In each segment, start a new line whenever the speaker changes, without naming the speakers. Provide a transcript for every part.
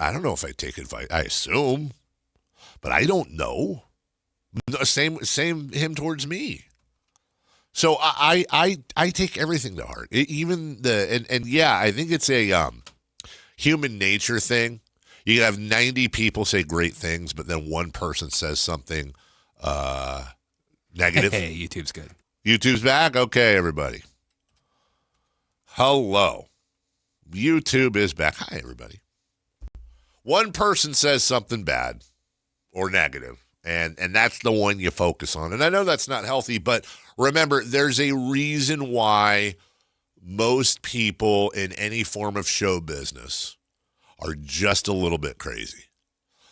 I don't know if I take advice. I assume, but I don't know. Same him towards me. So I take everything to heart. Even and yeah, I think it's a human nature thing. You have 90 people say great things, but then one person says something negative.
Hey, YouTube's good.
YouTube's back? Okay, everybody. Hello. YouTube is back. Hi, everybody. One person says something bad or negative, and that's the one you focus on. And I know that's not healthy, but remember, there's a reason why most people in any form of show business are just a little bit crazy.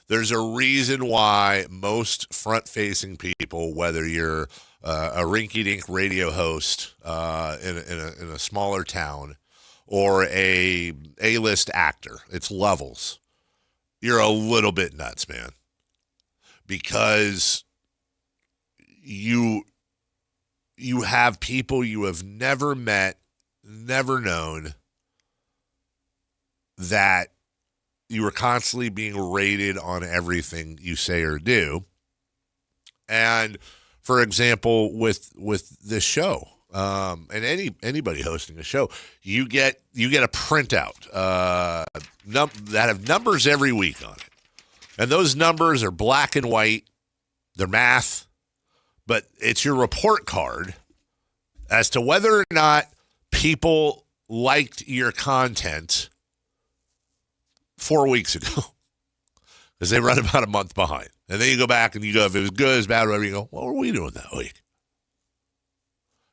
There's a reason why most front-facing people, whether you're a rinky-dink radio host in a smaller town or a A-list actor, it's levels. You're a little bit nuts, man, because you have people you have never met, never known, that you are constantly being rated on everything you say or do. And for example, with this show, and anybody hosting a show, you get a printout that have numbers every week on it, and those numbers are black and white. They're math, but it's your report card as to whether or not people liked your content 4 weeks ago, because they run about a month behind. And then you go back and you go, if it was good, it was bad, whatever, you go, what were we doing that week?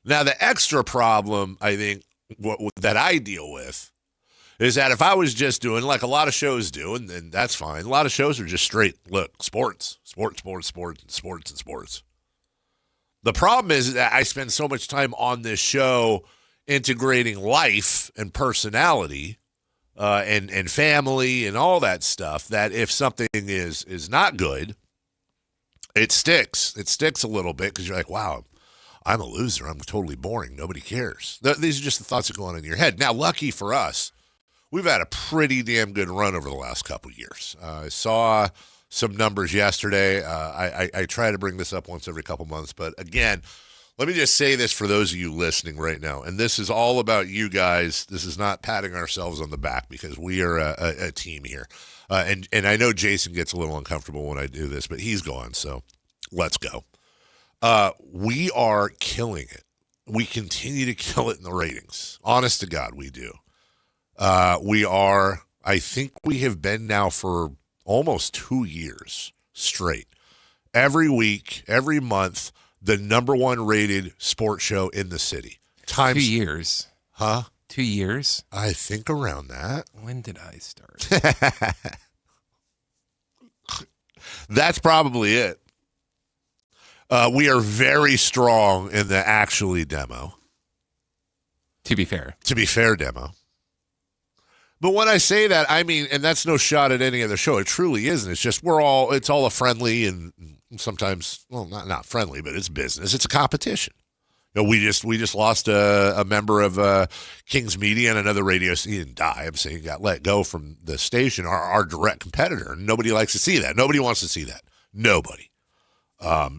Now, the extra problem, I think, that I deal with is that if I was just doing, like a lot of shows do, and that's fine. A lot of shows are just straight, look, sports. The problem is that I spend so much time on this show integrating life and personality and family and all that stuff, that if something is not good, it sticks. It sticks a little bit because you're like, wow, I'm a loser. I'm totally boring. Nobody cares. These are just the thoughts that go on in your head. Now, lucky for us, we've had a pretty damn good run over the last couple of years. I saw some numbers yesterday. I try to bring this up once every couple months, but again, let me just say this for those of you listening right now, and this is all about you guys. This is not patting ourselves on the back, because we are a team here. And I know Jason gets a little uncomfortable when I do this, but he's gone, so let's go. We are killing it. We continue to kill it in the ratings. Honest to God, we do. I think we have been now for almost 2 years straight. Every week, every month, the number one rated sports show in the city.
2 years.
Huh?
2 years?
I think around that.
When did I start?
That's probably it. We are very strong in the actually demo.
To be fair.
To be fair demo. But when I say that, I mean, and that's no shot at any other show. It truly isn't. It's just it's all a friendly and sometimes, well, not friendly, but it's business. It's a competition. You know, we just lost a member of Kings Media and another radio. He didn't die. I'm saying he got let go from the station, our direct competitor. Nobody likes to see that. Nobody wants to see that. Nobody.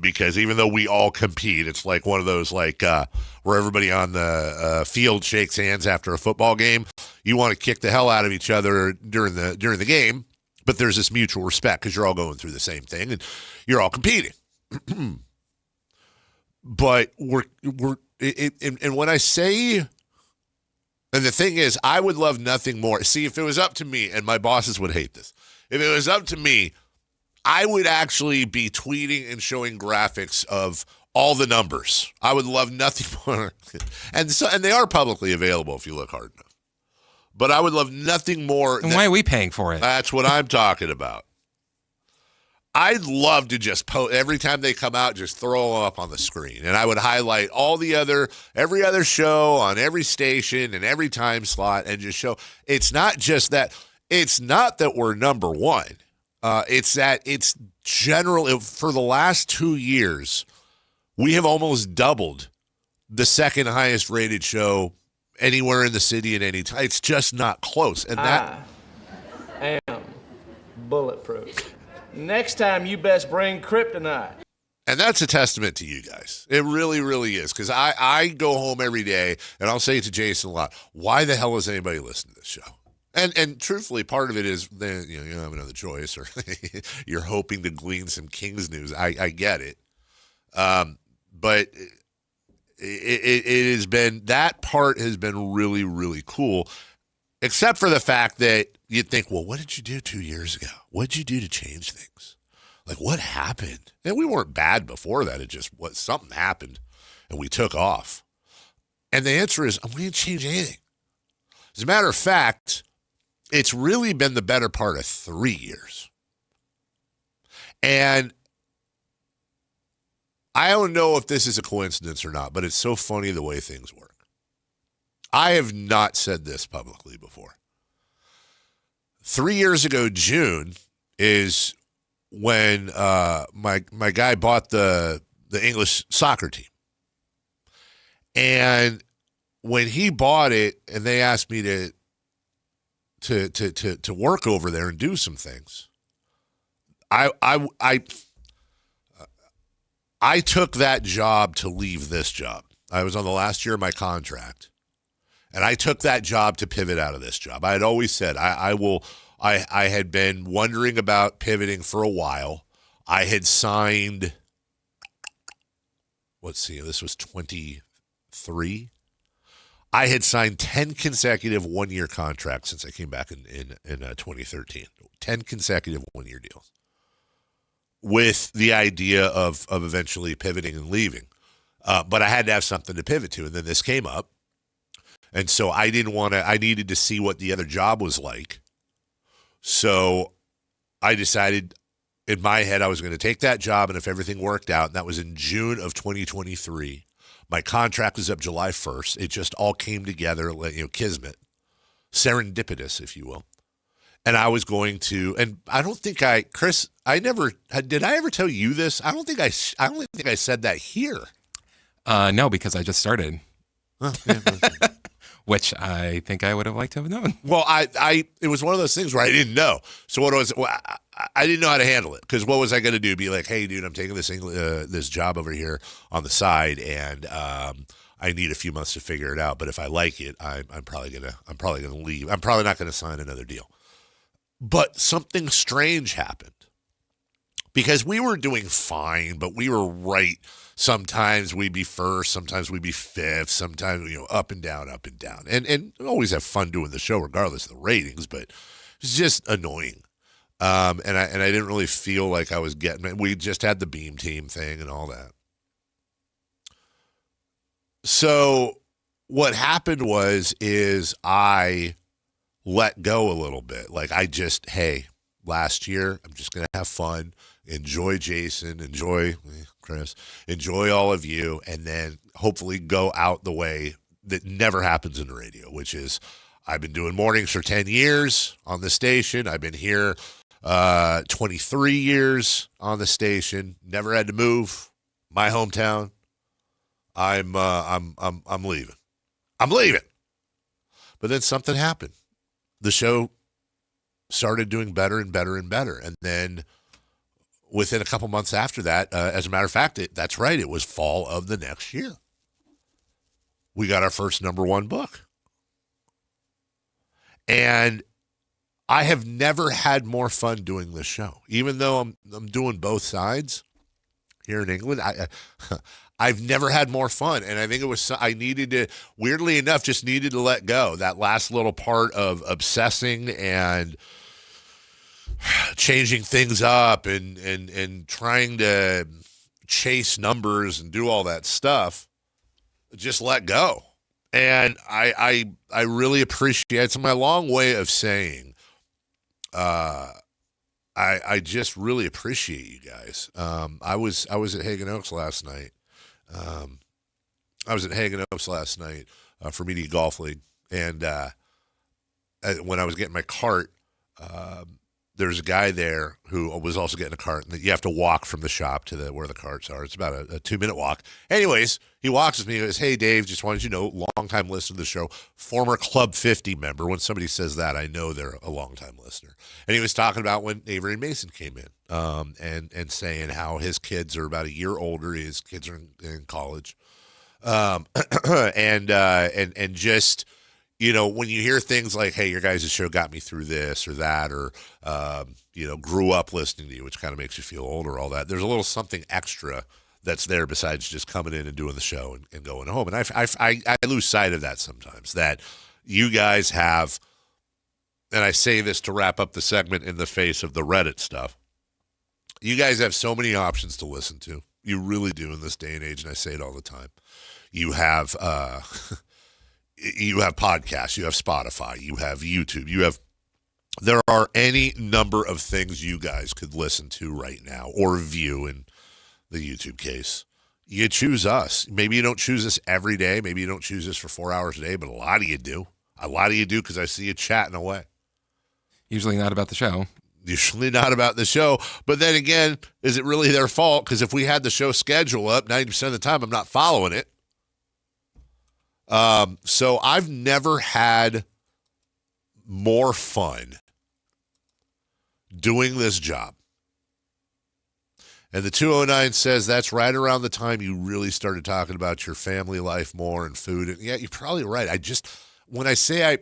Because even though we all compete, it's like one of those where everybody on the field shakes hands after a football game. You want to kick the hell out of each other during the game, but there's this mutual respect because you're all going through the same thing and you're all competing. But and when I say, and the thing is, I would love nothing more. See, if it was up to me, and my bosses would hate this, if it was up to me, I would actually be tweeting and showing graphics of all the numbers. I would love nothing more. And they are publicly available if you look hard enough. But I would love nothing more.
And why are we paying for it? That's
what I'm talking about. I'd love to just post every time they come out, just throw them up on the screen. And I would highlight every other show on every station and every time slot and just show. It's not just that. It's not that we're number one. It's that it's general. For the last 2 years, we have almost doubled the second highest rated show anywhere in the city at any time. It's just not close. And that
I am bulletproof. Next time, you best bring kryptonite.
And that's a testament to you guys. It really, really is. Because I go home every day, and I'll say it to Jason a lot, why the hell is anybody listening to this show? And truthfully, part of it is you don't have another choice, or you're hoping to glean some Kings news. I get it. But it has been, that part has been really, really cool, except for the fact that you'd think, well, what did you do 2 years ago? What did you do to change things? Like, what happened? And we weren't bad before that. It just, something happened, and we took off. And the answer is, we didn't change anything. As a matter of fact, it's really been the better part of 3 years. And I don't know if this is a coincidence or not, but it's so funny the way things work. I have not said this publicly before. 3 years ago, June, is when my guy bought the English soccer team. And when he bought it and they asked me to work over there and do some things, I took that job to leave this job. I was on the last year of my contract, and I took that job to pivot out of this job. I had always said I had been wondering about pivoting for a while. I had signed, this was 23. I had signed 10 consecutive one-year contracts since I came back in 2013. 10 consecutive one-year deals, with the idea of eventually pivoting and leaving. But I had to have something to pivot to, and then this came up. And so I needed to see what the other job was like. So I decided in my head I was going to take that job, and if everything worked out, and that was in June of 2023. My contract was up July 1st. It just all came together, kismet, serendipitous, if you will. And I was going to, and I don't think Chris, did I ever tell you this? I don't think I said that here.
No, because I just started.
Huh, yeah,
Which I think I would have liked to have known.
Well, it was one of those things where I didn't know. So I didn't know how to handle it, because what was I going to do? Be like, hey, dude, I'm taking this job over here on the side, and I need a few months to figure it out. But if I like it, I'm probably gonna leave. I'm probably not going to sign another deal. But something strange happened, because we were doing fine, but we were right. Sometimes we'd be first, sometimes we'd be fifth, sometimes, up and down. And always have fun doing the show regardless of the ratings, but it's just annoying. And I didn't really feel like I was getting, we just had the beam team thing and all that. So what happened is I let go a little bit. Like last year, I'm just going to have fun, enjoy Jason, enjoy Chris, enjoy all of you, and then hopefully go out the way that never happens in the radio, which is I've been doing mornings for 10 years on the station. I've been here 23 years on the station, never had to move. My hometown. I'm leaving. I'm leaving. But then something happened. The show started doing better and better and better. And then within a couple months after that, as a matter of fact, that's right, it was fall of the next year, we got our first #1 book. And I have never had more fun doing this show. Even though I'm doing both sides here in England, I've never had more fun. And I think it was, I needed to, weirdly enough, just needed to let go. That last little part of obsessing and changing things up and trying to chase numbers and do all that stuff, just let go. And I really appreciate, it's my long way of saying, I just really appreciate you guys. I was at Hagen Oaks last night. For Media Golf League. And when I was getting my cart, there's a guy there who was also getting a cart, and you have to walk from the shop to where the carts are. It's about a 2-minute walk. Anyways, he walks with me. He goes, "Hey, Dave, just wanted you to know, long-time listener to the show, former Club 50 member." When somebody says that, I know they're a long-time listener. And he was talking about when Avery and Mason came in, and saying how his kids are about a year older. His kids are in college, and just. When you hear things like, "Hey, your guys' show got me through this or that," or, grew up listening to you, which kind of makes you feel older, all that, there's a little something extra that's there besides just coming in and doing the show and going home. And I lose sight of that sometimes, that you guys have, and I say this to wrap up the segment in the face of the Reddit stuff, you guys have so many options to listen to. You really do in this day and age, and I say it all the time. You have... You have podcasts, you have Spotify, you have YouTube, there are any number of things you guys could listen to right now or view in the YouTube case. You choose us. Maybe you don't choose us every day. Maybe you don't choose us for 4 hours a day, but a lot of you do. A lot of you do because I see you chatting away.
Usually not about the show.
Usually not about the show. But then again, is it really their fault? Because if we had the show schedule up, 90% of the time I'm not following it. So I've never had more fun doing this job. And the 209 says that's right around the time you really started talking about your family life more and food. And yeah, you're probably right. When I say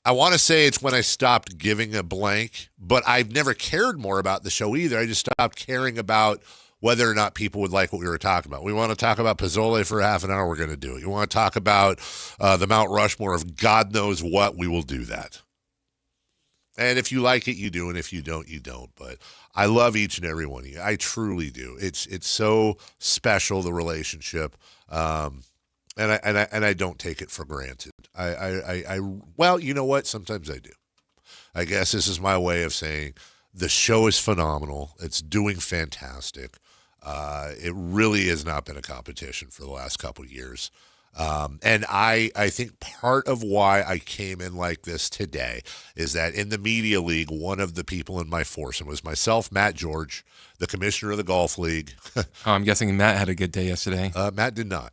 I want to say it's when I stopped giving a blank, but I've never cared more about the show either. I just stopped caring about whether or not people would like what we were talking about. We want to talk about Pozzole for half an hour, we're going to do it. You want to talk about the Mount Rushmore of God knows what, we will do that. And if you like it, you do, and if you don't, you don't. But I love each and every one of you. I truly do. It's so special, the relationship, and I don't take it for granted. Well, you know what? Sometimes I do. I guess this is my way of saying the show is phenomenal. It's doing fantastic. It really has not been a competition for the last couple of years. And I think part of why I came in like this today is that in the Media League, one of the people in my foursome was myself, Matt George, the commissioner of the Golf League.
I'm guessing Matt had a good day yesterday.
Matt did not.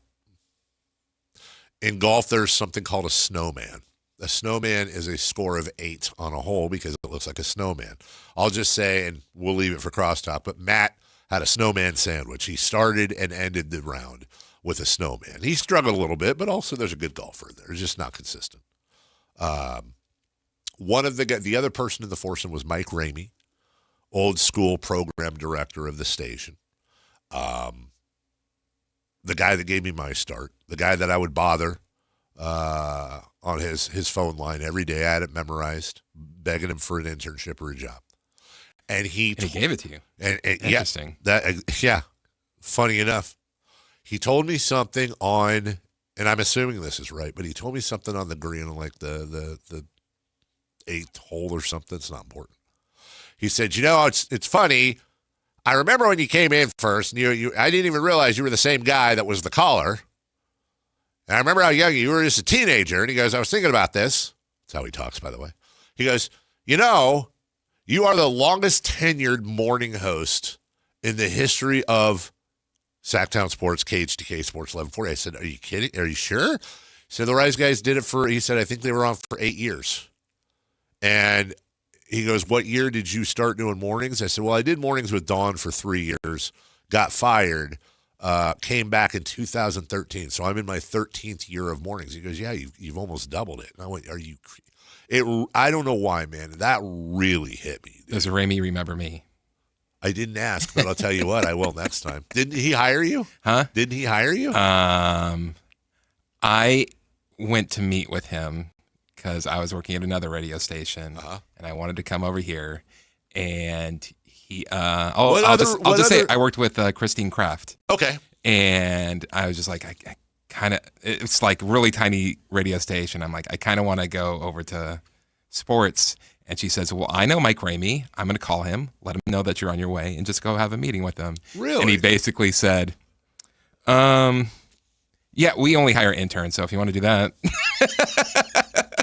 In golf, there's something called a snowman. A snowman is a score of 8 on a hole because it looks like a snowman. I'll just say, and we'll leave it for crosstalk, but Matt had a snowman sandwich. He started and ended the round with a snowman. He struggled a little bit, but also there's a good golfer in there. It's just not consistent. One of the other person in the foursome was Mike Ramey, old school program director of the station. The guy that gave me my start, the guy that I would bother on his phone line every day. I had it memorized, begging him for an internship or a job. And he
gave it to you.
And
Interesting.
Yeah. Funny enough, he told me something on, and I'm assuming this is right, but he told me something on the green on like the 8th hole or something. It's not important. He said, it's funny. I remember when you came in first, and I didn't even realize you were the same guy that was the caller. And I remember how young you were, just a teenager. And he goes, I was thinking about this. That's how he talks, by the way. He goes, you are the longest tenured morning host in the history of Sactown Sports, KHTK Sports 1140. I said, are you kidding? Are you sure? He said, the Rise guys did it he said, I think they were on for 8 years. And he goes, what year did you start doing mornings? I said, well, I did mornings with Dawn for 3 years, got fired, came back in 2013. So I'm in my 13th year of mornings. He goes, yeah, you've almost doubled it. And I went, I don't know why, man. That really hit me.
Does Ramey remember me?
I didn't ask, but I'll tell you what, I will next time. Didn't he hire you?
Huh?
Didn't he hire you?
I went to meet with him because I was working at another radio station, and I wanted to come over here. And he, I'll just say I worked with Christine Kraft.
Okay.
And I was just like, I kind of, it's like really tiny radio station. I'm like, I kind of want to go over to sports. And she says, well, I know Mike Ramey. I'm going to call him, let him know that you're on your way, and just go have a meeting with him.
Really?
And he basically said, yeah, we only hire interns, so if you want to do that.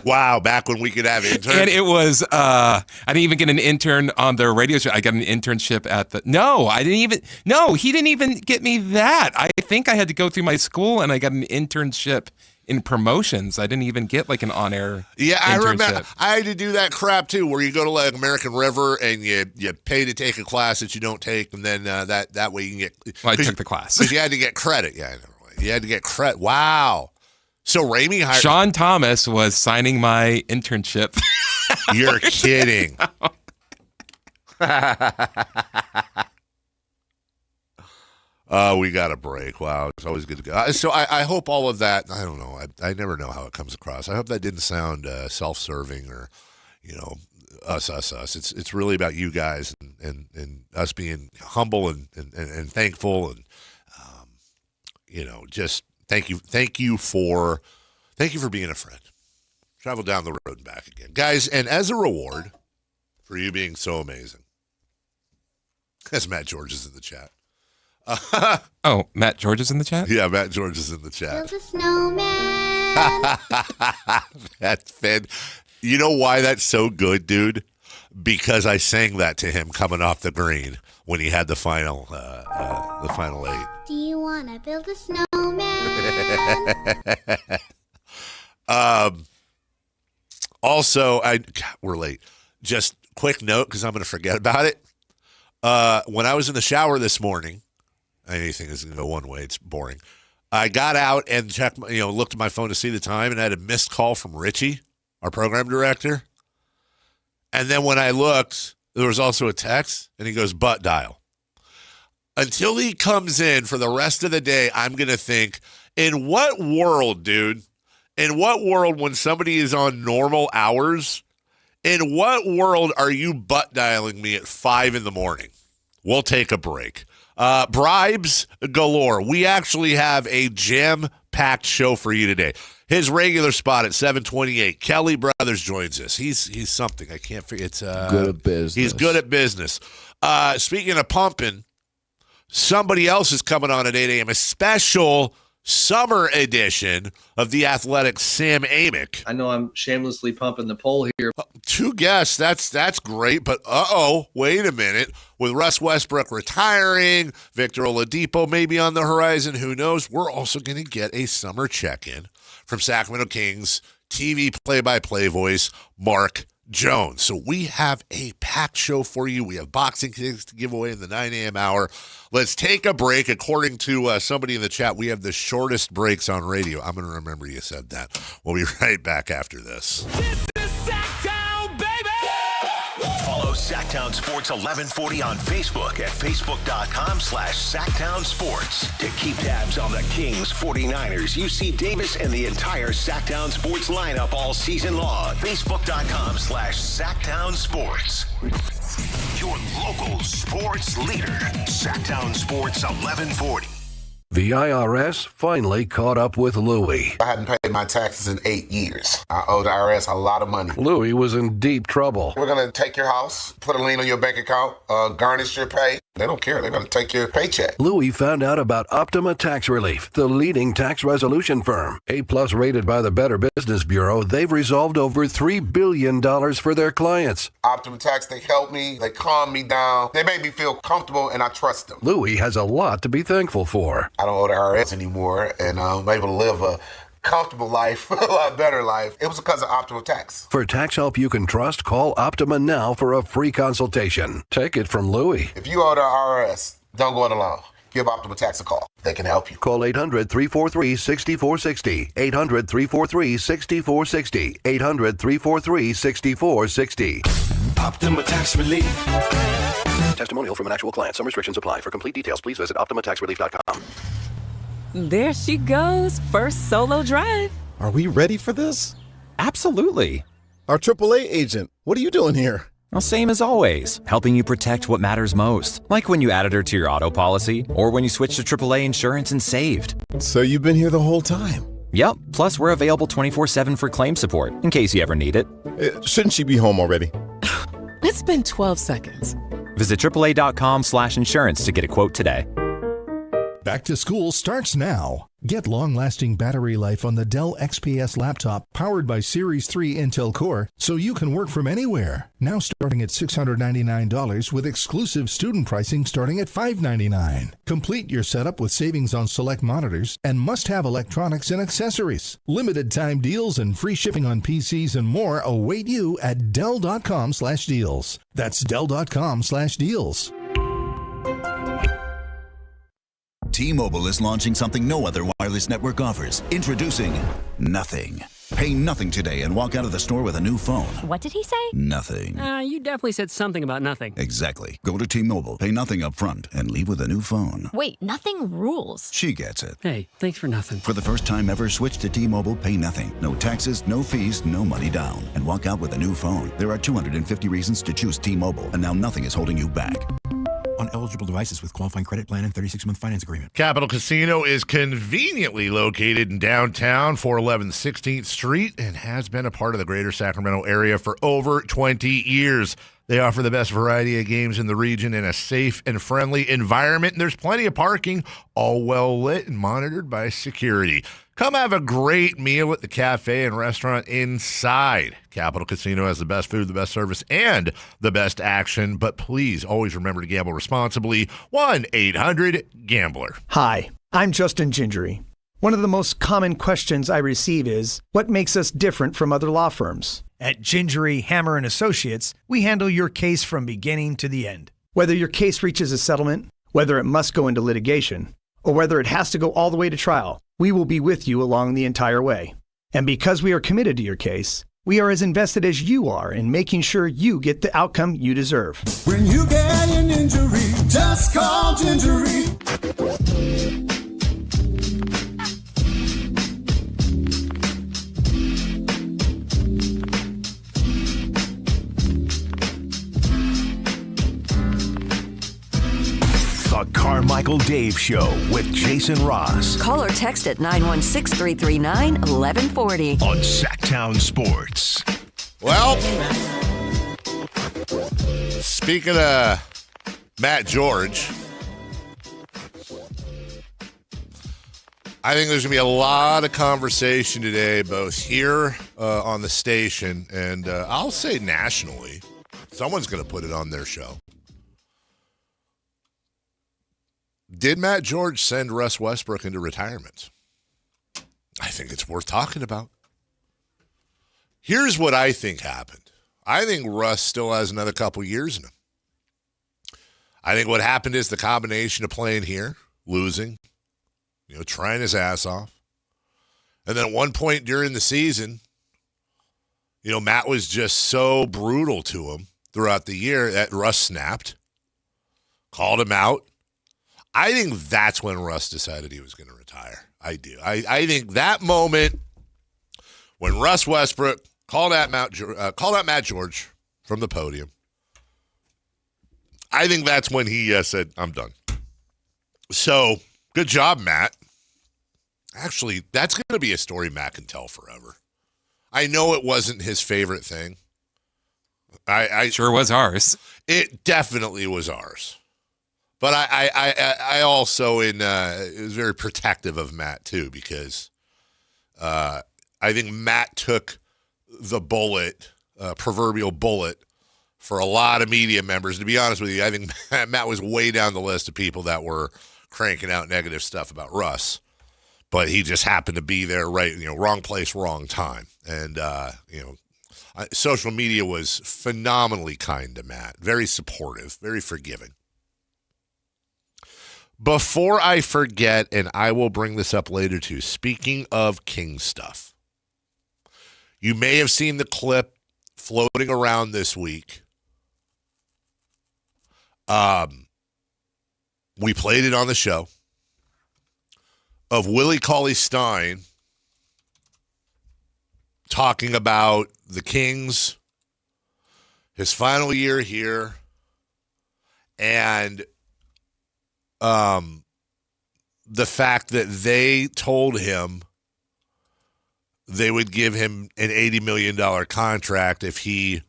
Wow, back when we could have interns.
And it was, I didn't even get an intern on the radio show. I got an internship at he didn't even get me that. I think I had to go through my school and I got an internship in promotions. I didn't even get like an on-air
Yeah, I
internship.
remember. I had to do that crap too, where you go to like American River and you pay to take a class that you don't take, and then that way you can get.
Well, I took the class.
Because you had to get credit. Yeah, I know. You had to get credit. Wow. So Ramey hired.
Sean Thomas was signing my internship.
You're kidding. We got a break. Wow, it's always good to go. So I hope all of that. I don't know. I never know how it comes across. I hope that didn't sound self-serving or, us. It's really about you guys and us being humble and thankful and just thank you for being a friend. Travel down the road and back again, guys. And as a reward for you being so amazing, as Matt George is in the chat.
Oh, Matt George is in the chat?
Yeah, Matt George is in the chat.
Build a snowman.
That's fan. You know why that's so good, dude? Because I sang that to him coming off the green when he had the final 8.
Do you want to build a snowman?
Also, we're late. Just quick note, because I'm going to forget about it. When I was in the shower this morning, anything is going to go one way. It's boring. I got out and checked, looked at my phone to see the time, and I had a missed call from Richie, our program director. And then when I looked, there was also a text, and he goes, butt dial. Until he comes in for the rest of the day, I'm going to think, in what world, dude? In what world, when somebody is on normal hours, in what world are you butt dialing me at 5 a.m? We'll take a break. Bribes galore. We actually have a jam-packed show for you today. His regular spot at 7:28. Kelly Brothers joins us. He's something. I can't figure. It's
good at business.
He's good at business. Speaking of pumping, somebody else is coming on at 8 a.m. A special summer edition of The Athletic, Sam Amick.
I know I'm shamelessly pumping the poll here.
2 guests, that's great, but wait a minute. With Russ Westbrook retiring, Victor Oladipo maybe on the horizon, who knows? We're also going to get a summer check-in from Sacramento Kings TV play-by-play voice, Mark Jones. So we have a packed show for you. We have boxing tickets to give away in the 9 a.m. hour. Let's take a break. According to somebody in the chat, we have the shortest breaks on radio. I'm going to remember you said that. We'll be right back after this.
This is Sactown, baby! Follow Sactown Sports 1140 on Facebook at facebook.com/Sactown Sports. To keep tabs on the Kings, 49ers, UC Davis, and the entire Sactown Sports lineup all season long. Facebook.com/Sactown Sports. Your local sports leader. Sactown Sports 1140.
The IRS finally caught up with Louie.
I hadn't paid my taxes in 8 years. I owe the IRS a lot of money.
Louie was in deep trouble.
We're going to take your house, put a lien on your bank account, garnish your pay. They don't care. They're going to take your paycheck.
Louie found out about Optima Tax Relief, the leading tax resolution firm. A-plus rated by the Better Business Bureau, they've resolved over $3 billion for their clients.
Optima Tax, they help me. They calm me down. They make me feel comfortable, and I trust them.
Louie has a lot to be thankful for.
I don't owe the IRS anymore, and I'm able to live a comfortable life, a lot better life. It was because of Optima Tax.
For tax help you can trust, call Optima now for a free consultation. Take it from Louie.
If you owe the IRS, don't go it alone. Give Optima Tax a call. They can help you.
Call 800-343-6460. 800-343-6460. 800-343-6460.
Optima Tax Relief.
Testimonial from an actual client. Some restrictions apply. For complete details, please visit OptimaTaxRelief.com.
There she goes, first solo drive.
Are we ready for this?
Absolutely.
Our AAA agent, what are you doing here?
Well, same as always, helping you protect what matters most. Like when you added her to your auto policy, or when you switched to AAA insurance and saved.
So you've been here the whole time?
Yep, plus we're available 24/7 for claim support, in case you ever need it.
Shouldn't she be home already?
It's been 12 seconds.
Visit AAA.com/insurance to get a quote today.
Back to school starts now. Get long-lasting battery life on the Dell XPS laptop powered by Series 3 Intel Core so you can work from anywhere. Now starting at $699 with exclusive student pricing starting at $599. Complete your setup with savings on select monitors and must-have electronics and accessories. Limited time deals and free shipping on PCs and more await you at Dell.com/deals. That's Dell.com/deals.
T-Mobile is launching something no other wireless network offers. Introducing Nothing. Pay nothing today and walk out of the store with a new phone.
What did he say?
Nothing.
You definitely said something about nothing.
Exactly. Go to T-Mobile, pay nothing up front, and leave with a new phone.
Wait, nothing rules.
She gets it.
Hey, thanks for nothing.
For the first time ever, switch to T-Mobile, pay nothing. No taxes, no fees, no money down. And walk out with a new phone. There are 250 reasons to choose T-Mobile, and now nothing is holding you back.
On eligible devices with qualifying credit plan and 36-month finance agreement.
Capital Casino is conveniently located in downtown 411 16th Street and has been a part of the greater Sacramento area for over 20 years. They offer the best variety of games in the region in a safe and friendly environment, and there's plenty of parking, all well lit and monitored by security. Come have a great meal at the cafe and restaurant inside. Capital Casino has the best food, the best service, and the best action. But please always remember to gamble responsibly. 1-800-GAMBLER.
Hi, I'm Justin Gingery. One of the most common questions I receive is, what makes us different from other law firms?
At Gingery, Hammer & Associates, we handle your case from beginning to the end.
Whether your case reaches a settlement, whether it must go into litigation, or whether it has to go all the way to trial, we will be with you along the entire way. And because we are committed to your case, we are as invested as you are in making sure you get the outcome you deserve.
When you get an injury, just call Gingery.
The Carmichael Dave Show with Jason Ross.
Call or text at 916-339-1140.
On Sactown Sports.
Well, speaking of Matt George, I think there's going to be a lot of conversation today, both here on the station and I'll say nationally. Someone's going to put it on their show. Did Matt George send Russ Westbrook into retirement? I think it's worth talking about. Here's what I think happened. I think Russ still has another couple years in him. I think what happened is the combination of playing here, losing, trying his ass off. And then at one point during the season, Matt was just so brutal to him throughout the year that Russ snapped, called him out. I think that's when Russ decided he was going to retire. I do. I think that moment when Russ Westbrook called out Matt George from the podium, I think that's when he said, I'm done. So, good job, Matt. Actually, that's going to be a story Matt can tell forever. I know it wasn't his favorite thing. I
sure was ours.
It definitely was ours. But I also was very protective of Matt too, because I think Matt took the proverbial bullet for a lot of media members. To be honest with you, I think Matt was way down the list of people that were cranking out negative stuff about Russ, but he just happened to be there, right? Wrong place, wrong time, and social media was phenomenally kind to Matt, very supportive, very forgiving. Before I forget, and I will bring this up later too, speaking of King stuff, you may have seen the clip floating around this week. We played it on the show of Willie Cauley-Stein talking about the Kings, his final year here, and the fact that they told him they would give him an $80 million contract if he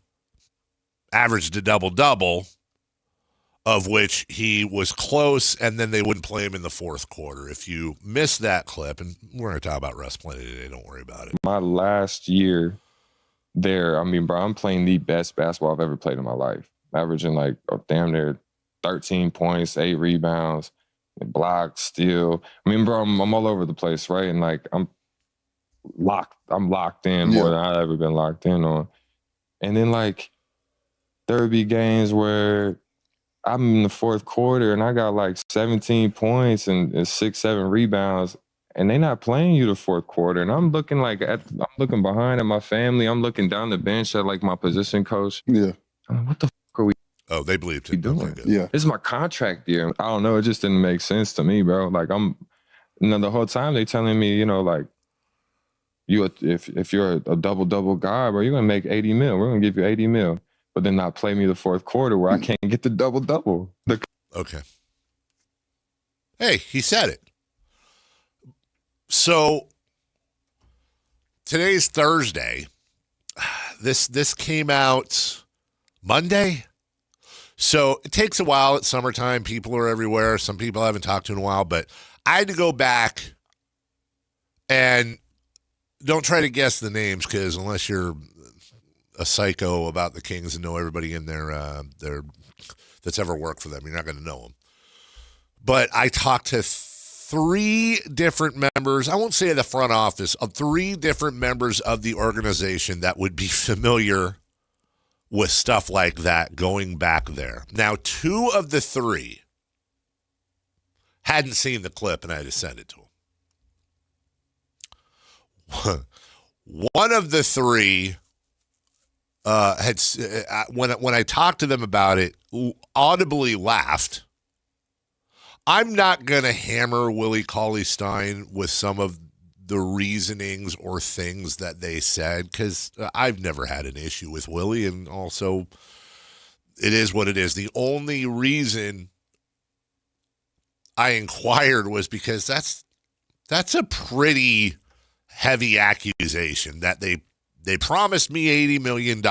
averaged a double-double of which he was close, and then they wouldn't play him in the fourth quarter. If you missed that clip, and we're going to talk about Russ plenty today, don't worry about it.
My last year there, I mean, bro, I'm playing the best basketball I've ever played in my life, averaging like damn near 13 points, 8 rebounds, blocks, steal. I mean, bro, I'm all over the place, right? And like I'm locked in more than I've ever been locked in on. And then like there would be games where I'm in the fourth quarter and I got like 17 points and 6, 7 rebounds, and they not playing you the fourth quarter. And I'm looking behind at my family. I'm looking down the bench at like my position coach.
Yeah.
I'm like, what the fuck are we?
Oh, they believed
it. Doing?
Okay,
yeah.
This is my contract year. I don't know. It just didn't make sense to me, bro. Like the whole time they telling me, like, if you're a double guy, bro, you're gonna make 80 mil. We're gonna give you 80 mil. But then not play me the fourth quarter where I can't get the double.
Okay. Hey, he said it. So today's Thursday. This came out Monday. So it takes a while. It's summertime. People are everywhere. Some people I haven't talked to in a while, but I had to go back and don't try to guess the names, because unless you're a psycho about the Kings and know everybody in there that's ever worked for them, you're not going to know them. But I talked to 3 different members, I won't say the front office, of 3 different members of the organization that would be familiar with stuff like that going back there. Now, 2 of the 3 hadn't seen the clip, and I had to send it to them. One of the 3 when I talked to them about it, audibly laughed. I'm not going to hammer Willie Cauley-Stein with some of the reasonings or things that they said, because I've never had an issue with Willie, and also it is what it is. The only reason I inquired was because that's a pretty heavy accusation that they promised me $80 million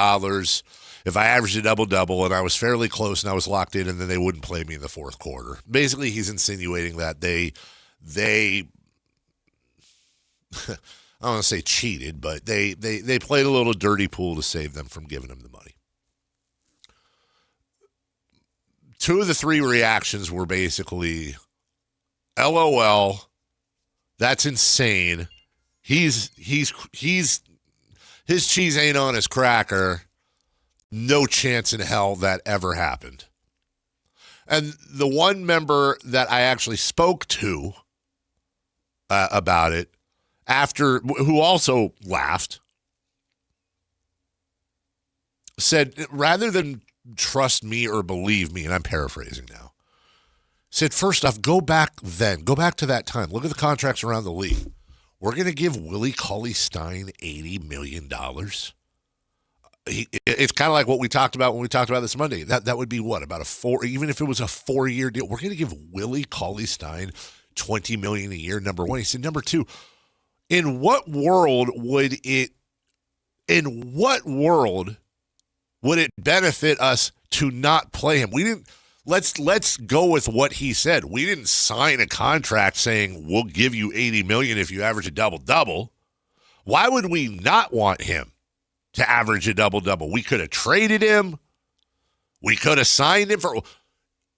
if I averaged a double-double, and I was fairly close and I was locked in, and then they wouldn't play me in the fourth quarter. Basically, he's insinuating that they I don't want to say cheated, but they played a little dirty pool to save them from giving him the money. 2 of the 3 reactions were basically, LOL, that's insane. His cheese ain't on his cracker. No chance in hell that ever happened. And the one member that I actually spoke to about it, who also laughed, said, rather than trust me or believe me, and I'm paraphrasing now, said, first off, go back to that time. Look at the contracts around the league. We're going to give Willie Cauley-Stein $80 million. It's kind of like what we talked about when we talked about this Monday. That would be what, about even if it was a 4-year deal, we're going to give Willie Cauley-Stein $20 million a year, number one. He said, number 2, in what world would it benefit us to not play him? We didn't. Let's go with what he said. We didn't sign a contract saying we'll give you $80 million if you average a double-double. Why would we not want him to average a double-double? We could have traded him. We could have signed him for.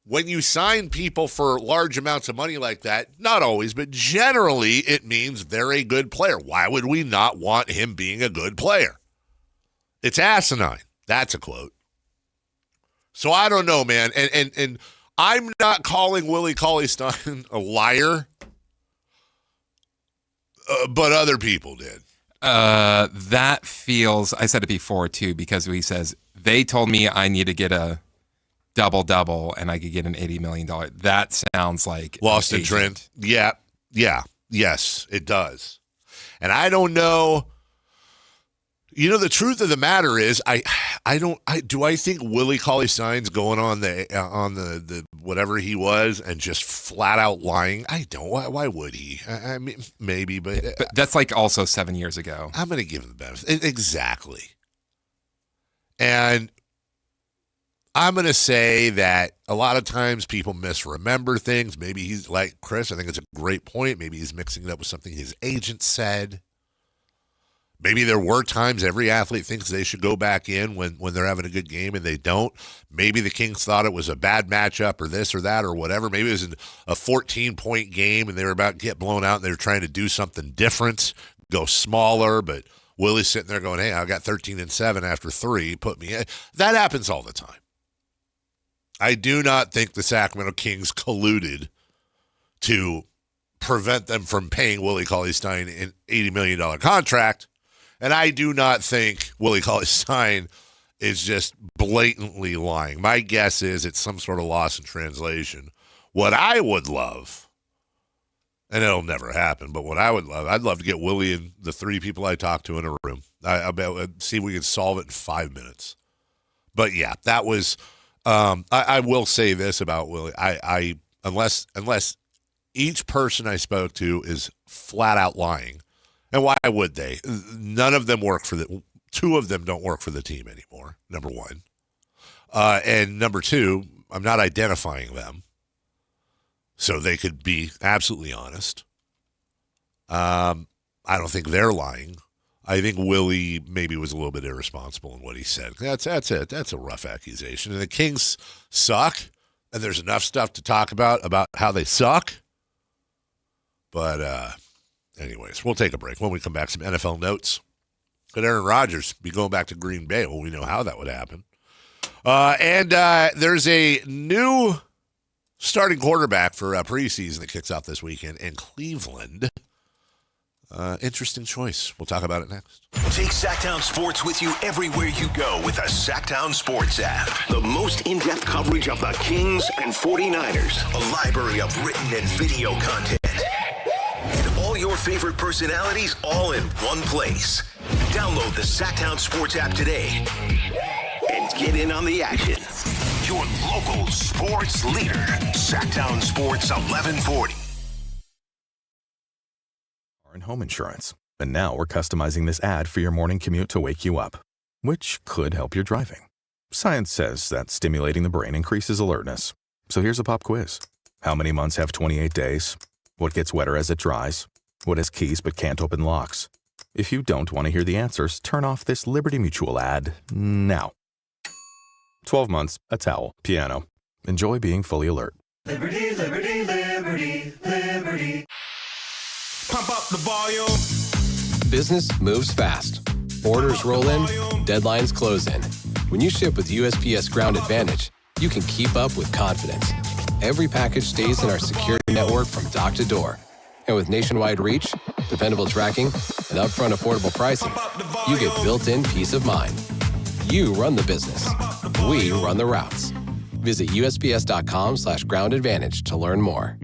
When you sign people for large amounts of money like that, not always, but generally it means they're a good player. Why would we not want him being a good player? It's asinine. That's a quote. So I don't know, man. And I'm not calling Willie Cauley-Stein a liar, but other people did.
That feels, I said it before too, because he says, they told me I need to get a double-double and I could get an $80 million. That sounds like
lost in trend. Yeah. Yes, it does. And I don't know. You know, the truth of the matter is, I think Willie Cauley-Stein's going on the whatever he was and just flat out lying? I don't. Why would he? I mean, maybe, but
that's like also 7 years ago.
I'm going to give him the benefit. Exactly. And I'm going to say that a lot of times people misremember things. Maybe he's like Chris. I think it's a great point. Maybe he's mixing it up with something his agent said. Maybe there were times every athlete thinks they should go back in when they're having a good game and they don't. Maybe the Kings thought it was a bad matchup or this or that or whatever. Maybe it was a 14-point game and they were about to get blown out and they were trying to do something different, go smaller, but Willie's sitting there going, hey, I got 13-7 after 3. Put me in. That happens all the time. I do not think the Sacramento Kings colluded to prevent them from paying Willie Cauley-Stein an $80 million contract. And I do not think Willie Cauley-Stein is just blatantly lying. My guess is it's some sort of loss in translation. What I would love, and it'll never happen, but what I would love, I'd love to get Willie and the 3 people I talked to in a room. I bet see if we could solve it in 5 minutes. But yeah, that was. I will say this about Willie. I unless each person I spoke to is flat out lying. And why would they? None of them work for 2 of them don't work for the team anymore, number 1. And number 2, I'm not identifying them. So they could be absolutely honest. I don't think they're lying. I think Willie maybe was a little bit irresponsible in what he said. That's it. That's a rough accusation. And the Kings suck, and there's enough stuff to talk about how they suck. But anyways, we'll take a break. When we come back, some NFL notes. Could Aaron Rodgers be going back to Green Bay? Well, we know how that would happen. And there's a new starting quarterback for preseason that kicks off this weekend in Cleveland. Interesting choice. We'll talk about it next.
Take Sactown Sports with you everywhere you go with the Sactown Sports app. The most in-depth coverage of the Kings and 49ers. A library of written and video content. And all your favorite personalities all in one place. Download the Sactown Sports app today and get in on the action. Your local sports leader. Sactown Sports 1140.
And home insurance. And now we're customizing this ad for your morning commute to wake you up, which could help your driving. Science says that stimulating the brain increases alertness. So here's a pop quiz. How many months have 28 days? What gets wetter as it dries? What has keys but can't open locks? If you don't want to hear the answers, turn off this Liberty Mutual ad now. 12 months, a towel, piano. Enjoy being fully alert.
Liberty, liberty, liberty, liberty. Pump up the volume.
Business moves fast. Orders roll in, deadlines close in. When you ship with USPS Ground Advantage, you can keep up with confidence. Every package stays in our secure network from dock to door. And with nationwide reach, dependable tracking, and upfront affordable pricing, you get built-in peace of mind. You run the business. We run the routes. Visit USPS.com/Ground Advantage to learn more.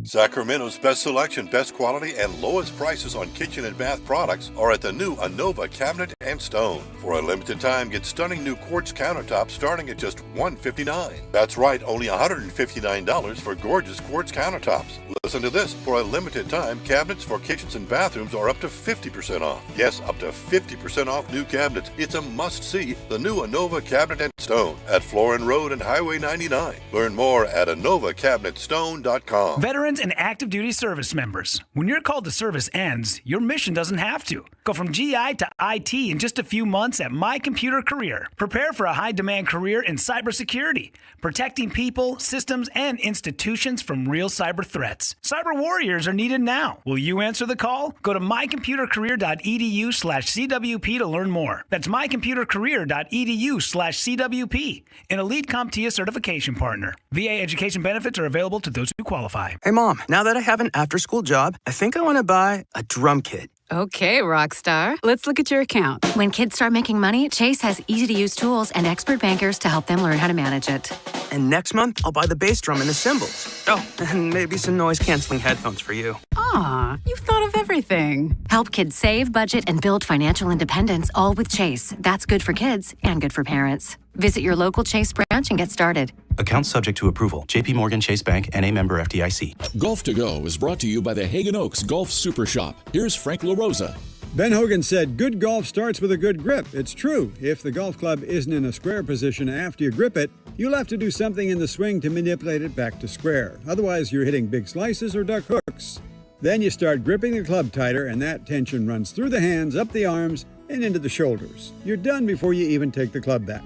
Sacramento's best selection, best quality, and lowest prices on kitchen and bath products are at the new Anova Cabinet and Stone. For a limited time, get stunning new quartz countertops starting at just $159. That's right, only $159 for gorgeous quartz countertops. Listen to this. For a limited time, cabinets for kitchens and bathrooms are up to 50% off. Yes, up to 50% off new cabinets. It's a must-see. The new Anova Cabinet and Stone at Florin Road and Highway 99. Learn more at AnovaCabinetStone.com.
Veterans and active duty service members. When your call to service ends, your mission doesn't have to. Go from GI to IT in just a few months at My Computer Career. Prepare for a high-demand career in cybersecurity, protecting people, systems, and institutions from real cyber threats. Cyber warriors are needed now. Will you answer the call? Go to mycomputercareer.edu/CWP to learn more. That's mycomputercareer.edu/CWP. An elite CompTIA certification partner. VA education benefits are available to those who qualify.
Hey, Mom, now that I have an after-school job, I think I want to buy a drum kit.
Okay, Rockstar. Let's look at your account.
When kids start making money, Chase has easy-to-use tools and expert bankers to help them learn how to manage it.
And next month, I'll buy the bass drum and the cymbals. Oh, and maybe some noise-canceling headphones for you.
Aw, you've thought of everything.
Help kids save, budget, and build financial independence, all with Chase. That's good for kids and good for parents. Visit your local Chase branch and get started.
Account subject to approval. JP Morgan Chase Bank, N.A. member FDIC.
Golf to Go is brought to you by the Hagen Oaks Golf Super Shop. Here's Frank LaRosa.
Ben Hogan said, good golf starts with a good grip. It's true. If the golf club isn't in a square position after you grip it, you'll have to do something in the swing to manipulate it back to square. Otherwise, you're hitting big slices or duck hooks. Then you start gripping the club tighter, and that tension runs through the hands, up the arms, and into the shoulders. You're done before you even take the club back.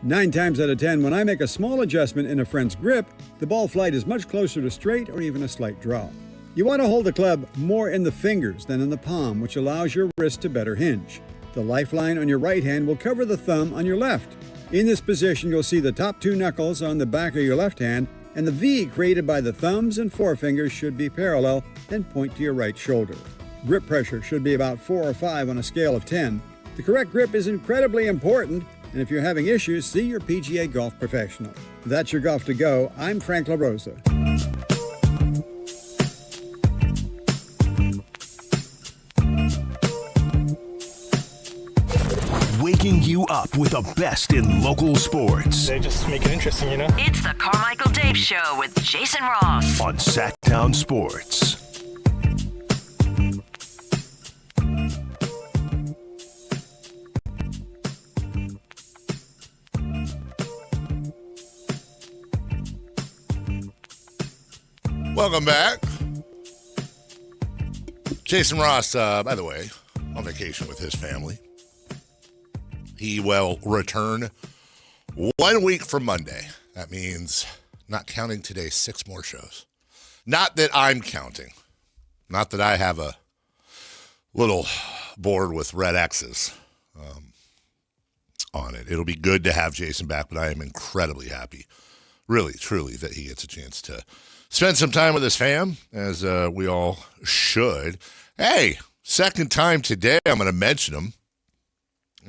9 times out of 10, when I make a small adjustment in a friend's grip, the ball flight is much closer to straight or even a slight draw. You want to hold the club more in the fingers than in the palm, which allows your wrist to better hinge. The lifeline on your right hand will cover the thumb on your left. In this position, you'll see the top 2 knuckles on the back of your left hand, and the V created by the thumbs and forefingers should be parallel and point to your right shoulder. Grip pressure should be about 4 or 5 on a scale of 10. The correct grip is incredibly important, and if you're having issues, see your PGA golf professional. That's your Golf to Go. I'm Frank LaRosa.
Waking you up with the best in local sports.
They just make it interesting, you know?
It's the Carmichael Dave Show with Jason Ross
on Sactown Sports.
Welcome back. Jason Ross, by the way, on vacation with his family. He will return 1 week from Monday. That means, not counting today, 6 more shows. Not that I'm counting. Not that I have a little board with red X's on it. It'll be good to have Jason back, but I am incredibly happy, really, truly, that he gets a chance to spend some time with his fam, as we all should. Hey, second time today, I'm going to mention him.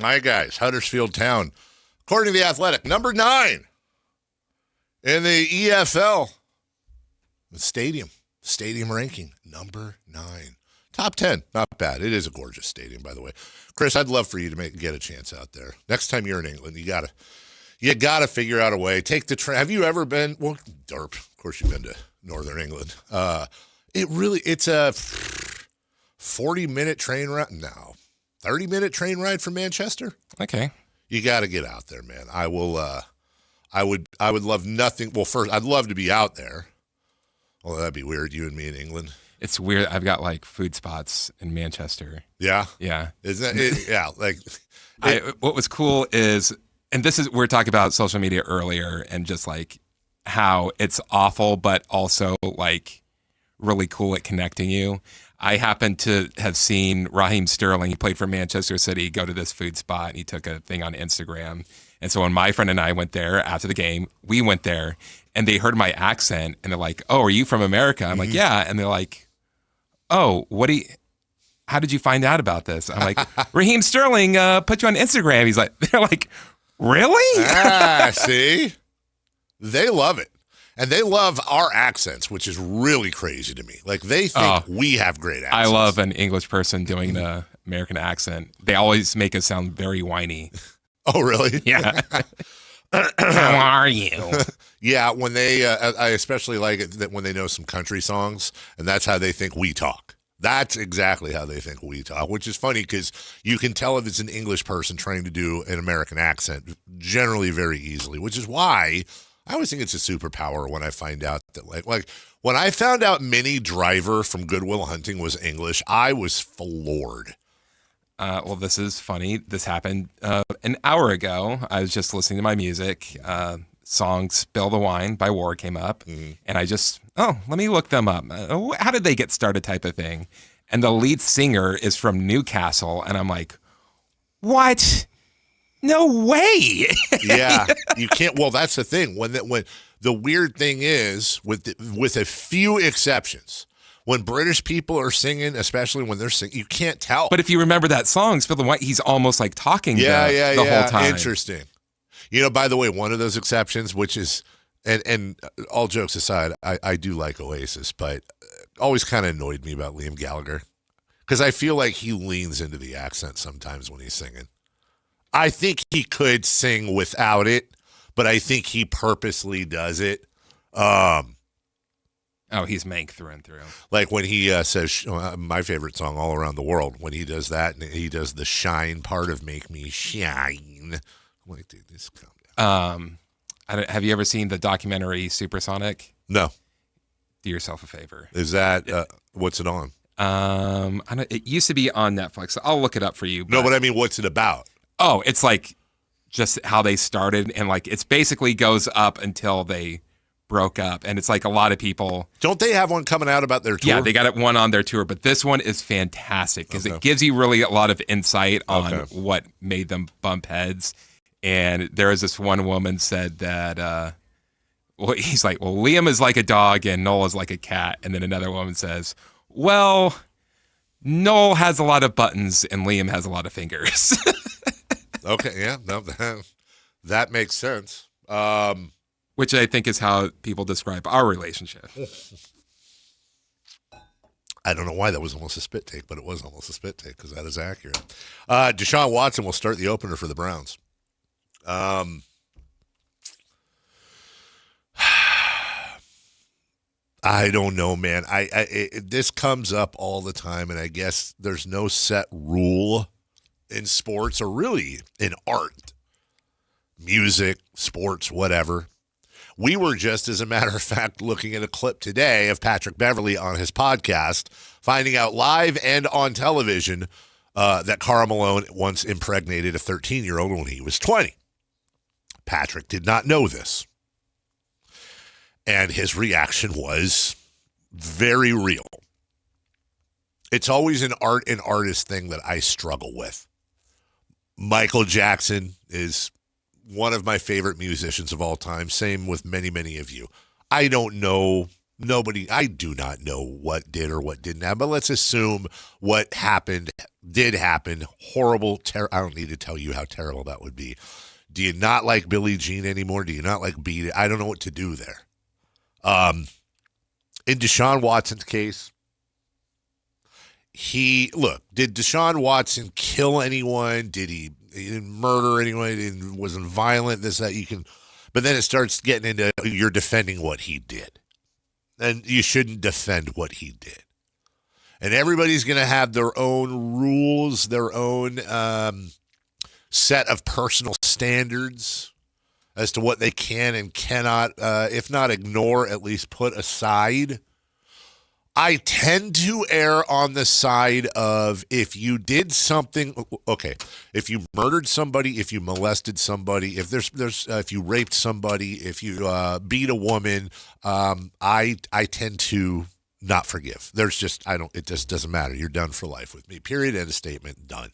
My guys, Huddersfield Town, according to The Athletic, number 9 in the EFL. The stadium ranking, number 9. Top 10, not bad. It is a gorgeous stadium, by the way. Chris, I'd love for you to get a chance out there. Next time you're in England, you gotta figure out a way. Take the train. Have you ever been? Well, derp. Of course, you've been to Northern England. It's a 40-minute train ride. No. 30-minute train ride from Manchester?
Okay.
You got to get out there, man. I will. I would love nothing. Well, first, I'd love to be out there. Well, that'd be weird, you and me in England.
It's weird. I've got like food spots in Manchester.
Yeah?
Yeah.
Isn't it? Yeah.
What was cool is, and this is, we were talking about social media earlier and just like how it's awful, but also like really cool at connecting you. I happened to have seen Raheem Sterling. He played for Manchester City, go to this food spot, and he took a thing on Instagram. And so when my friend and I went there after the game, we went there, and they heard my accent, and they're like, "Oh, are you from America?" I'm like, "Yeah." And they're like, "Oh, how did you find out about this?" I'm like, "Raheem Sterling put you on Instagram." They're like, "Really?"
See? They love it. And they love our accents, which is really crazy to me. Like, they think we have great accents.
I love an English person doing the American accent. They always make us sound very whiny.
Oh, really?
Yeah. How are you?
Yeah, when they, I especially like it that when they know some country songs, and that's how they think we talk. That's exactly how they think we talk, which is funny because you can tell if it's an English person trying to do an American accent generally very easily, which is why I always think it's a superpower when I find out that, like when I found out Minnie Driver from Good Will Hunting was English, I was floored.
Well, this is funny. This happened an hour ago. I was just listening to my music. Song Spill the Wine by War came up, and I just, let me look them up. How did they get started type of thing? And the lead singer is from Newcastle, and I'm like, what? No way.
Yeah, you can't. Well, that's the thing. When the weird thing is, with a few exceptions, when British people are singing, especially when they're singing, you can't tell.
But if you remember that song, Spill the Wine, he's almost like talking the whole time.
Interesting. You know, by the way, one of those exceptions, which is, and all jokes aside, I do like Oasis, but always kind of annoyed me about Liam Gallagher because I feel like he leans into the accent sometimes when he's singing. I think he could sing without it, but I think he purposely does it.
Oh, he's Mank through and through.
Like when he says, my favorite song, All Around the World, when he does that, and he does the shine part of Make Me Shine. I'm like, dude, this calm down.
Have you ever seen the documentary Supersonic?
No.
Do yourself a favor.
Is that, what's it on?
It used to be on Netflix. I'll look it up for you.
No, but I mean, what's it about?
Oh, it's like just how they started, and like it's basically goes up until they broke up, and it's like a lot of people.
Don't they have one coming out about their tour?
Yeah, they got one on their tour, but this one is fantastic because it gives you really a lot of insight on what made them bump heads. And there is this one woman said that, he's like, well, Liam is like a dog and Noel is like a cat. And then another woman says, well, Noel has a lot of buttons and Liam has a lot of fingers.
Okay, yeah, no, that makes sense.
Which I think is how people describe our relationship.
I don't know why that was almost a spit take, but it was almost a spit take because that is accurate. Deshaun Watson will start the opener for the Browns. I don't know, man. This comes up all the time, and I guess there's no set rule in sports or really in art, music, sports, whatever. We were just, as a matter of fact, looking at a clip today of Patrick Beverley on his podcast, finding out live and on television that Karl Malone once impregnated a 13-year-old when he was 20. Patrick did not know this. And his reaction was very real. It's always an art and artist thing that I struggle with. Michael Jackson is one of my favorite musicians of all time. Same with many, many of you. I don't know. I do not know what did or what didn't happen, but let's assume what happened did happen. Horrible. I don't need to tell you how terrible that would be. Do you not like Billie Jean anymore? Do you not like Beat It? I don't know what to do there. In Deshaun Watson's case, did Deshaun Watson kill anyone? He didn't murder anyone. He wasn't violent. But then it starts getting into you're defending what he did. And you shouldn't defend what he did. And everybody's going to have their own rules, their own set of personal standards as to what they can and cannot, if not ignore, at least put aside. I tend to err on the side of if you did something, if you murdered somebody, if you molested somebody, if you raped somebody, if you beat a woman, I tend to not forgive. It just doesn't matter. You're done for life with me. Period. End of statement. Done.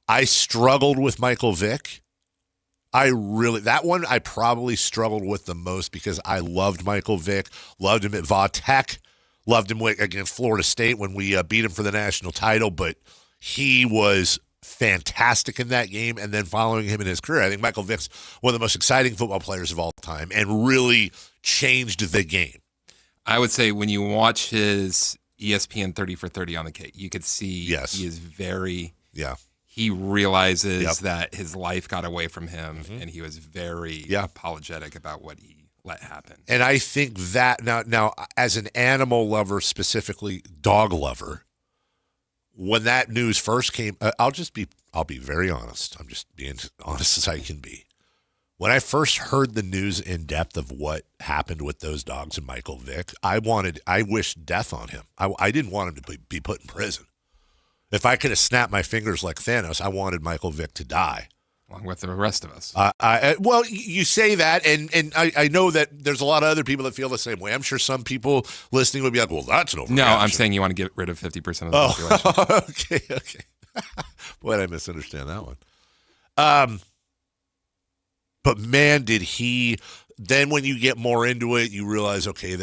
I struggled with Michael Vick. That one I probably struggled with the most because I loved Michael Vick, loved him at Va Tech, loved him against Florida State when we beat him for the national title, but he was fantastic in that game. And then following him in his career, I think Michael Vick's one of the most exciting football players of all time and really changed the game.
I would say when you watch his ESPN 30 for 30 on the K, you could see he is very he realizes that his life got away from him, and he was very apologetic about what he let happen.
And I think that now as an animal lover, specifically dog lover, when that news first came, I'll be very honest. I'm just being honest as I can be. When I first heard the news in depth of what happened with those dogs and Michael Vick, I wished death on him. I didn't want him to be put in prison. If I could have snapped my fingers like Thanos, I wanted Michael Vick to die.
Along with the rest of us.
Well, you say that, and I know that there's a lot of other people that feel the same way. I'm sure some people listening would be like, well, that's an overreaction.
No, I'm saying you want to get rid of 50% of the population.
Okay. Boy, did I misunderstand that one. But man, did he... Then when you get more into it, you realize, okay,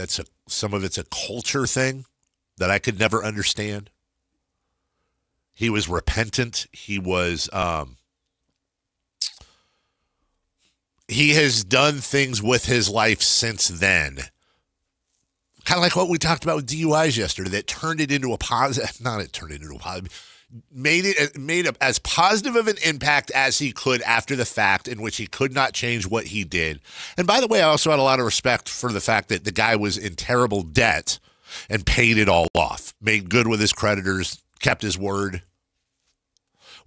some of it's a culture thing that I could never understand. He was repentant. He was... he has done things with his life since then. Kind of like what we talked about with DUIs yesterday, that turned it into a positive... Not it turned it into a positive... Made as positive of an impact as he could after the fact, in which he could not change what he did. And by the way, I also had a lot of respect for the fact that the guy was in terrible debt and paid it all off, made good with his creditors, kept his word.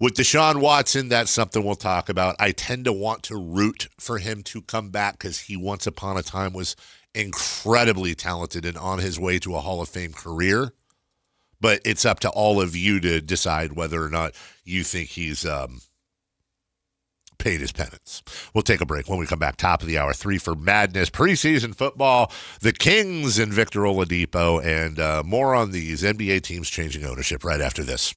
With Deshaun Watson, that's something we'll talk about. I tend to want to root for him to come back because he once upon a time was incredibly talented and on his way to a Hall of Fame career. But it's up to all of you to decide whether or not you think he's paid his penance. We'll take a break. When we come back, top of the hour, 3 for Madness, preseason football, the Kings and Victor Oladipo, and more on these NBA teams changing ownership right after this.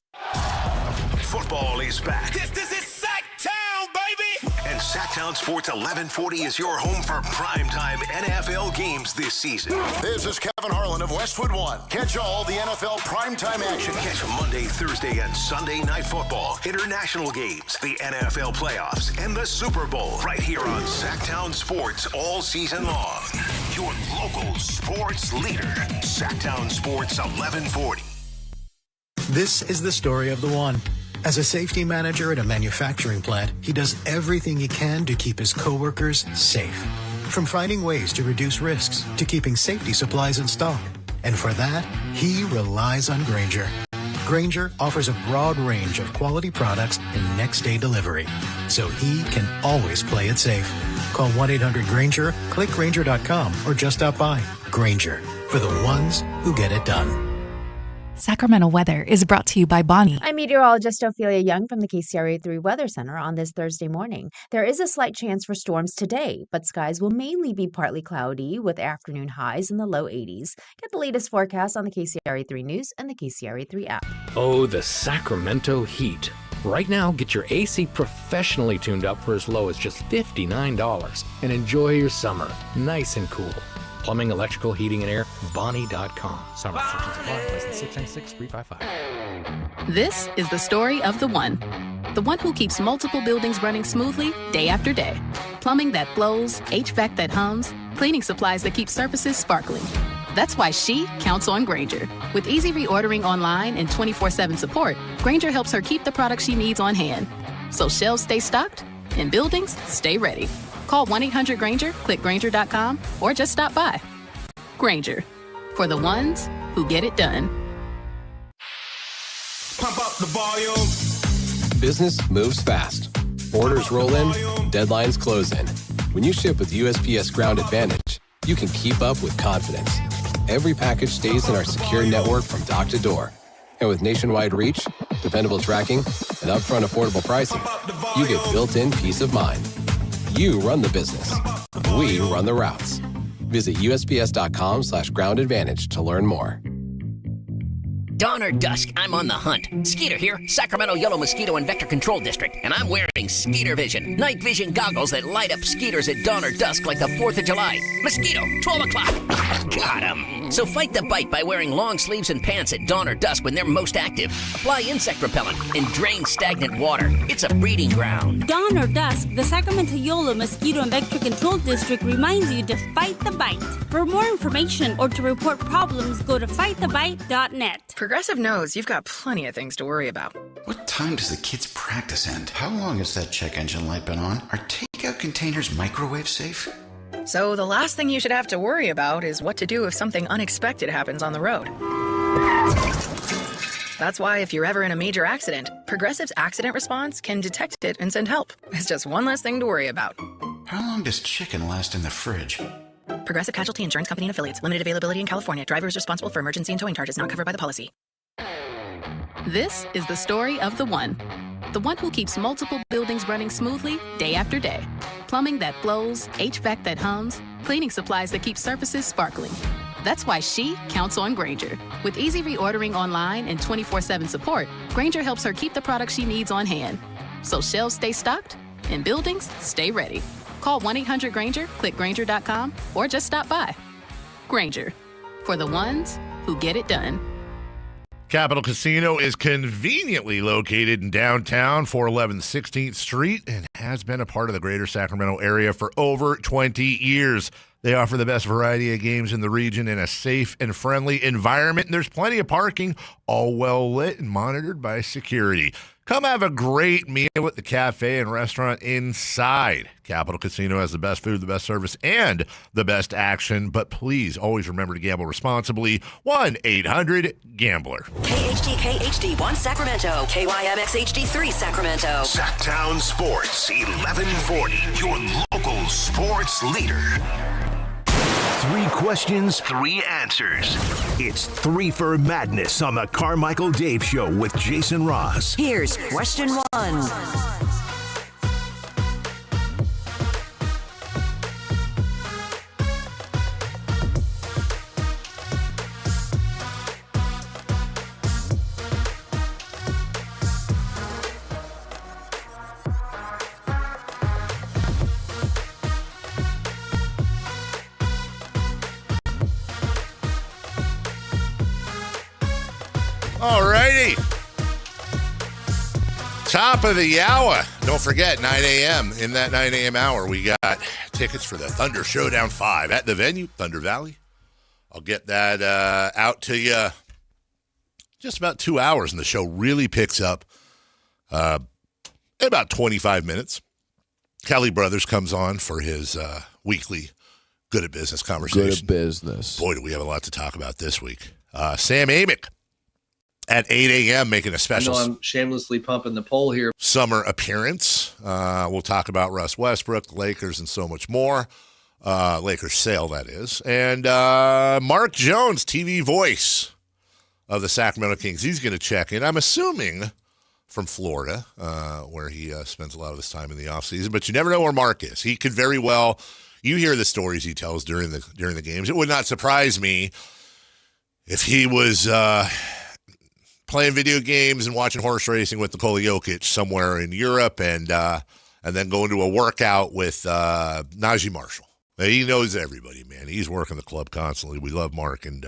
Football is back.
This is Sactown, baby!
And Sactown Sports 1140 is your home for primetime NFL games this season.
This is Kevin Harlan of Westwood One. Catch all the NFL primetime action.
Catch Monday, Thursday, and Sunday night football, international games, the NFL playoffs, and the Super Bowl right here on Sactown Sports all season long. Your local sports leader, Sactown Sports 1140.
This is the story of the one. As a safety manager at a manufacturing plant, he does everything he can to keep his coworkers safe. From finding ways to reduce risks to keeping safety supplies in stock. And for that, he relies on Grainger. Grainger offers a broad range of quality products and next-day delivery, so he can always play it safe. Call 1-800-GRAINGER, click Grainger.com, or just stop by. Grainger, for the ones who get it done.
Sacramento weather is brought to you by Bonnie.
I'm meteorologist Ophelia Young from the KCRA 3 Weather Center on this Thursday morning. There is a slight chance for storms today, but skies will mainly be partly cloudy with afternoon highs in the low 80s. Get the latest forecast on the KCRA 3 News and the KCRA 3 app.
Oh, the Sacramento heat. Right now, get your AC professionally tuned up for as low as just $59 and enjoy your summer nice and cool. Plumbing, electrical, heating, and air, Bonnie.com. Summer restrictions apply. License 696-355.
This is the story of the one who keeps multiple buildings running smoothly day after day. Plumbing that flows, HVAC that hums, cleaning supplies that keep surfaces sparkling. That's why she counts on Grainger. With easy reordering online and 24/7 support, Grainger helps her keep the products she needs on hand. So shelves stay stocked and buildings stay ready. Call 1-800-GRAINGER, click Grainger.com, or just stop by. Grainger, for the ones who get it done.
Pump up the volume.
Business moves fast. Orders roll in, deadlines close in. When you ship with USPS Ground Advantage, you can keep up with confidence. Every package stays in our secure network from dock to door. And with nationwide reach, dependable tracking, and upfront affordable pricing, you get built-in peace of mind. You run the business. We run the routes. Visit USPS.com/Ground Advantage to learn more.
Dawn or dusk, I'm on the hunt. Skeeter here, Sacramento Yellow Mosquito and Vector Control District, and I'm wearing Skeeter Vision, night vision goggles that light up skeeters at dawn or dusk like the 4th of July. Mosquito, 12 o'clock. Got 'em. So fight the bite by wearing long sleeves and pants at dawn or dusk when they're most active. Apply insect repellent and drain stagnant water. It's a breeding ground.
Dawn or dusk, the Sacramento Yellow Mosquito and Vector Control District reminds you to fight the bite. For more information or to report problems, go to fightthebite.net.
Progressive knows you've got plenty of things to worry about.
What time does the kids' practice end? How long has that check engine light been on? Are takeout containers microwave safe?
So the last thing you should have to worry about is what to do if something unexpected happens on the road. That's why if you're ever in a major accident, Progressive's accident response can detect it and send help. It's just one less thing to worry about.
How long does chicken last in the fridge?
Progressive Casualty Insurance Company and Affiliates. Limited availability in California. Driver is responsible for emergency and towing charges not covered by the policy.
This is the story of the one who keeps multiple buildings running smoothly day after day. Plumbing that flows, HVAC that hums, cleaning supplies that keep surfaces sparkling. That's why she counts on Grainger. With easy reordering online and 24/7 support, Grainger helps her keep the products she needs on hand. So shelves stay stocked and buildings stay ready. Call 1-800-GRAINGER, click Grainger.com, or just stop by. Grainger, for the ones who get it done.
Capital Casino is conveniently located in downtown, 411 16th Street, and has been a part of the greater Sacramento area for over 20 years. They offer the best variety of games in the region in a safe and friendly environment, and there's plenty of parking, all well lit and monitored by security. Come have a great meal at the cafe and restaurant inside. Capital Casino has the best food, the best service, and the best action. But please always remember to gamble responsibly. 1-800-GAMBLER.
KHD HD1 Sacramento. KYMX HD3 Sacramento.
Sactown Sports 1140. Your local sports leader. 3 questions, 3 answers. It's 3 for Madness on the Carmichael Dave Show with Jason Ross.
Here's question 1.
All righty. Top of the hour. Don't forget, 9 a.m. In that 9 a.m. hour, we got tickets for the Thunder Showdown 5 at the venue, Thunder Valley. I'll get that out to you just about 2 hours, and the show really picks up in about 25 minutes. Kelly Brothers comes on for his weekly Good at Business conversation.
Good at Business.
Boy, do we have a lot to talk about this week. Sam Amick at 8 a.m. making a special
I'm shamelessly pumping the poll here.
Summer appearance. We'll talk about Russ Westbrook, the Lakers, and so much more. Lakers sale, that is. And Mark Jones, TV voice of the Sacramento Kings. He's going to check in, I'm assuming, from Florida, where he spends a lot of his time in the offseason. But you never know where Mark is. He could very well, you hear the stories he tells during the games. It would not surprise me if he was playing video games and watching horse racing with Nikola Jokic somewhere in Europe, and then going to a workout with Najee Marshall. He knows everybody, man. He's working the club constantly. We love Mark, and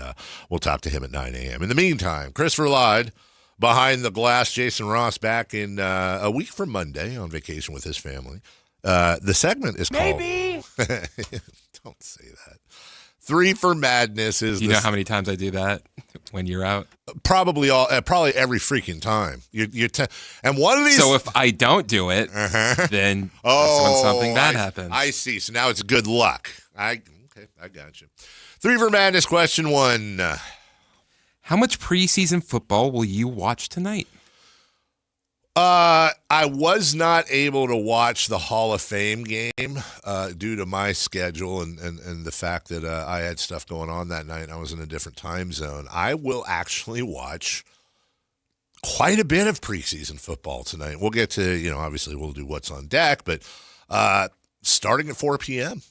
we'll talk to him at 9 a.m. In the meantime, Christopher Lod, behind the glass. Jason Ross back in a week from Monday on vacation with his family. The segment is called... Maybe! Don't say that. 3 for Madness is...
You know how many times I do that when you're out?
Probably every freaking time. And one of these...
So if I don't do it, then that's when something bad happens.
I see. So now it's good luck. I got you. 3 for Madness, question 1.
How much preseason football will you watch tonight?
I was not able to watch the Hall of Fame game due to my schedule and the fact that I had stuff going on that night and I was in a different time zone. I will actually watch quite a bit of preseason football tonight. We'll get to, obviously we'll do what's on deck, but starting at 4 p.m.,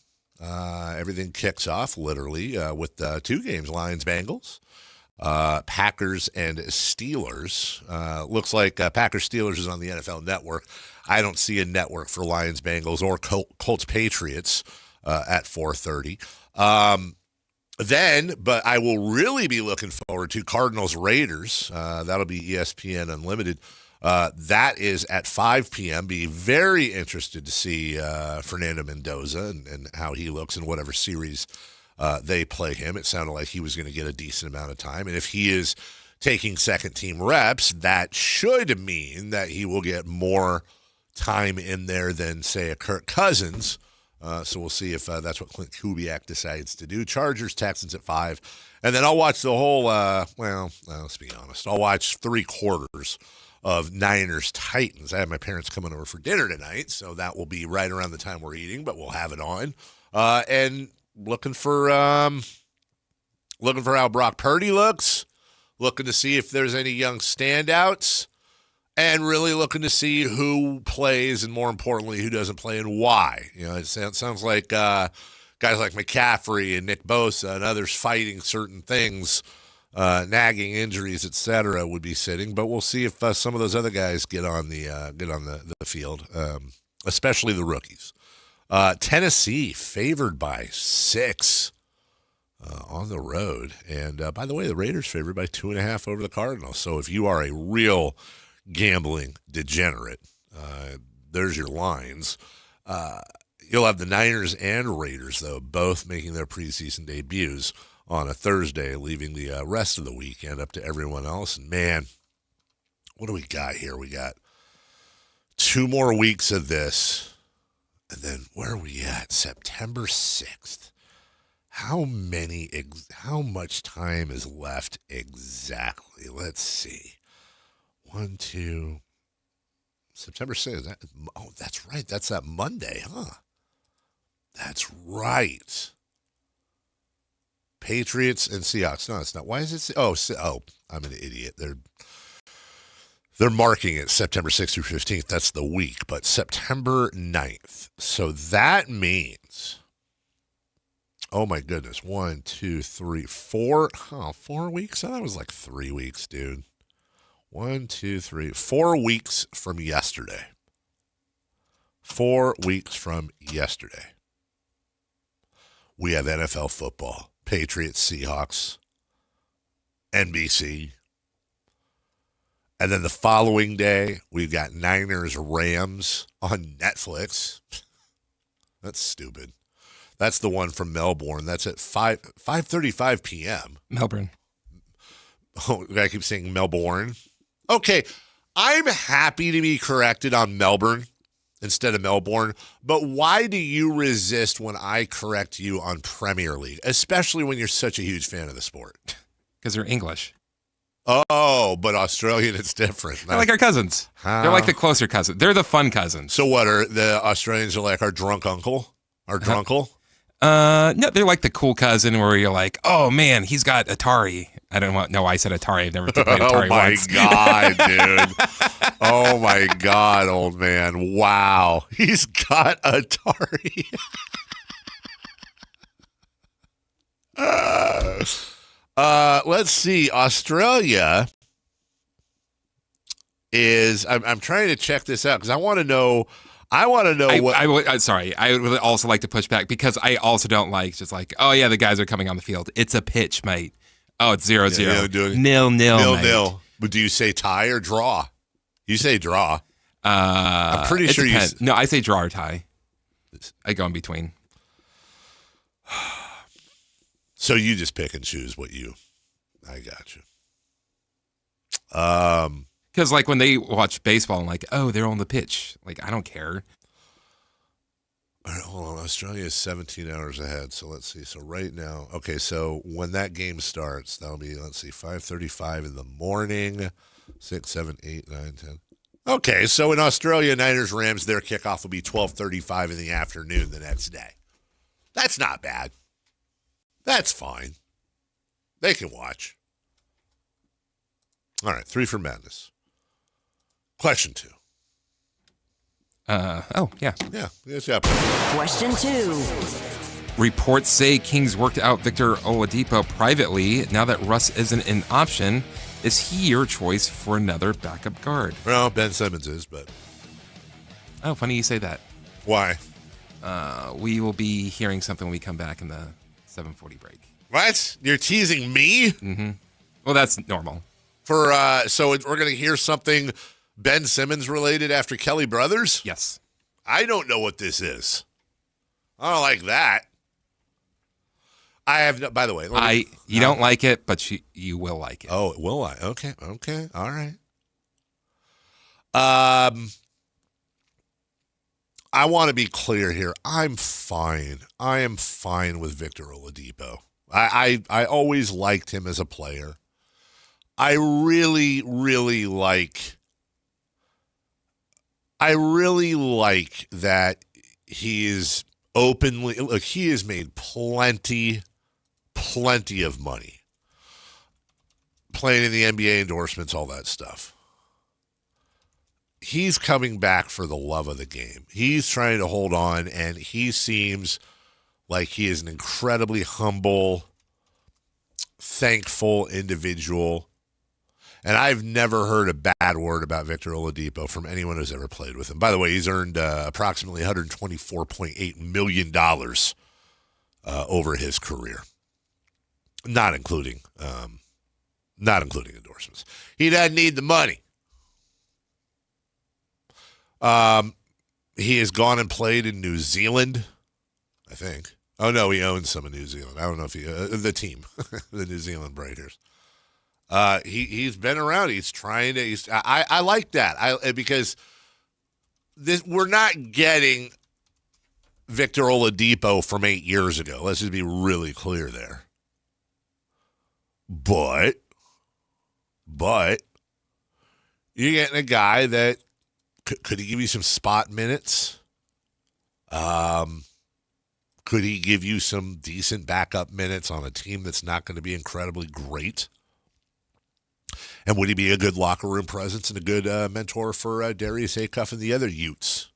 everything kicks off literally with 2 games, Lions-Bengals. Packers and Steelers. Looks like Packers-Steelers is on the NFL Network. I don't see a network for Lions-Bengals or Colts-Patriots at 4:30. But I will really be looking forward to Cardinals-Raiders. That'll be ESPN Unlimited. That is at 5 p.m. Be very interested to see Fernando Mendoza and how he looks in whatever series they play him. It sounded like he was going to get a decent amount of time. And if he is taking second-team reps, that should mean that he will get more time in there than, say, a Kirk Cousins. So we'll see if that's what Clint Kubiak decides to do. Chargers, Texans at 5. And then I'll watch the whole, let's be honest, I'll watch 3 quarters of Niners-Titans. I have my parents coming over for dinner tonight, so that will be right around the time we're eating, but we'll have it on. And looking for how Brock Purdy looks, looking to see if there's any young standouts, and really looking to see who plays and, more importantly, who doesn't play and why. It sounds like guys like McCaffrey and Nick Bosa and others fighting certain things, nagging injuries, etc., would be sitting. But we'll see if some of those other guys get on the field, especially the rookies. Tennessee favored by 6 on the road. And by the way, the Raiders favored by 2.5 over the Cardinals. So if you are a real gambling degenerate, there's your lines. You'll have the Niners and Raiders, though, both making their preseason debuts on a Thursday, leaving the rest of the weekend up to everyone else. And, man, what do we got here? We got 2 more weeks of this. And then where are we at? September 6th. How much time is left exactly? Let's see. 1, 2, September 6th. That's right. That's that Monday, huh? That's right. Patriots and Seahawks. No, it's not. Why is it? Oh, I'm an idiot. They're marking it September 6th through 15th. That's the week, but September 9th. So that means, oh my goodness, 1, 2, 3, 4. 4 weeks? I thought it was like 3 weeks, dude. 1, 2, 3, 4 weeks from yesterday. 4 weeks from yesterday. We have NFL football. Patriots, Seahawks, NBC. And then the following day, we've got Niners, Rams on Netflix. That's stupid. That's the one from Melbourne. That's at 5:35 p.m.
Melbourne.
Oh, I keep saying Melbourne. Okay, I'm happy to be corrected on Melbourne instead of Melbourne, but why do you resist when I correct you on Premier League, especially when you're such a huge fan of the sport?
Because they're English.
Oh, but Australian, it's different.
They're like our cousins. They're like the closer cousins. They're the fun cousins.
So what, are the Australians are like our drunk uncle? Our drunkle?
No, they're like the cool cousin where you're like, oh, man, he's got Atari. I said Atari. I've never played Atari once.
Oh, my God, dude. Oh, my God, old man. Wow. He's got Atari. Let's see. Australia is. I'm trying to check this out because I want to know.
Sorry, I would also like to push back because I also don't like just like, oh yeah, the guys are coming on the field. It's a pitch, mate. Oh, it's 0-0. 0-0.
But do you say tie or draw? You say draw. I'm pretty sure
depends. No, I say draw or tie. I go in between.
So you just pick and choose what you. I got you.
Because like when they watch baseball, I'm like, oh, they're on the pitch. Like I don't care.
All right, hold on. Australia is 17 hours ahead. So let's see. So right now, okay. So when that game starts, that'll be 5:35 in the morning. 6, 7, 8, 9, 10. Okay, so in Australia, Niners Rams, their kickoff will be 12:35 in the afternoon the next day. That's not bad. That's fine. They can watch. All right, 3 for madness. Question 2.
Yeah.
Yeah.
Question 2.
Reports say Kings worked out Victor Oladipo privately. Now that Russ isn't an option, is he your choice for another backup guard?
Well, Ben Simmons is, but.
Oh, funny you say that.
Why?
We will be hearing something when we come back in the 7:40 break.
What? You're teasing me?
Mm-hmm. Well, that's normal.
So we're going to hear something Ben Simmons related after Kelly Brothers?
Yes.
I don't know what this is. I don't like that. I have no, by the way.
You don't like it, but you will like it.
Oh, will I? Okay. All right. I want to be clear here. I'm fine. I am fine with Victor Oladipo. I always liked him as a player. I really, really like that he is openly, look, he has made plenty of money playing in the NBA, endorsements, all that stuff. He's coming back for the love of the game. He's trying to hold on, and he seems like he is an incredibly humble, thankful individual. And I've never heard a bad word about Victor Oladipo from anyone who's ever played with him. By the way, he's earned approximately $124.8 million over his career, not including endorsements. He doesn't need the money. He has gone and played in New Zealand, I think. Oh, no, he owns some in New Zealand. I don't know if the team, the New Zealand Raiders. He's been around. He's trying to. I like that. Because we're not getting Victor Oladipo from 8 years ago. Let's just be really clear there. But you're getting a guy that could he give you some spot minutes? Could he give you some decent backup minutes on a team that's not going to be incredibly great? And would he be a good locker room presence and a good mentor for Darius Acuff and the other Utes?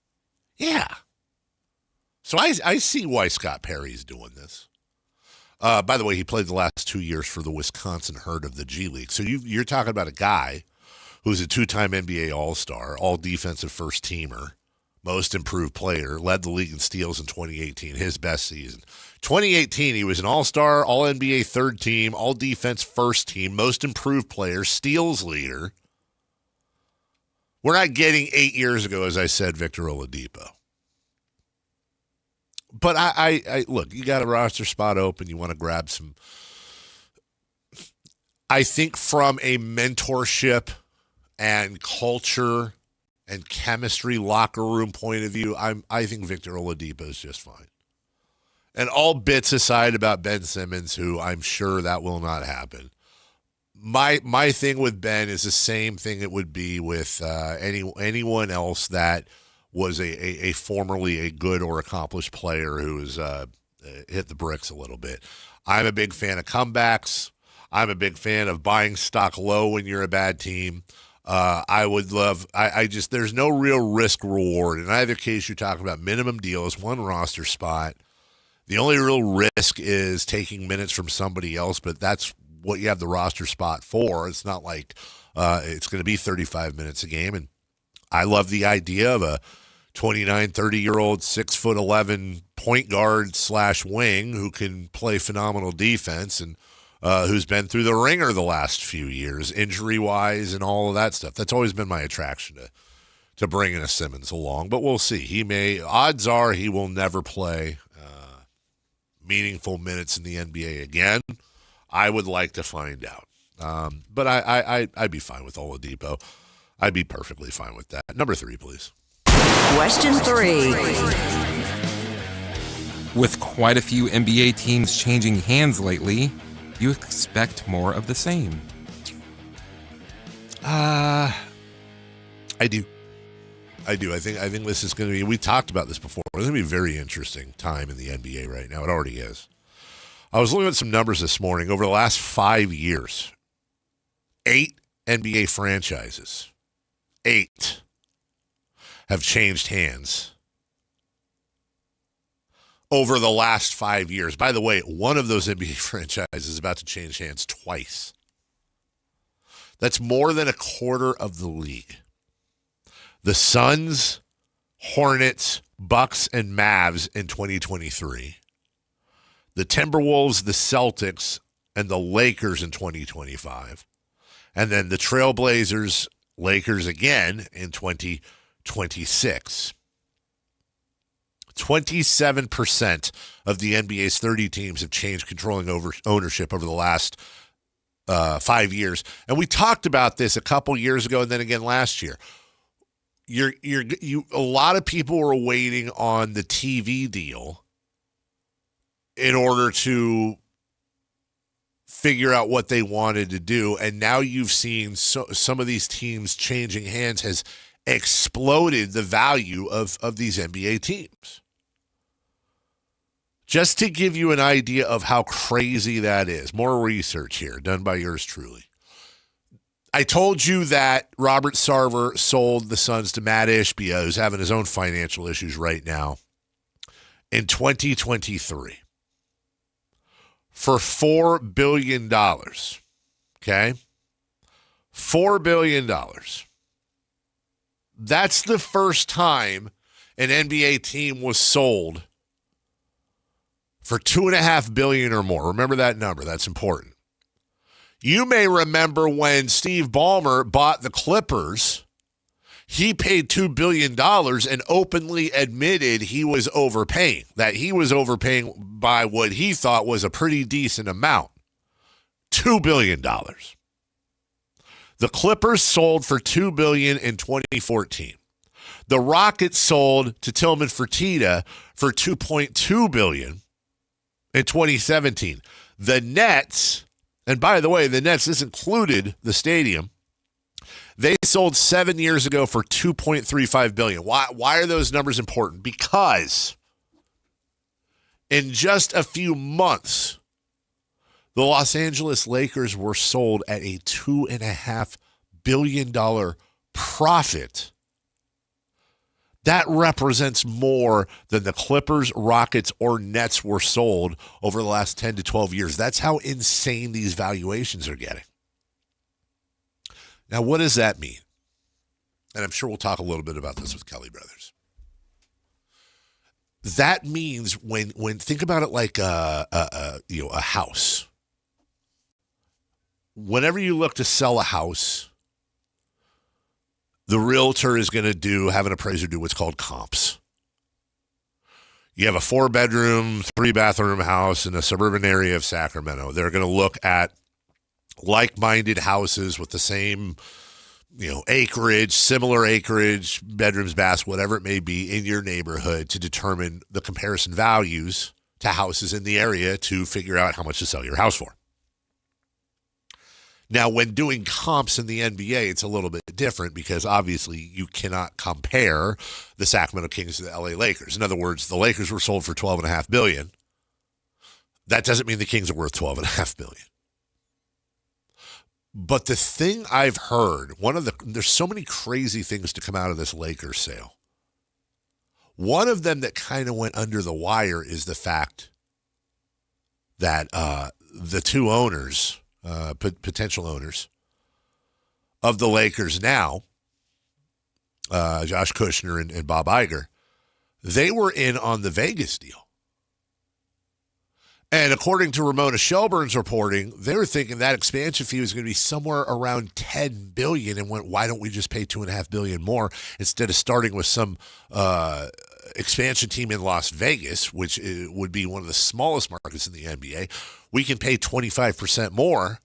Yeah. So I see why Scott Perry's doing this. By the way, he played the last 2 years for the Wisconsin Herd of the G League. So you're talking about a guy who's a two-time NBA All-Star, all-defensive first-teamer, most improved player, led the league in steals in 2018, his best season. 2018, he was an All-Star, All-NBA third team, All-Defense first team, most improved player, steals leader. We're not getting 8 years ago, as I said, Victor Oladipo. But I look, you got a roster spot open. You want to grab some. I think from a mentorship and culture and chemistry locker room point of view, I think Victor Oladipo is just fine. And all bits aside about Ben Simmons, who I'm sure that will not happen. My thing with Ben is the same thing it would be with anyone else that was a formerly a good or accomplished player who has hit the bricks a little bit. I'm a big fan of comebacks. I'm a big fan of buying stock low when you're a bad team. There's no real risk reward. In either case, you're talking about minimum deals, one roster spot. The only real risk is taking minutes from somebody else, but that's what you have the roster spot for. It's not like it's going to be 35 minutes a game. And I love the idea of a 29, 30-year-old, 6'11" point guard / wing who can play phenomenal defense and who's been through the ringer the last few years, injury-wise and all of that stuff. That's always been my attraction to bringing a Simmons along. But we'll see. Odds are he will never play meaningful minutes in the NBA again. I would like to find out. But I'd be fine with Oladipo. I'd be perfectly fine with that. Number 3, please.
Question 3.
With quite a few NBA teams changing hands lately, you expect more of the same.
I do. I think this is going to be, we talked about this before, it's going to be a very interesting time in the NBA right now. It already is. I was looking at some numbers this morning. Over the last 5 years, 8 NBA franchises, 8 have changed hands over the last 5 years. By the way, one of those NBA franchises is about to change hands twice. That's more than a quarter of the league. The Suns, Hornets, Bucks, and Mavs in 2023. The Timberwolves, the Celtics, and the Lakers in 2025. And then the Trailblazers, Lakers again in 2026. 27% of the NBA's 30 teams have changed controlling ownership over the last 5 years. And we talked about this a couple years ago and then again last year. A lot of people were waiting on the TV deal in order to figure out what they wanted to do. And now you've seen some of these teams changing hands has exploded the value of these NBA teams. Just to give you an idea of how crazy that is, more research here done by yours truly. I told you that Robert Sarver sold the Suns to Matt Ishbia, who's having his own financial issues right now, in 2023 for $4 billion. Okay? $4 billion. That's the first time an NBA team was sold for $2.5 billion or more. Remember that number. That's important. You may remember when Steve Ballmer bought the Clippers, he paid $2 billion and openly admitted he was overpaying, that he was overpaying by what he thought was a pretty decent amount. $2 billion. The Clippers sold for $2 billion in 2014. The Rockets sold to Tillman Fertitta for $2.2 billion in 2017. The Nets, and by the way, the Nets, this included the stadium, they sold 7 years ago for $2.35 billion. Why are those numbers important? Because in just a few months, the Los Angeles Lakers were sold at a $2.5 billion profit. That represents more than the Clippers, Rockets, or Nets were sold over the last 10 to 12 years. That's how insane these valuations are getting. Now, what does that mean? And I'm sure we'll talk a little bit about this with Kelly Brothers. That means when think about it like a house. Whenever you look to sell a house, the realtor is going to have an appraiser do what's called comps. You have a 4-bedroom, 3-bathroom house in a suburban area of Sacramento. They're going to look at like-minded houses with the same, acreage, similar acreage, bedrooms, baths, whatever it may be in your neighborhood to determine the comparison values to houses in the area to figure out how much to sell your house for. Now, when doing comps in the NBA, it's a little bit different because obviously you cannot compare the Sacramento Kings to the LA Lakers. In other words, the Lakers were sold for $12.5 billion. That doesn't mean the Kings are worth $12.5 billion. But the thing I've heard, there's so many crazy things to come out of this Lakers sale. One of them that kind of went under the wire is the fact that the two owners, potential owners of the Lakers now, Josh Kushner and Bob Iger, they were in on the Vegas deal. And according to Ramona Shelburne's reporting, they were thinking that expansion fee was going to be somewhere around $10 billion and went, why don't we just pay $2.5 billion more instead of starting with some expansion team in Las Vegas, which would be one of the smallest markets in the NBA. We can pay 25% more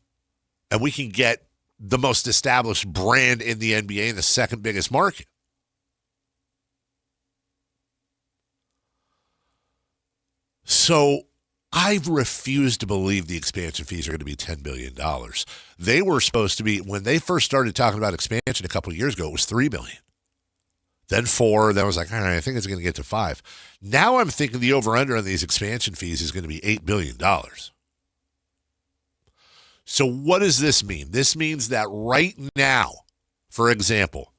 and we can get the most established brand in the NBA in the second biggest market. So I've refused to believe the expansion fees are going to be $10 billion. They were supposed to be, when they first started talking about expansion a couple of years ago, it was $3 billion. Then 4, then I was like, all right, I think it's going to get to 5. Now I'm thinking the over-under on these expansion fees is going to be $8 billion. So what does this mean? This means that right now, for example,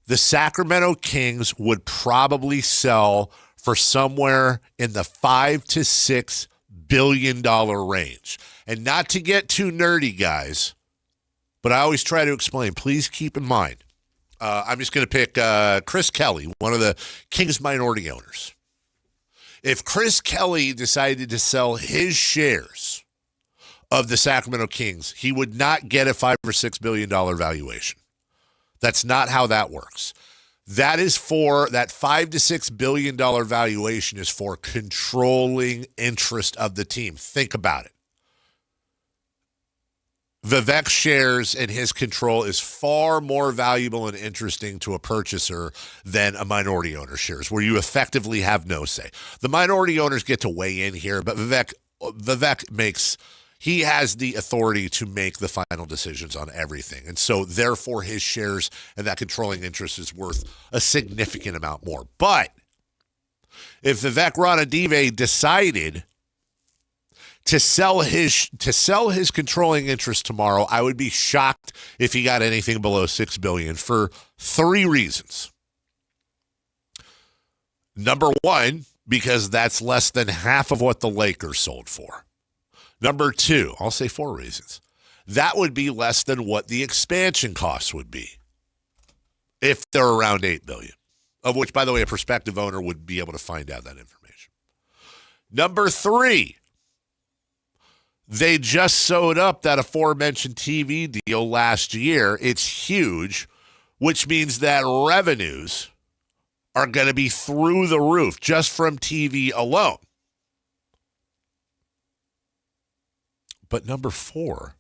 the Sacramento Kings would probably sell for somewhere in the $5 to $6 billion range. And not to get too nerdy, guys, but I always try to explain. Please keep in mind, I'm just going to pick Chris Kelly, one of the Kings minority owners. If Chris Kelly decided to sell his shares of the Sacramento Kings, he would not get a $5 or $6 billion valuation. That's not how that works. That is for that $5 to $6 billion valuation is for controlling interest of the team. Think about it. Vivek's shares and his control is far more valuable and interesting to a purchaser than a minority owner's shares, where you effectively have no say. The minority owners get to weigh in here, but Vivek he has the authority to make the final decisions on everything. And so, therefore, his shares and that controlling interest is worth a significant amount more. But if Vivek Ranadive decided to sell his controlling interest tomorrow, I would be shocked if he got anything below $6 billion for 3 reasons. Number one, because that's less than half of what the Lakers sold for. Number 2, I'll say 4 reasons. That would be less than what the expansion costs would be if they're around $8 billion, of which, by the way, a prospective owner would be able to find out that information. Number 3, they just sewed up that aforementioned TV deal last year. It's huge, which means that revenues are going to be through the roof just from TV alone. But number 4,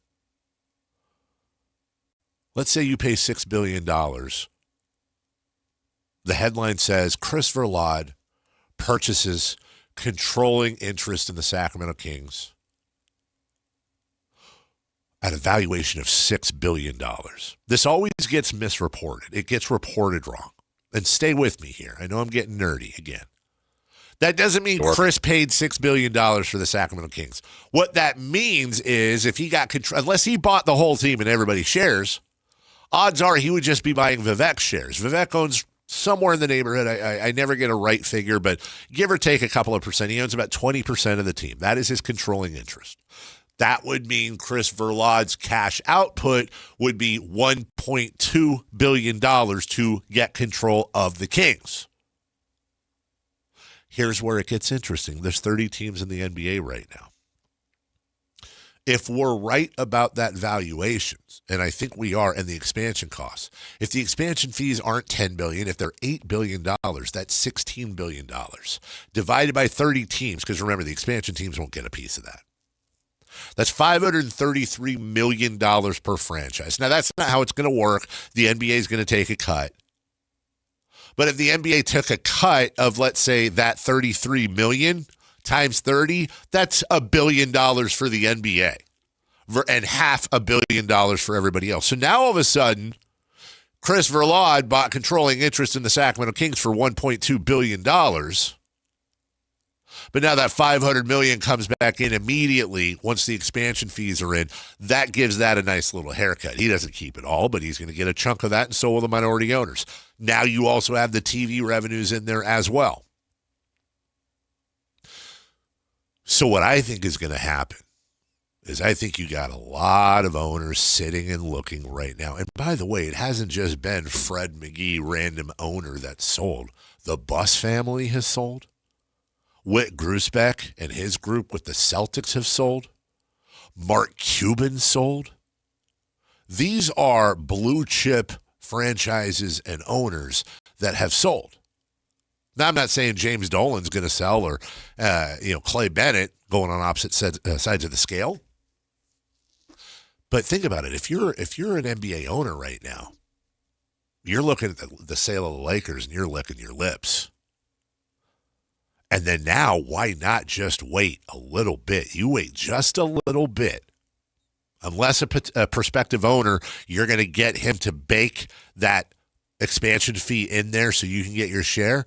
let's say you pay $6 billion. The headline says Chris Verlaud purchases controlling interest in the Sacramento Kings at a valuation of $6 billion. This always gets misreported. It gets reported wrong. And stay with me here. I know I'm getting nerdy again. That doesn't mean Chris paid $6 billion for the Sacramento Kings. What that means is if he got control, unless he bought the whole team and everybody shares, odds are he would just be buying Vivek's shares. Vivek owns somewhere in the neighborhood. I never get a right figure, but give or take a couple of percent. He owns about 20% of the team. That is his controlling interest. That would mean Chris Verlaud's cash output would be $1.2 billion to get control of the Kings. Here's where it gets interesting. There's 30 teams in the NBA right now. If we're right about that valuations, and I think we are, and the expansion costs, if the expansion fees aren't $10 billion, if they're $8 billion, that's $16 billion. Divided by 30 teams, because remember, the expansion teams won't get a piece of that. That's $533 million per franchise. Now, that's not how it's going to work. The NBA is going to take a cut. But if the NBA took a cut of, let's say, that $33 million times 30, that's $1 billion for the NBA and $500 million for everybody else. So now all of a sudden, Chris Verlaud bought controlling interest in the Sacramento Kings for $1.2 billion. But now that $500 million comes back in immediately once the expansion fees are in. That gives that a nice little haircut. He doesn't keep it all, but he's going to get a chunk of that, and so will the minority owners. Now you also have the TV revenues in there as well. So what I think is going to happen is I think you got a lot of owners sitting and looking right now. And by the way, it hasn't just been Fred McGee, random owner, that sold. The Buss family has sold. Whit Grusbeck and his group with the Celtics have sold. Mark Cuban sold. These are blue chip franchises and owners that have sold. Now, I'm not saying James Dolan's going to sell or, Clay Bennett going on opposite sides of the scale. But think about it. If you're an NBA owner right now, you're looking at the sale of the Lakers and you're licking your lips. And then now, why not just wait a little bit? You wait just a little bit. Unless a prospective owner, you're going to get him to bake that expansion fee in there so you can get your share.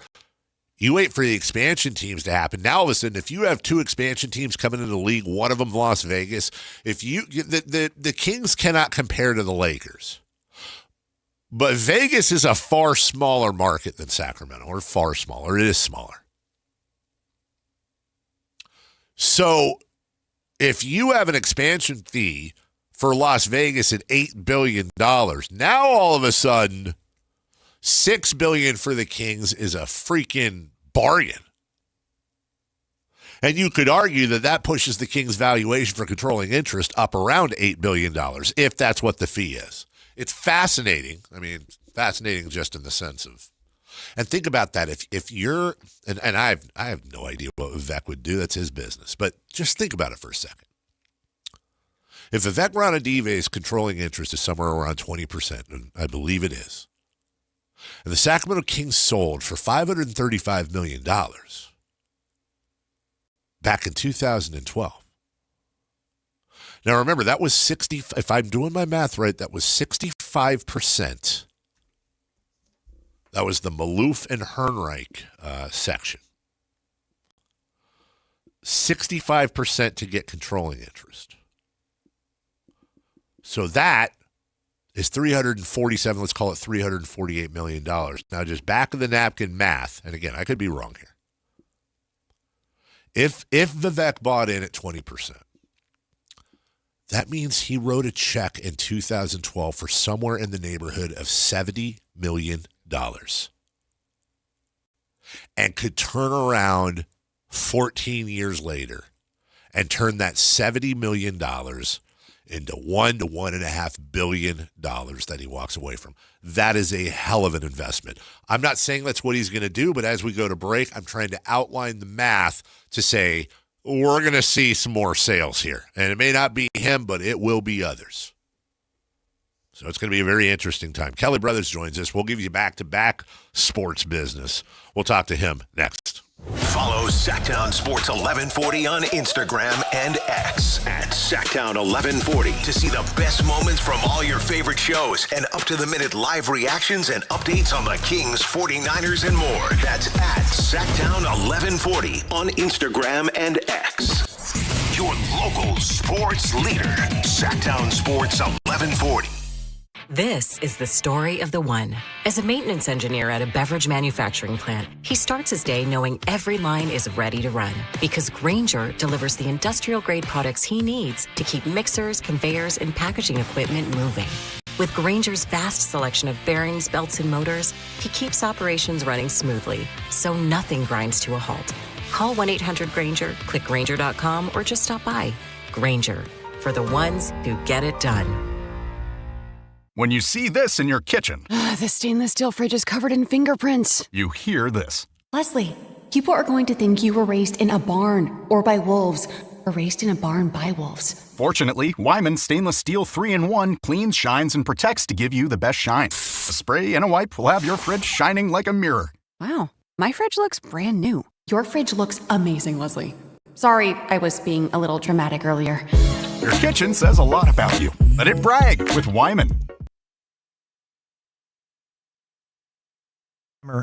You wait for the expansion teams to happen. Now, all of a sudden, if you have two expansion teams coming into the league, one of them Las Vegas, the Kings cannot compare to the Lakers. But Vegas is a far smaller market than Sacramento, or far smaller. It is smaller. So if you have an expansion fee for Las Vegas at $8 billion, now all of a sudden $6 billion for the Kings is a freaking bargain. And you could argue that pushes the Kings' valuation for controlling interest up around $8 billion, if that's what the fee is. It's fascinating. I mean, fascinating just in the sense of, and think about that. If you're, and I have no idea what Vivek would do. That's his business. But just think about it for a second. If Vivek Ranadive's controlling interest is somewhere around 20%, and I believe it is, and the Sacramento Kings sold for $535 million back in 2012. Now remember, that was 60, if I'm doing my math right, that was 65%. That was the Maloof and Hernreich section. 65% to get controlling interest. So that is 347, let's call it $348 million. Now just back of the napkin math, and again, I could be wrong here. If Vivek bought in at 20%, that means he wrote a check in 2012 for somewhere in the neighborhood of $70 million. And could turn around 14 years later and turn that $70 million into $1 to $1.5 billion that he walks away from. That is a hell of an investment. I'm not saying that's what he's going to do, but as we go to break, I'm trying to outline the math to say we're going to see some more sales here. And it may not be him, but it will be others. So it's going to be a very interesting time. Kelly Brothers joins us. We'll give you back-to-back sports business. We'll talk to him next.
Follow Sactown Sports 1140 on Instagram and X at Sactown 1140 to see the best moments from all your favorite shows and up-to-the-minute live reactions and updates on the Kings, 49ers, and more. That's at Sactown 1140 on Instagram and X. Your local sports leader, Sactown Sports 1140.
This is the story of the one. As a maintenance engineer at a beverage manufacturing plant, he starts his day knowing every line is ready to run because Grainger delivers the industrial-grade products he needs to keep mixers, conveyors, and packaging equipment moving. With Grainger's vast selection of bearings, belts, and motors, he keeps operations running smoothly, so nothing grinds to a halt. Call 1-800-GRAINGER, click Grainger.com, or just stop by. Grainger, for the ones who get it done.
When you see this in your kitchen,
the stainless steel fridge is covered in fingerprints.
you hear this.
Leslie, people are going to think you were raised in a barn or by wolves, or raised in a barn by wolves.
Fortunately, Wyman Stainless Steel 3-in-1 cleans, shines, and protects to give you the best shine. A spray and a wipe will have your fridge shining like a mirror.
Wow, my fridge looks brand new. Your fridge looks amazing, Leslie. Sorry, I was being a little dramatic earlier.
Your kitchen says a lot about you. Let it brag with Wyman.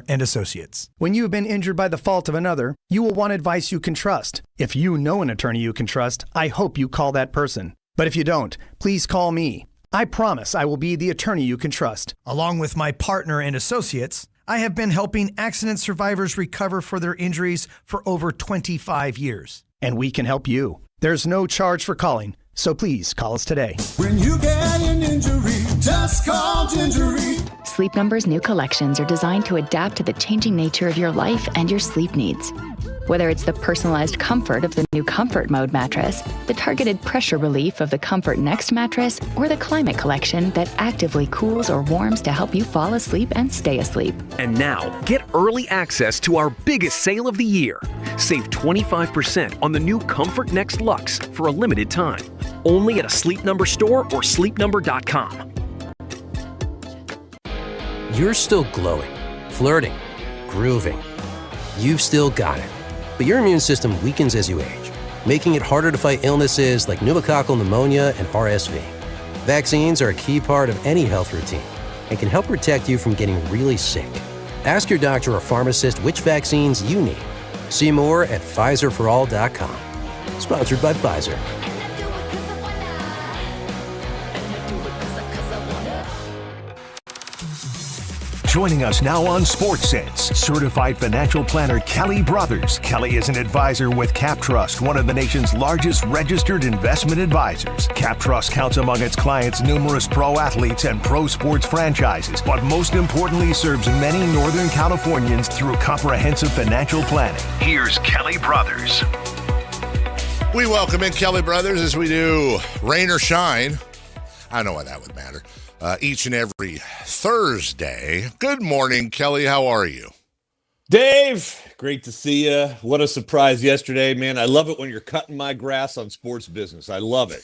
And Associates. When you have been injured by the fault of another, you will want advice you can trust. If you know an attorney you can trust, I hope you call that person. But if you don't, please call me. I promise I will be the attorney you can trust. Along with my partner and associates, I have been helping accident survivors recover for their injuries for over 25 years. And we can help you. There's no charge for calling, so please call us today.
When you get an injury, just call Gingery.
Sleep Number's new collections are designed to adapt to the changing nature of your life and your sleep needs. Whether it's the personalized comfort of the new Comfort Mode mattress, the targeted pressure relief of the Comfort Next mattress, or the Climate Collection that actively cools or warms to help you fall asleep and stay asleep.
And now, get early access to our biggest sale of the year. Save 25% on the new Comfort Next Luxe for a limited time. Only at a Sleep Number store or sleepnumber.com.
You're still glowing, flirting, grooving. You've still got it. But your immune system weakens as you age, making it harder to fight illnesses like pneumococcal pneumonia and RSV. Vaccines are a key part of any health routine and can help protect you from getting really sick. Ask your doctor or pharmacist which vaccines you need. See more at PfizerForAll.com. Sponsored by Pfizer.
Joining us now on Sports Sense, certified financial planner Kelly Brothers. Kelly is an advisor with Cap Trust, one of the nation's largest registered investment advisors. Cap Trust counts among its clients numerous pro athletes and pro sports franchises, but most importantly serves many Northern Californians through comprehensive financial planning. Here's Kelly Brothers.
We welcome in Kelly Brothers as we do rain or shine. I don't know why that would matter. Each and every Thursday. Good morning, Kelly. How are you?
Dave, great to see you. What a surprise yesterday, man. I love it when you're cutting my grass on Sports Business. I love it.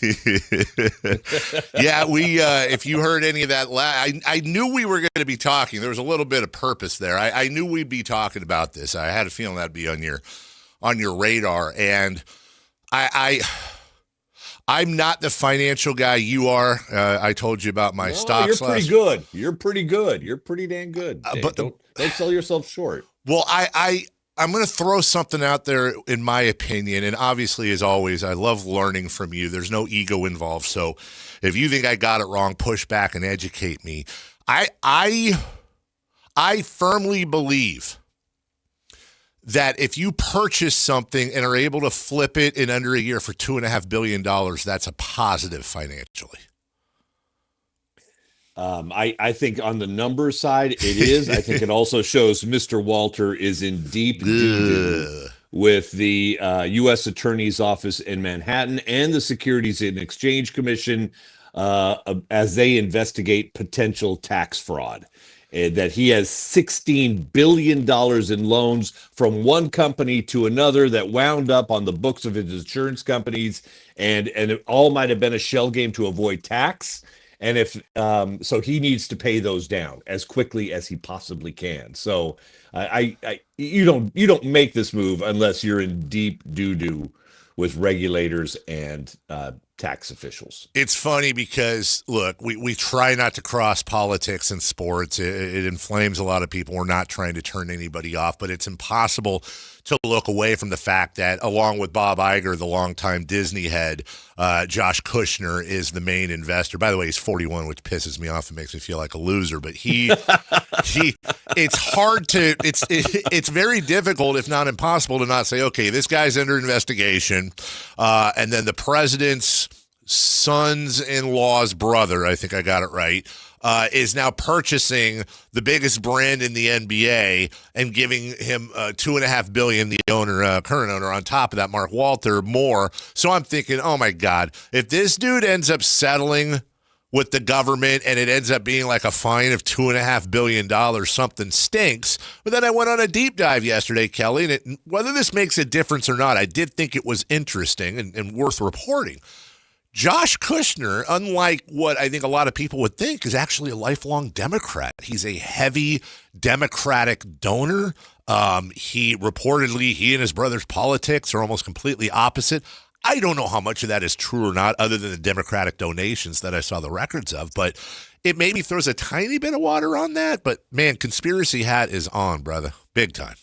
Yeah, if you heard any of that, I knew we were going to be talking. There was a little bit of purpose there. I knew we'd be talking about this. I had a feeling that'd be on your radar. And I'm not the financial guy you are. I told you about my stocks.
You're pretty good. You're pretty good. You're pretty dang good. But don't sell yourself short.
Well, I'm going to throw something out there in my opinion, and obviously, as always, I love learning from you. There's no ego involved, so if you think I got it wrong, push back and educate me. I firmly believe that if you purchase something and are able to flip it in under a year for $2.5 billion, that's a positive financially.
I think on the numbers side, it is. I think it also shows Mr. Walter is in deep with the U.S. Attorney's Office in Manhattan and the Securities and Exchange Commission as they investigate potential tax fraud. That he has $16 billion in loans from one company to another that wound up on the books of his insurance companies, and it all might have been a shell game to avoid tax. And if so, he needs to pay those down as quickly as he possibly can. So you don't make this move unless you're in deep doo-doo with regulators and tax officials.
It's funny because, look, we try not to cross politics in sports. It inflames a lot of people. We're not trying to turn anybody off, but it's impossible to look away from the fact that, along with Bob Iger, the longtime Disney head, Josh Kushner is the main investor. By the way, he's 41, which pisses me off and makes me feel like a loser. But it's hard to, it's very difficult, if not impossible, to not say, okay, this guy's under investigation, and then the president's son's-in-law's brother, I think I got it right, is now purchasing the biggest brand in the NBA and giving him $2.5 billion, the owner, current owner, on top of that, Mark Walter, more. So I'm thinking, oh my God, if this dude ends up settling with the government and it ends up being like a fine of $2.5 billion, something stinks. But then I went on a deep dive yesterday, Kelly, and whether this makes a difference or not, I did think it was interesting and worth reporting. Josh Kushner, unlike what I think a lot of people would think, is actually a lifelong Democrat. He's a heavy Democratic donor. He and his brother's politics are almost completely opposite. I don't know how much of that is true or not, other than the Democratic donations that I saw the records of, but it maybe throws a tiny bit of water on that. But man, conspiracy hat is on, brother. Big time.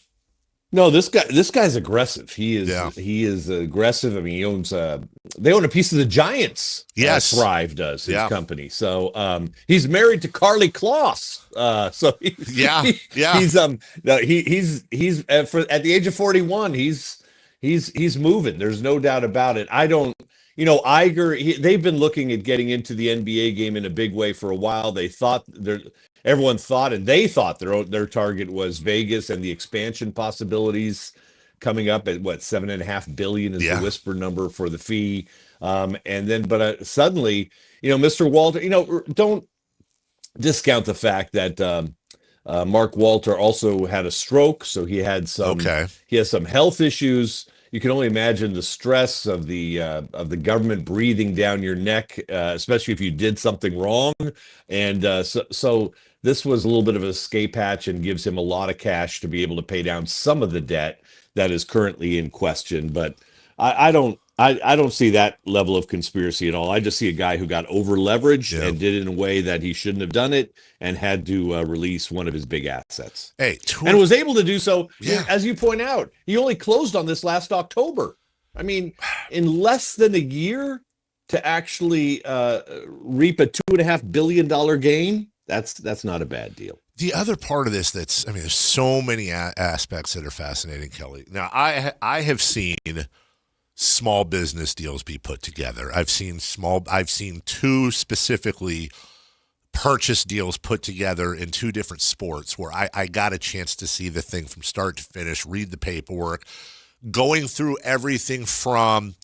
No, this guy's aggressive. He is aggressive. I mean, he owns they own a piece of the Giants.
Yes,
Thrive does his company. So he's married to Carly Kloss. So he's at the age of 41. He's moving. There's no doubt about it. Iger. They've been looking at getting into the NBA game in a big way for a while. Everyone thought, and they thought their target was Vegas and the expansion possibilities coming up at $7.5 billion is the whisper number for the fee. But suddenly, Mr. Walter, don't discount the fact that Mark Walter also had a stroke, so he had he has some health issues. You can only imagine the stress of the government breathing down your neck, especially if you did something wrong. And so this was a little bit of an escape hatch and gives him a lot of cash to be able to pay down some of the debt that is currently in question. But I don't see that level of conspiracy at all. I just see a guy who got over leveraged and did it in a way that he shouldn't have done it, and had to release one of his big assets. And was able to do so. As you point out, he only closed on this last October. I mean, in less than a year to actually reap a $2.5 billion gain. That's not a bad deal.
The other part of this there's so many aspects that are fascinating, Kelly. Now, I have seen small business deals be put together. I've seen two specifically purchase deals put together in two different sports where I got a chance to see the thing from start to finish, read the paperwork, going through everything from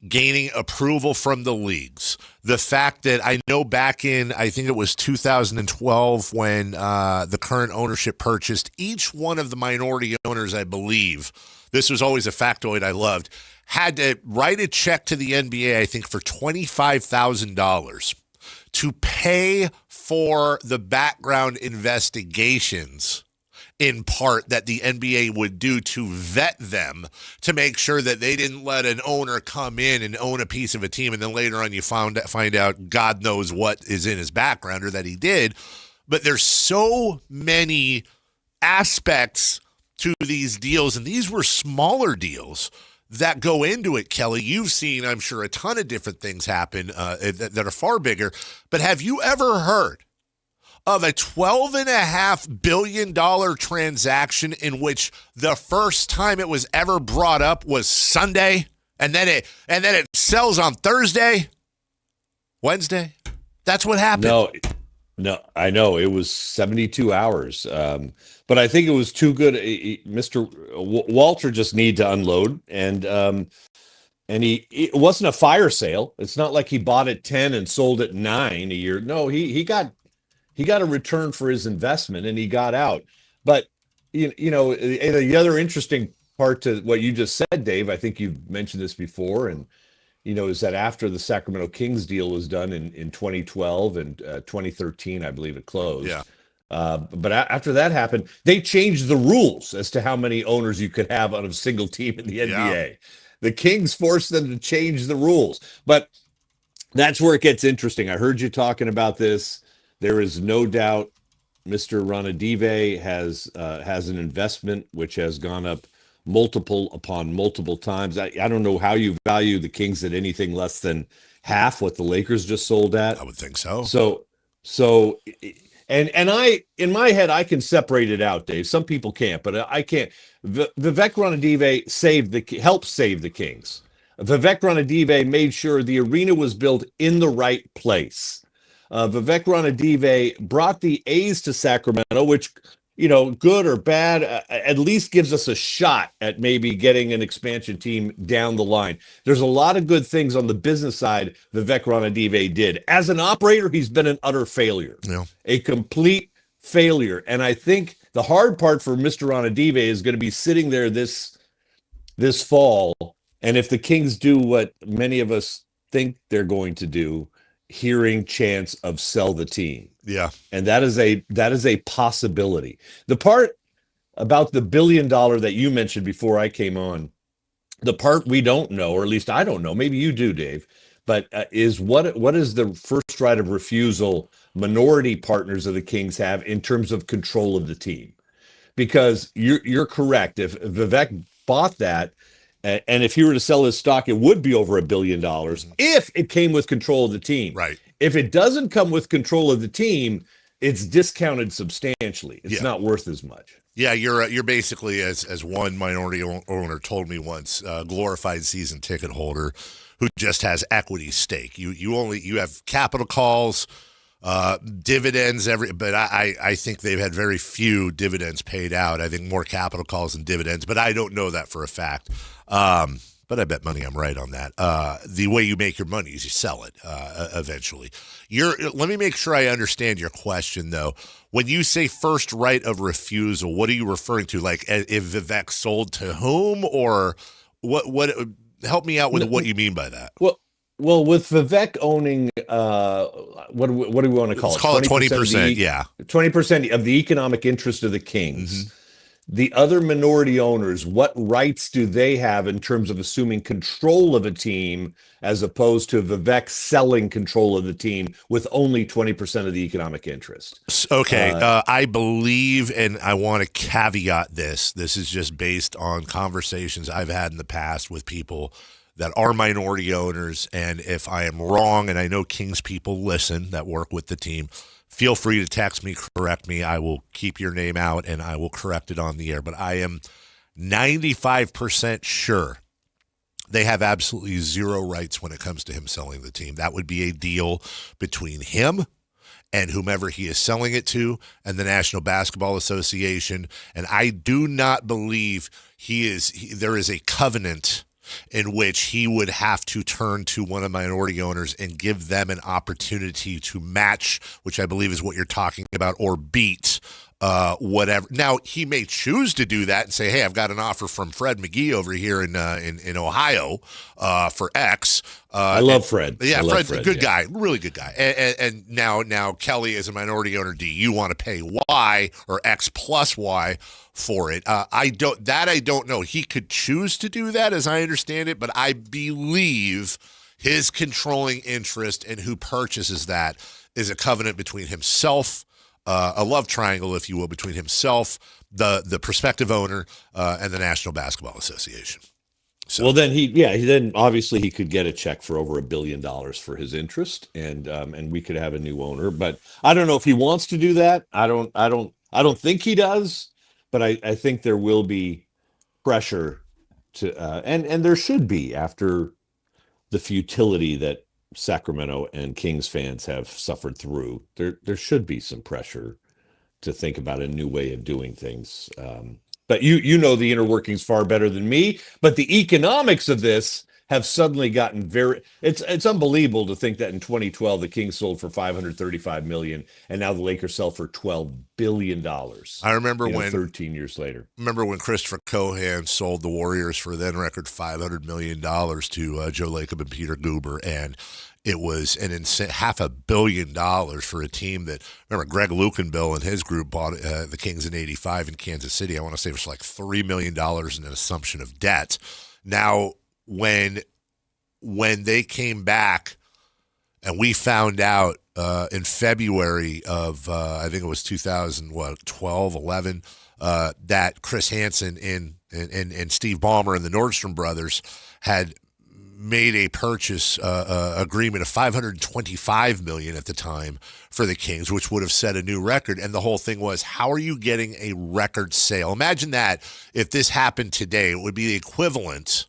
gaining approval from the leagues. The fact that I know back in, I think it was 2012 when the current ownership purchased, each one of the minority owners, I believe, this was always a factoid I loved, had to write a check to the NBA, I think, for $25,000 to pay for the background investigations, in part, that the NBA would do to vet them, to make sure that they didn't let an owner come in and own a piece of a team, and then later on you find out God knows what is in his background, or that he did. But there's so many aspects to these deals, and these were smaller deals that go into it, Kelly. You've seen, I'm sure, a ton of different things happen that are far bigger, but have you ever heard of a $12.5 billion transaction in which the first time it was ever brought up was Sunday, and then it sells on Thursday, Wednesday? That's what happened.
No, I know it was 72 hours, but I think it was too good. Mr. Walter just needed to unload, and it wasn't a fire sale. It's not like he bought at 10 and sold at 9 a year. No, he got a return for his investment, and he got out. But the other interesting part to what you just said, Dave, I think you've mentioned this before, and is that after the Sacramento Kings deal was done in 2012 and 2013, I believe it closed.
Yeah.
But after that happened, they changed the rules as to how many owners you could have on a single team in the NBA. The Kings forced them to change the rules. But that's where it gets interesting. I heard you talking about this. There is no doubt Mr. Ranadive has an investment which has gone up multiple upon multiple times. I don't know how you value the Kings at anything less than half what the Lakers just sold at.
I would think so.
So and I, in my head, I can separate it out, Dave. Some people can't, but I can't. Vivek Ranadive helped save the Kings. Vivek Ranadive made sure the arena was built in the right place. Vivek Ranadive brought the A's to Sacramento, which, good or bad, at least gives us a shot at maybe getting an expansion team down the line. There's a lot of good things on the business side Vivek Ranadive did. As an operator, he's been an utter failure, a complete failure. And I think the hard part for Mr. Ranadive is going to be sitting there this fall. And if the Kings do what many of us think they're going to do, hearing chants of sell the team.
Yeah.
And that is a possibility. The part about the $1 billion that you mentioned before I came on, the part we don't know, or at least I don't know, maybe you do, Dave, but is what is the first right of refusal minority partners of the Kings have in terms of control of the team? Because you're correct. If Vivek bought that, and if he were to sell his stock, it would be over $1 billion if it came with control of the team.
Right.
If it doesn't come with control of the team, it's discounted substantially. It's not worth as much.
Yeah, you're basically, as one minority owner told me once, a glorified season ticket holder who just has equity stake. You have capital calls, dividends but I think they've had very few dividends paid out. I think more capital calls than dividends, but I don't know that for a fact. But I bet money I'm right on that. The way you make your money is you sell it eventually. Let me make sure I understand your question, though. When you say first right of refusal, what are you referring to? Like if Vivek sold to whom, or what? Help me out with what you mean by that.
Well, with Vivek owning, what do we want to call it?
Let's call it 20%. Yeah,
20% of the economic interest of the Kings. Mm-hmm. The other minority owners, what rights do they have in terms of assuming control of a team as opposed to Vivek selling control of the team with only 20% of the economic interest?
Okay, I believe, and I want to caveat this. This is just based on conversations I've had in the past with people that are minority owners, and if I am wrong, and I know Kings people listen that work with the team, feel free to text me, correct me. I will keep your name out, and I will correct it on the air. But I am 95% sure they have absolutely zero rights when it comes to him selling the team. That would be a deal between him and whomever he is selling it to and the National Basketball Association. And I do not believe there is a covenant in which he would have to turn to one of the minority owners and give them an opportunity to match, which I believe is what you're talking about, or beat whatever. Now, he may choose to do that and say, hey, I've got an offer from Fred McGee over here in Ohio for X.
I love Fred.
Yeah, Fred's a good guy, really good guy. And now Kelly, as a minority owner, do you want to pay Y or X plus Y for it? I don't know. He could choose to do that, as I understand it, but I believe his controlling interest in who purchases that is a covenant between himself, a love triangle, if you will, between himself, the prospective owner, and the National Basketball Association. So.
Well, then obviously he could get a check for over $1 billion for his interest, and we could have a new owner. But I don't know if he wants to do that. I don't think he does. But I think there will be pressure to, and there should be, after the futility that Sacramento and Kings fans have suffered through. There should be some pressure to think about a new way of doing things. But you know the inner workings far better than me. But the economics of this have suddenly gotten very. It's unbelievable to think that in 2012 the Kings sold for $535 million, and now the Lakers sell for $12 billion.
I remember when
13 years later.
Remember when Christopher Cohan sold the Warriors for then record $500 million to Joe Lacob and Peter Guber, and it was an insane $500 million for a team that, remember, Greg Lukenbill and his group bought the Kings in '85 in Kansas City. I want to say it was like $3 million in an assumption of debt. Now, when they came back and we found out in February of, I think it was 2012, 11, that Chris Hansen and Steve Ballmer and the Nordstrom brothers had made a purchase agreement of $525 million at the time for the Kings, which would have set a new record. And the whole thing was, how are you getting a record sale? Imagine that if this happened today, it would be the equivalent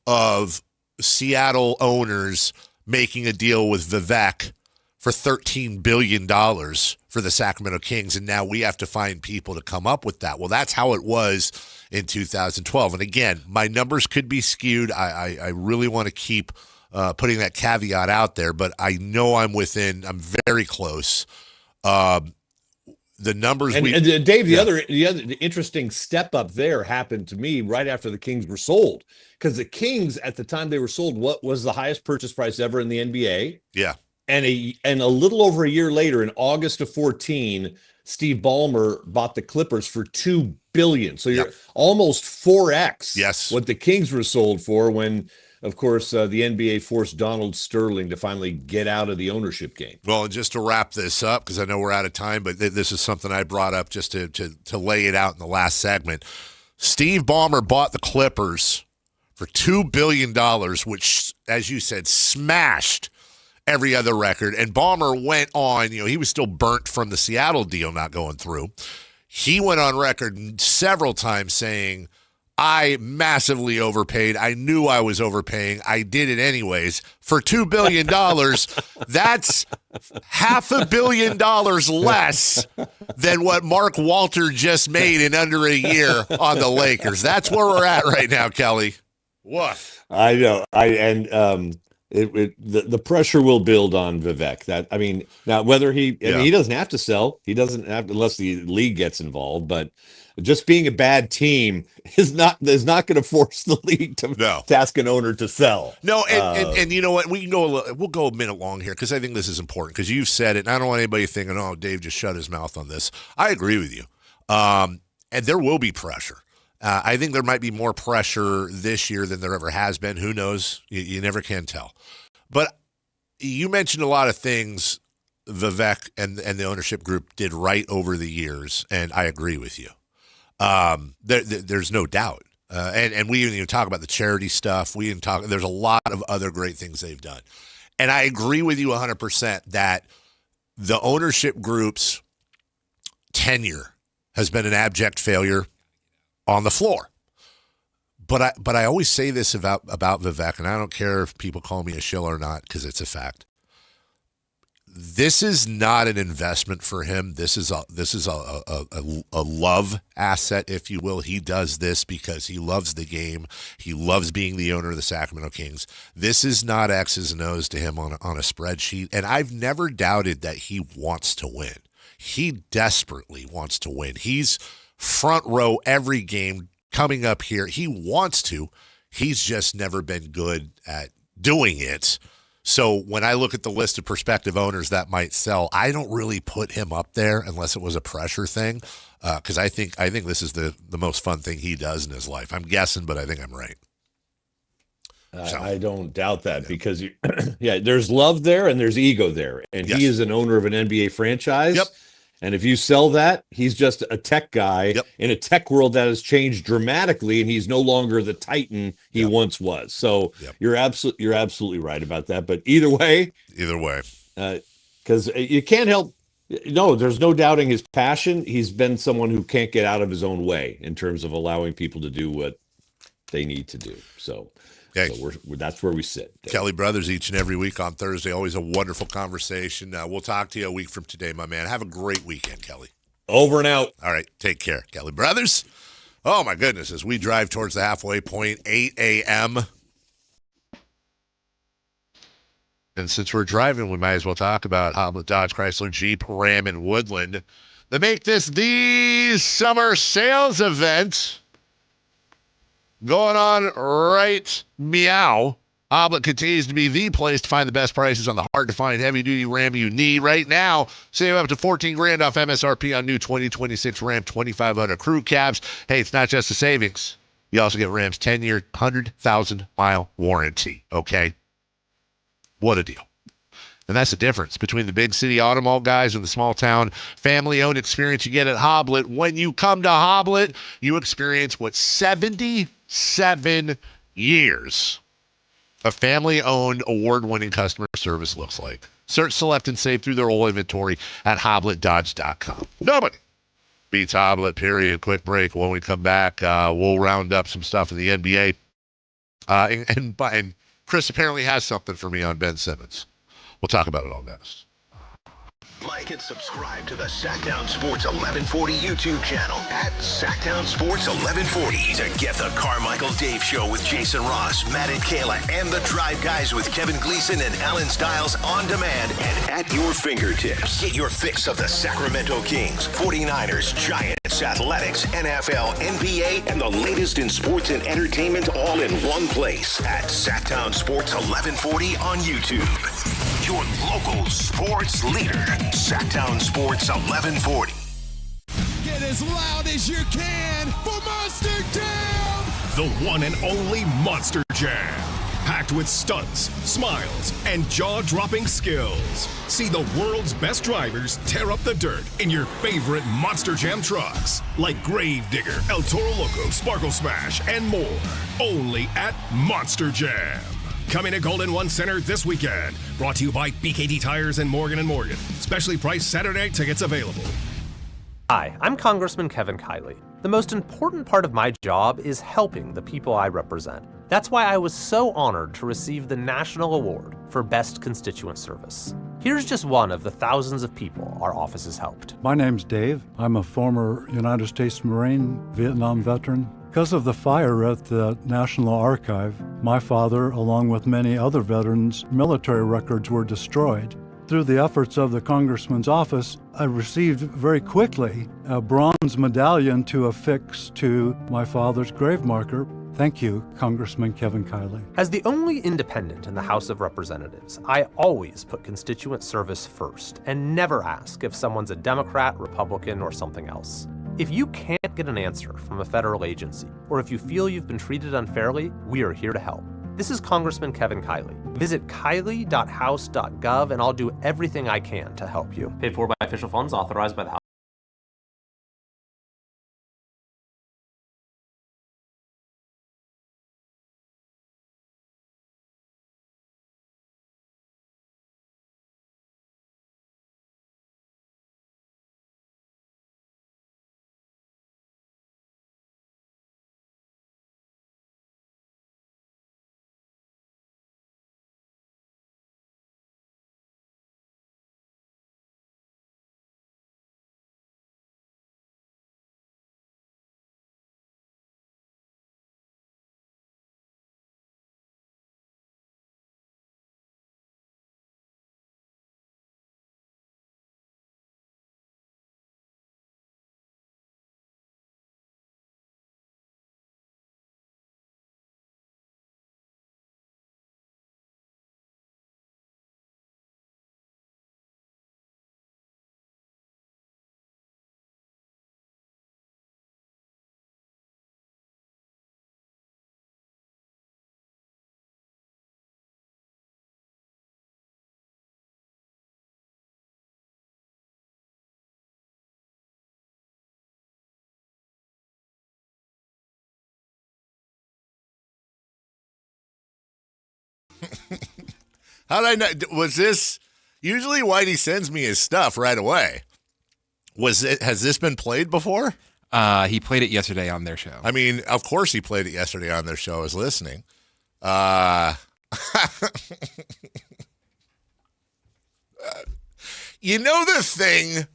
of Seattle owners making a deal with Vivek for $13 billion for the Sacramento Kings, and now we have to find people to come up with that. Well, that's how it was in 2012. And again, my numbers could be skewed. I really want to keep putting that caveat out there, but I know I'm very close. The numbers
and Dave, the other interesting step up there happened to me right after the Kings were sold, because the Kings at the time they were sold, what was the highest purchase price ever in the NBA?
Yeah.
And a little over a year later, in August of 14, Steve Ballmer bought the Clippers for $2 billion. So you're almost 4x what the Kings were sold for when, of course, the NBA forced Donald Sterling to finally get out of the ownership game.
Well, and just to wrap this up, because I know we're out of time, but this is something I brought up just to lay it out in the last segment. Steve Ballmer bought the Clippers for $2 billion, which, as you said, smashed every other record. And Ballmer went on, he was still burnt from the Seattle deal not going through. He went on record several times saying, I massively overpaid. I knew I was overpaying. I did it anyways. For $2 billion, that's $500 million less than what Mark Walter just made in under a year on the Lakers. That's where we're at right now, Kelly. What?
I know. The pressure will build on Vivek. Now whether he doesn't have to sell, he doesn't have to, unless the league gets involved. But just being a bad team is not going to force the league to ask an owner to sell.
No, and you know what? We'll go a minute long here because I think this is important because you've said it, and I don't want anybody thinking, "Oh, Dave just shut his mouth on this." I agree with you, and there will be pressure. I think there might be more pressure this year than there ever has been. Who knows? You never can tell. But you mentioned a lot of things Vivek and the ownership group did right over the years, and I agree with you. There's no doubt. And we didn't even talk about the charity stuff. There's a lot of other great things they've done. And I agree with you 100% that the ownership group's tenure has been an abject failure on the floor. But I always say this about Vivek, and I don't care if people call me a shill or not because it's a fact. This is not an investment for him. This is a love asset, if you will. He does this because he loves the game. He loves being the owner of the Sacramento Kings. This is not X's and O's to him on a spreadsheet. And I've never doubted that he wants to win. He desperately wants to win. He's front row every game coming up here. He wants to. He's just never been good at doing it. So when I look at the list of prospective owners that might sell, I don't really put him up there unless it was a pressure thing, because I think this is the most fun thing he does in his life. I'm guessing, but I think I'm right.
I don't doubt that because, there's love there and there's ego there. And he is an owner of an NBA franchise. Yep. And if you sell that, he's just a tech guy in a tech world that has changed dramatically, and he's no longer the titan he once was. So you're absolutely right about that. But either way, because you can't help. No, there's no doubting his passion. He's been someone who can't get out of his own way in terms of allowing people to do what they need to do. So that's where we sit. Dave.
Kelly Brothers each and every week on Thursday. Always a wonderful conversation. We'll talk to you a week from today, my man. Have a great weekend, Kelly.
Over and out.
All right. Take care. Kelly Brothers. Oh, my goodness. As we drive towards the halfway point, 8 a.m. And since we're driving, we might as well talk about Hoblet Dodge Chrysler Jeep Ram and Woodland. They make this the summer sales event going on right meow. Hoblet continues to be the place to find the best prices on the hard-to-find heavy-duty Ram you need right now. Save up to $14,000 off MSRP on new 2026 Ram 2500 crew cabs. Hey, it's not just the savings. You also get Ram's 10-year, 100,000-mile warranty, okay? What a deal. And that's the difference between the big city auto mall guys and the small town family-owned experience you get at Hoblet. When you come to Hoblet, you experience what 77 years of family-owned, award-winning customer service looks like. Search, select, and save through their whole inventory at HobletDodge.com. Nobody beats Hoblet, period. Quick break. When we come back, we'll round up some stuff in the NBA. And Chris apparently has something for me on Ben Simmons. We'll talk about it all next.
Like and subscribe to the Sactown Sports 1140 YouTube channel at Sactown Sports 1140 to get the Carmichael Dave Show with Jason Ross, Matt and Kayla, and the Drive Guys with Kevin Gleason and Alan Stiles on demand and at your fingertips. Get your fix of the Sacramento Kings, 49ers, Giants, Athletics, NFL, NBA, and the latest in sports and entertainment all in one place at Sactown Sports 1140 on YouTube. Your local sports leader, Sactown Sports 1140.
Get as loud as you can for Monster Jam! The one and only Monster Jam. Packed with stunts, smiles, and jaw-dropping skills. See the world's best drivers tear up the dirt in your favorite Monster Jam trucks. Like Gravedigger, El Toro Loco, Sparkle Smash, and more. Only at Monster Jam. Coming to Golden One Center this weekend. Brought to you by BKD Tires and Morgan & Morgan. Specially priced Saturday night tickets available.
Hi, I'm Congressman Kevin Kiley. The most important part of my job is helping the people I represent. That's why I was so honored to receive the National Award for Best Constituent Service. Here's just one of the thousands of people our office has helped.
My name's Dave. I'm a former United States Marine, Vietnam veteran. Because of the fire at the National Archive, my father, along with many other veterans, military records were destroyed. Through the efforts of the Congressman's office, I received very quickly a bronze medallion to affix to my father's grave marker. Thank you, Congressman Kevin Kiley.
As the only independent in the House of Representatives, I always put constituent service first and never ask if someone's a Democrat, Republican, or something else. If you can't get an answer from a federal agency, or if you feel you've been treated unfairly, we are here to help. This is Congressman Kevin Kiley. Visit kiley.house.gov and I'll do everything I can to help you. Paid for by official funds authorized by the House.
How did I know? Was this usually Whitey sends me his stuff right away? Has this been played before?
He played it yesterday on their show.
I mean, of course he played it yesterday on their show. I was listening. You know the thing?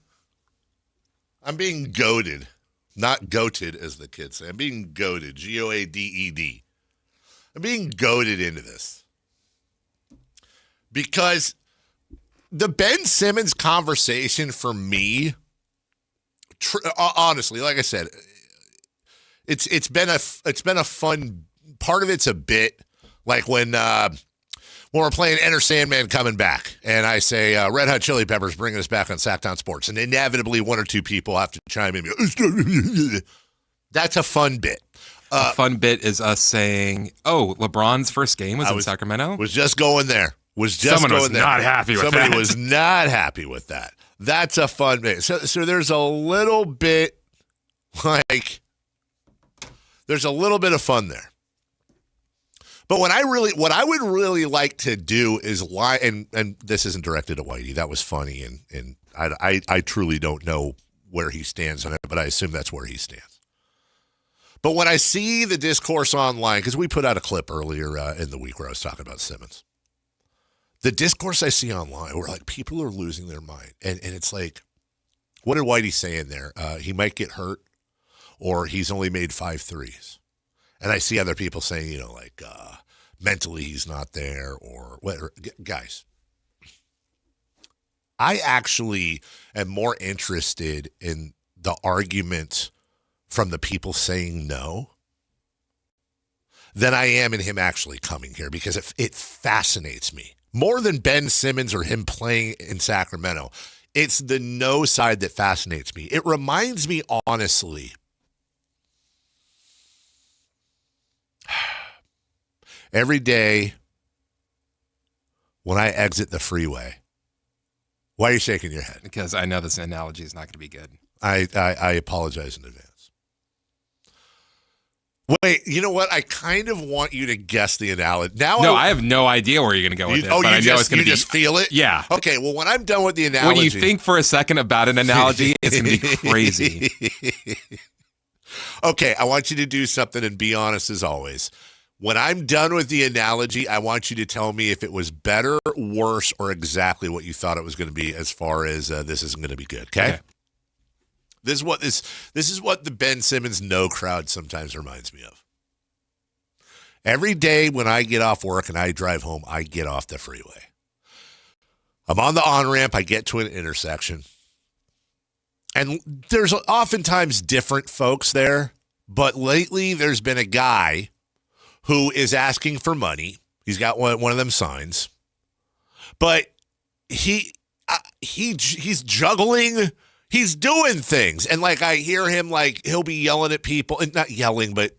I'm being goaded. Not goated, as the kids say. I'm being goaded. Goaded. I'm being goaded into this. because the Ben Simmons conversation for me, honestly, like I said, it's been a fun part of it's a bit like when we're playing Enter Sandman Coming Back, and I say Red Hot Chili Peppers bringing us back on Sactown Sports, and inevitably one or two people have to chime in. That's a fun bit.
A fun bit is us saying, "Oh, LeBron's first game was in Sacramento."
Was just going there.
Someone was not happy with that.
Somebody was not happy with that. That's a fun bit. So there's a little bit there's a little bit of fun there. But what I would really like to do is and this isn't directed at Whitey. That was funny, and I truly don't know where he stands on it, but I assume that's where he stands. But when I see the discourse online, because we put out a clip earlier in the week where I was talking about Simmons, the discourse I see online where like people are losing their mind, and it's like, what did Whitey say in there? He might get hurt, or he's only made 5 threes. And I see other people saying, mentally he's not there, or whatever. Guys, I actually am more interested in the argument from the people saying no than I am in him actually coming here, because it fascinates me. More than Ben Simmons or him playing in Sacramento, it's the no side that fascinates me. It reminds me, honestly, every day when I exit the freeway. Why are you shaking your head?
Because I know this analogy is not going to be good.
I apologize in advance. Wait, you know what? I kind of want you to guess the analogy.
I have no idea where you're going to go with it. But I know it's going to be.
You just feel it?
Yeah.
Okay, well, when I'm done with the analogy.
When you think for a second about an analogy, it's going to be crazy.
Okay, I want you to do something and be honest as always. When I'm done with the analogy, I want you to tell me if it was better, worse, or exactly what you thought it was going to be as far as this isn't going to be good, okay? This is what the Ben Simmons no crowd sometimes reminds me of. Every day when I get off work and I drive home, I get off the freeway. I'm on the on-ramp, I get to an intersection. And there's oftentimes different folks there, but lately there's been a guy who is asking for money. He's got one of them signs. But he's juggling. He's doing things. And like I hear him, like he'll be yelling at people, and not yelling, but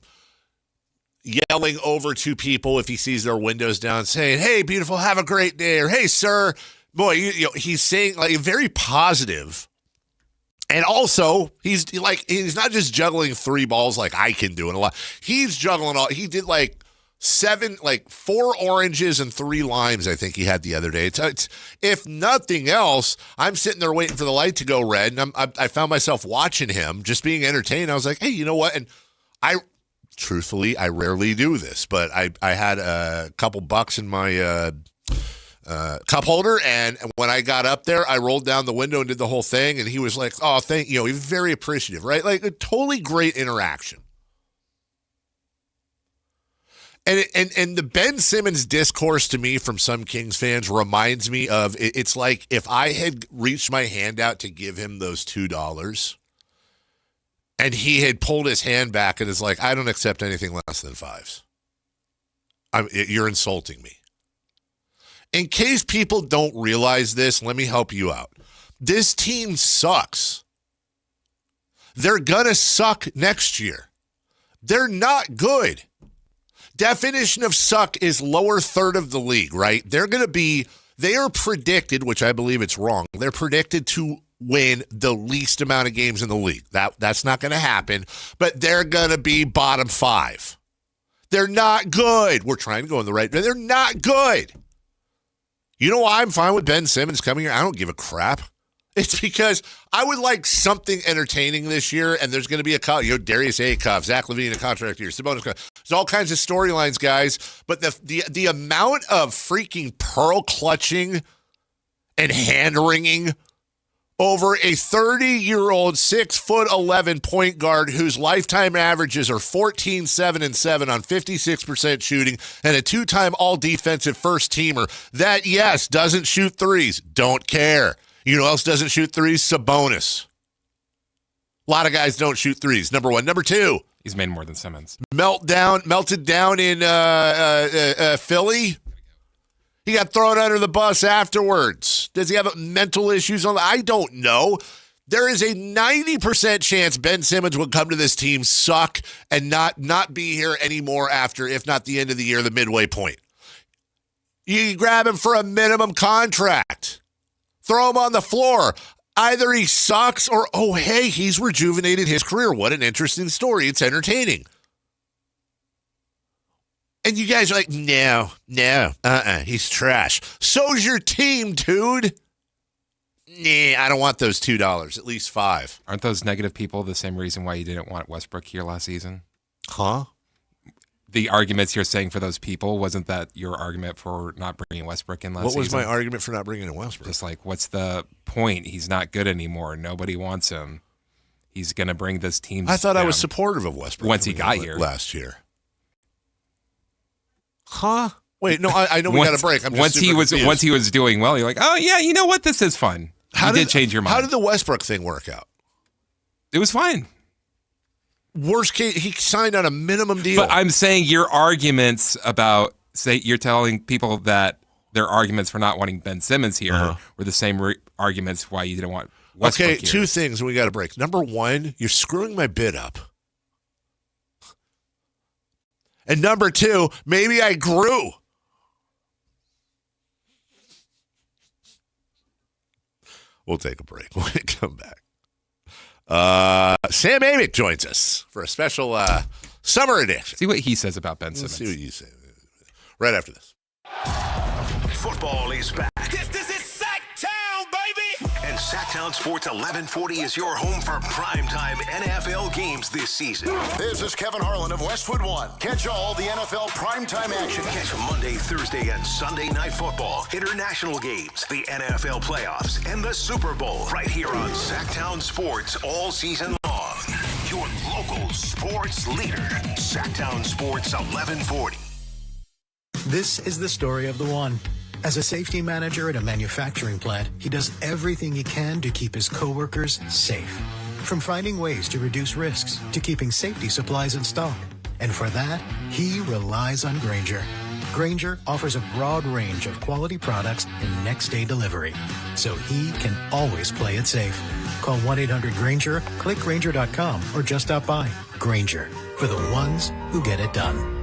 yelling over to people if he sees their windows down, saying, "Hey, beautiful, have a great day," or "Hey, sir." Boy, he's saying like very positive. And also, he's not just juggling 3 balls like I can do in a lot. He's juggling all. He did 4 oranges and 3 limes, I think he had the other day. It's if nothing else, I'm sitting there waiting for the light to go red, and I found myself watching him, just being entertained. I was like, hey, you know what? And truthfully, I rarely do this, but I had a couple bucks in my cup holder, and when I got up there, I rolled down the window and did the whole thing, and he was like, "Oh, thank you." He was very appreciative, right? Like a totally great interaction. And the Ben Simmons discourse to me from some Kings fans reminds me of it's like if I had reached my hand out to give him those $2, and he had pulled his hand back and is like, "I don't accept anything less than 5s. You're insulting me." In case people don't realize this, let me help you out. This team sucks. They're going to suck next year. They're not good. Definition of suck is lower third of the league, right? They are predicted, which I believe it's wrong, they're predicted to win the least amount of games in the league. That's not going to happen, but they're going to be bottom 5. They're not good. We're trying to go in the right, they're not good. You know why I'm fine with Ben Simmons coming here? I don't give a crap. It's because I would like something entertaining this year, and there's going to be Darius Acuff, Zach LaVine, a contract year, Sabonis. There's all kinds of storylines, guys. But the amount of freaking pearl clutching and hand wringing over a 30-year-old 6'11" point guard whose lifetime averages are 14, 7, and 7 on 56% shooting and a two-time all-defensive first-teamer that, yes, doesn't shoot threes. Don't care. You know who else doesn't shoot threes? Sabonis. A lot of guys don't shoot threes, number one. Number two.
He's made more than Simmons.
Melted down in Philly. He got thrown under the bus afterwards. Does he have mental issues? I don't know. There is a 90% chance Ben Simmons will come to this team, suck, and not be here anymore after, if not the end of the year, the midway point. You can grab him for a minimum contract. Throw him on the floor. Either he sucks or, oh, hey, he's rejuvenated his career. What an interesting story. It's entertaining. And you guys are like, no, he's trash. So's your team, dude. Nah, I don't want those $2, at least $5.
Aren't those negative people the same reason why you didn't want Westbrook here last season?
Huh?
The arguments you're saying for those people, wasn't that your argument for not bringing Westbrook in last season?
What was my argument for not bringing in Westbrook?
Just like, what's the point? He's not good anymore. Nobody wants him. He's going to bring this team
I thought
down.
I was supportive of Westbrook
once he got here
last year. Huh? Wait, no, I know we got a break. I'm just
once he was doing well, you're like, oh yeah, you know what? This is fun. You did change your mind.
How did the Westbrook thing work out?
It was fine.
Worst case, he signed on a minimum deal.
But I'm saying your arguments about, say, you're telling people that their arguments for not wanting Ben Simmons here were the same arguments why you didn't want Westbrook here.
Two things, and we got a break. Number one, you're screwing my bid up. And number two, maybe I grew. We'll take a break when we come back. Sam Amick joins us for a special summer edition.
See what he says about Ben Simmons.
Let's see what you say. Right after this.
Football is back.
This is Sactown, baby!
And Sactown Sports 1140 is your home for primetime NFL games this season.
This is Kevin Harlan of Westwood One. Catch all the NFL primetime action.
Catch Monday, Thursday, and Sunday night football, international games, the NFL playoffs, and the Super Bowl right here on Sactown Sports all season long. Your local sports leader, Sactown Sports 1140.
This is the story of the one. As a safety manager at a manufacturing plant, he does everything he can to keep his coworkers safe. From finding ways to reduce risks to keeping safety supplies in stock. And for that, he relies on Grainger. Grainger offers a broad range of quality products and next-day delivery, so he can always play it safe. Call 1-800-GRAINGER, click Grainger.com, or just stop by. Grainger, for the ones who get it done.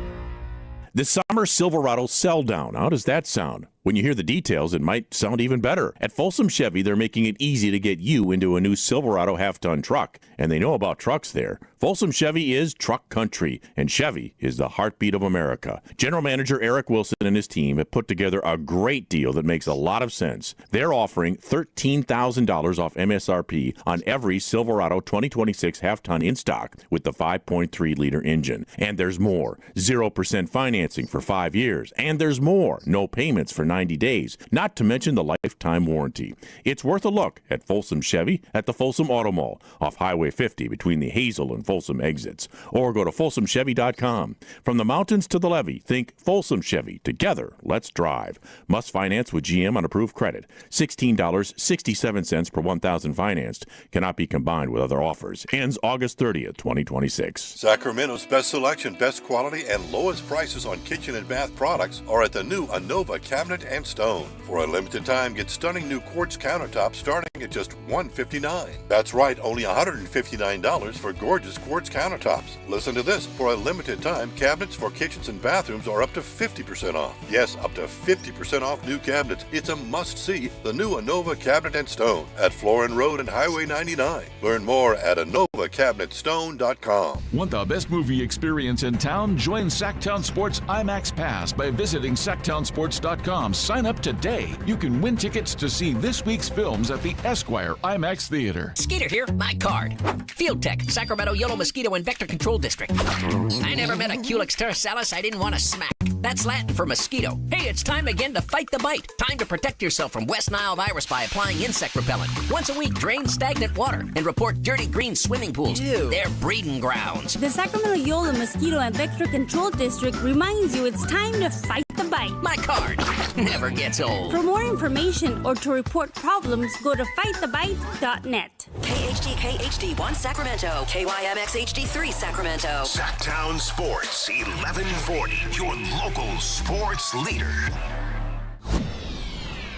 The summer Silverado sell down. How does that sound? When you hear the details, it might sound even better. At Folsom Chevy, they're making it easy to get you into a new Silverado half-ton truck. And they know about trucks there. Folsom Chevy is truck country, and Chevy is the heartbeat of America. General Manager Eric Wilson and his team have put together a great deal that makes a lot of sense. They're offering $13,000 off MSRP on every Silverado 2026 half-ton in stock with the 5.3-liter engine. And there's more. 0% financing for 5 years. And there's more. No payments for 90 days, not to mention the lifetime warranty. It's worth a look at Folsom Chevy at the Folsom Auto Mall off Highway 50 between the Hazel and Folsom exits, or go to folsomchevy.com. From the mountains to the levee, think Folsom Chevy. Together, let's drive. Must finance with GM on approved credit. $16.67 per 1,000 financed. Cannot be combined with other offers. Ends August 30th, 2026.
Sacramento's best selection, best quality, and lowest prices on kitchen and bath products are at the new Anova Cabinet and Stone. For a limited time, get stunning new quartz countertops starting at just $159. That's right, only $159 for gorgeous quartz countertops. Listen to this. For a limited time, cabinets for kitchens and bathrooms are up to 50% off. Yes, up to 50% off new cabinets. It's a must-see. The new Anova Cabinet and Stone at Florin Road and Highway 99. Learn more at AnovaCabinetStone.com.
Want the best movie experience in town? Join Sactown Sports IMAX Pass by visiting SactownSports.com. Sign up today. You can win tickets to see this week's films at the Esquire IMAX Theater.
Skeeter here, my card. Field Tech, Sacramento Yellow Mosquito and Vector Control District. I never met a Culex terrasalis I didn't want to smack. That's Latin for mosquito. Hey, it's time again to fight the bite. Time to protect yourself from West Nile virus by applying insect repellent. Once a week, drain stagnant water and report dirty green swimming pools.
Ew.
They're breeding grounds.
The Sacramento Yola Mosquito and Vector Control District reminds you it's time to fight the bite.
My card never gets old.
For more information or to report problems, go to fightthebite.net.
KHD 1 Sacramento, KYMX HD 3 Sacramento.
Sactown Sports 1140, your local sports leader.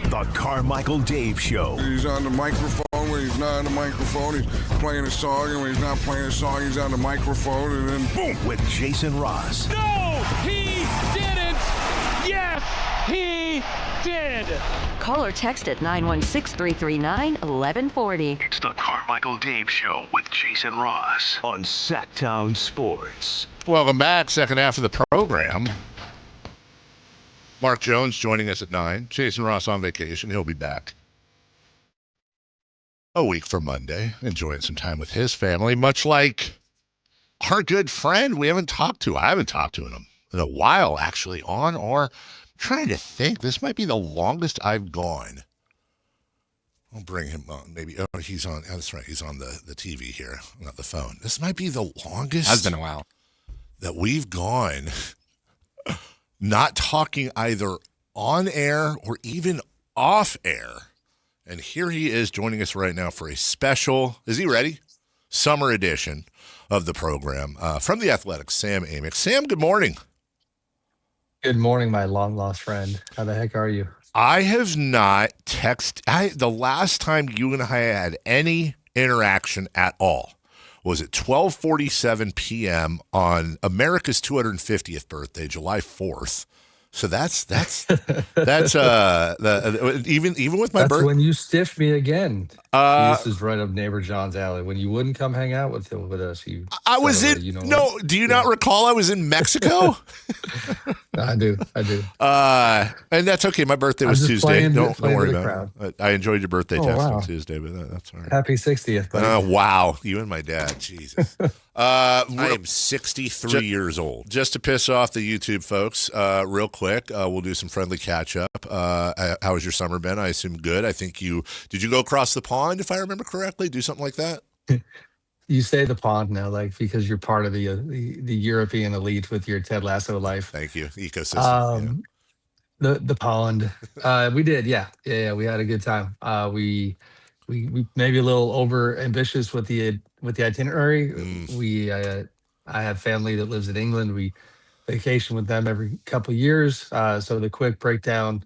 The Carmichael Dave Show.
He's on the microphone when he's not on the microphone. He's playing a song, and when he's not playing a song, he's on the microphone, and then boom.
With Jason Ross.
No, he didn't. Yes, he did.
Call or text at 916-339-1140.
It's the Carmichael Dave Show with Jason Ross on Sactown Sports.
Welcome back. Second half of the program. Mark Jones joining us at 9. Jason Ross on vacation. He'll be back a week from Monday, enjoying some time with his family, much like our good friend I haven't talked to him in a while, actually, on or trying to think. This might be the longest I've gone. I'll bring him on. Maybe. Oh, he's on. Oh, that's right. He's on the TV here, not the phone. This might be the longest.
Has been a while
that we've gone not talking either on air or even off air. And here he is joining us right now for a special, is he ready? Summer edition of the program from The Athletic, Sam Amick. Sam, good morning.
Good morning, my long-lost friend. How the heck are you?
I have not texted. The last time you and I had any interaction at all was at 12:47 p.m. on America's 250th birthday, July 4th. So that's even with my birthday.
That's when you stiffed me again. This is right up neighbor John's alley. When you wouldn't come hang out with us,
I was in. Do you not recall I was in Mexico?
I do.
And that's okay. My birthday was Tuesday. Don't worry about it. I enjoyed your birthday text on Tuesday, but that's all right.
Happy 60th, buddy.
Oh, wow. You and my dad. Jesus. I am 63 years old. Just to piss off the YouTube folks, real quick, we'll do some friendly catch up. How has your summer been? I assume good. I think did you go across the pond, if I remember correctly? Do something like that?
You say the pond now, because you're part of the European elite with your Ted Lasso life.
Thank you. Ecosystem.
The pond. We did, yeah. We had a good time. We maybe a little over ambitious with the itinerary. I have family that lives in England. We vacation with them every couple of years. So the quick breakdown,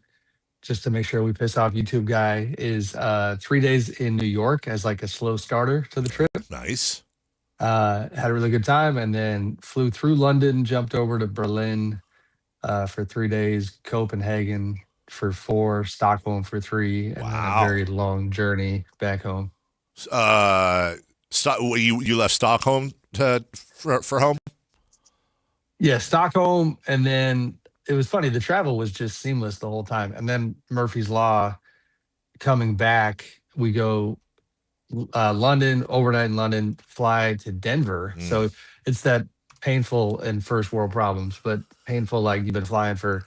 just to make sure we piss off YouTube guy, is 3 days in New York as like a slow starter to the trip.
Nice.
Had a really good time, and then flew through London, jumped over to Berlin for 3 days, Copenhagen for 4, Stockholm for 3, and then a very long journey back home.
You left Stockholm for home?
Yeah, Stockholm, and then it was funny. The travel was just seamless the whole time. And then Murphy's Law, coming back, we go London, overnight in London, fly to Denver. So it's that painful and first world problems, but painful like you've been flying for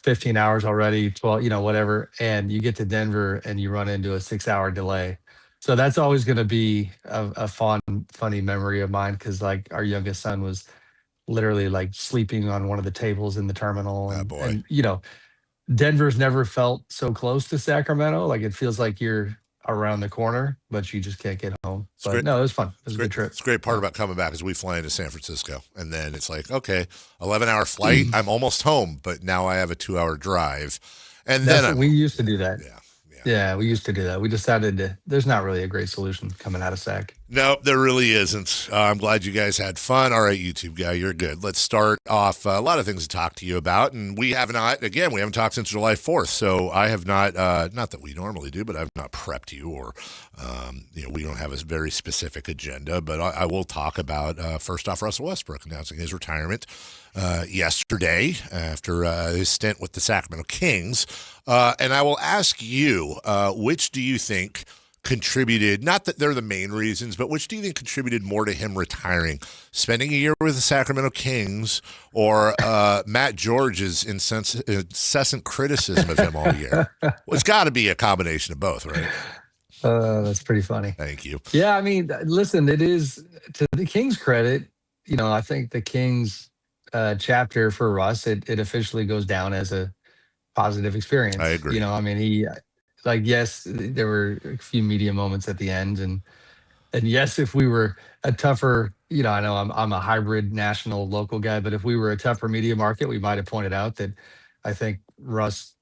15 hours already, 12, whatever. And you get to Denver and you run into a 6-hour delay. So that's always going to be a funny memory of mine, because like our youngest son was literally like sleeping on one of the tables in the terminal. And Denver's never felt so close to Sacramento. Like it feels like you're around the corner, but you just can't get home. But no, it was fun. It was a good trip.
It's a great part about coming back is we fly into San Francisco, and then it's like, okay, 11-hour flight. I'm almost home, but now I have a 2-hour drive. And
we used to do that. Yeah, we used to do that. We decided there's not really a great solution coming out of SAC.
No, there really isn't. I'm glad you guys had fun. All right, YouTube guy, you're good. Let's start off. A lot of things to talk to you about, and we haven't talked since July 4th, so I have not that we normally do, but I've not prepped you, or we don't have a very specific agenda, but I will talk about, first off, Russell Westbrook announcing his retirement yesterday after his stint with the Sacramento Kings. And I will ask you, which do you think contributed, not that they're the main reasons, but which do you think contributed more to him retiring? Spending a year with the Sacramento Kings or Matt George's incessant criticism of him all year? Well, it's got to be a combination of both, right?
That's pretty funny.
Thank you.
Yeah, I mean, listen, it is, to the Kings' credit, I think the Kings chapter for Russ, it officially goes down as a positive experience.
I agree.
I mean, yes, there were a few media moments at the end, and yes, if we were a tougher, I know I'm a hybrid national local guy, but if we were a tougher media market, we might have pointed out that I think Russ,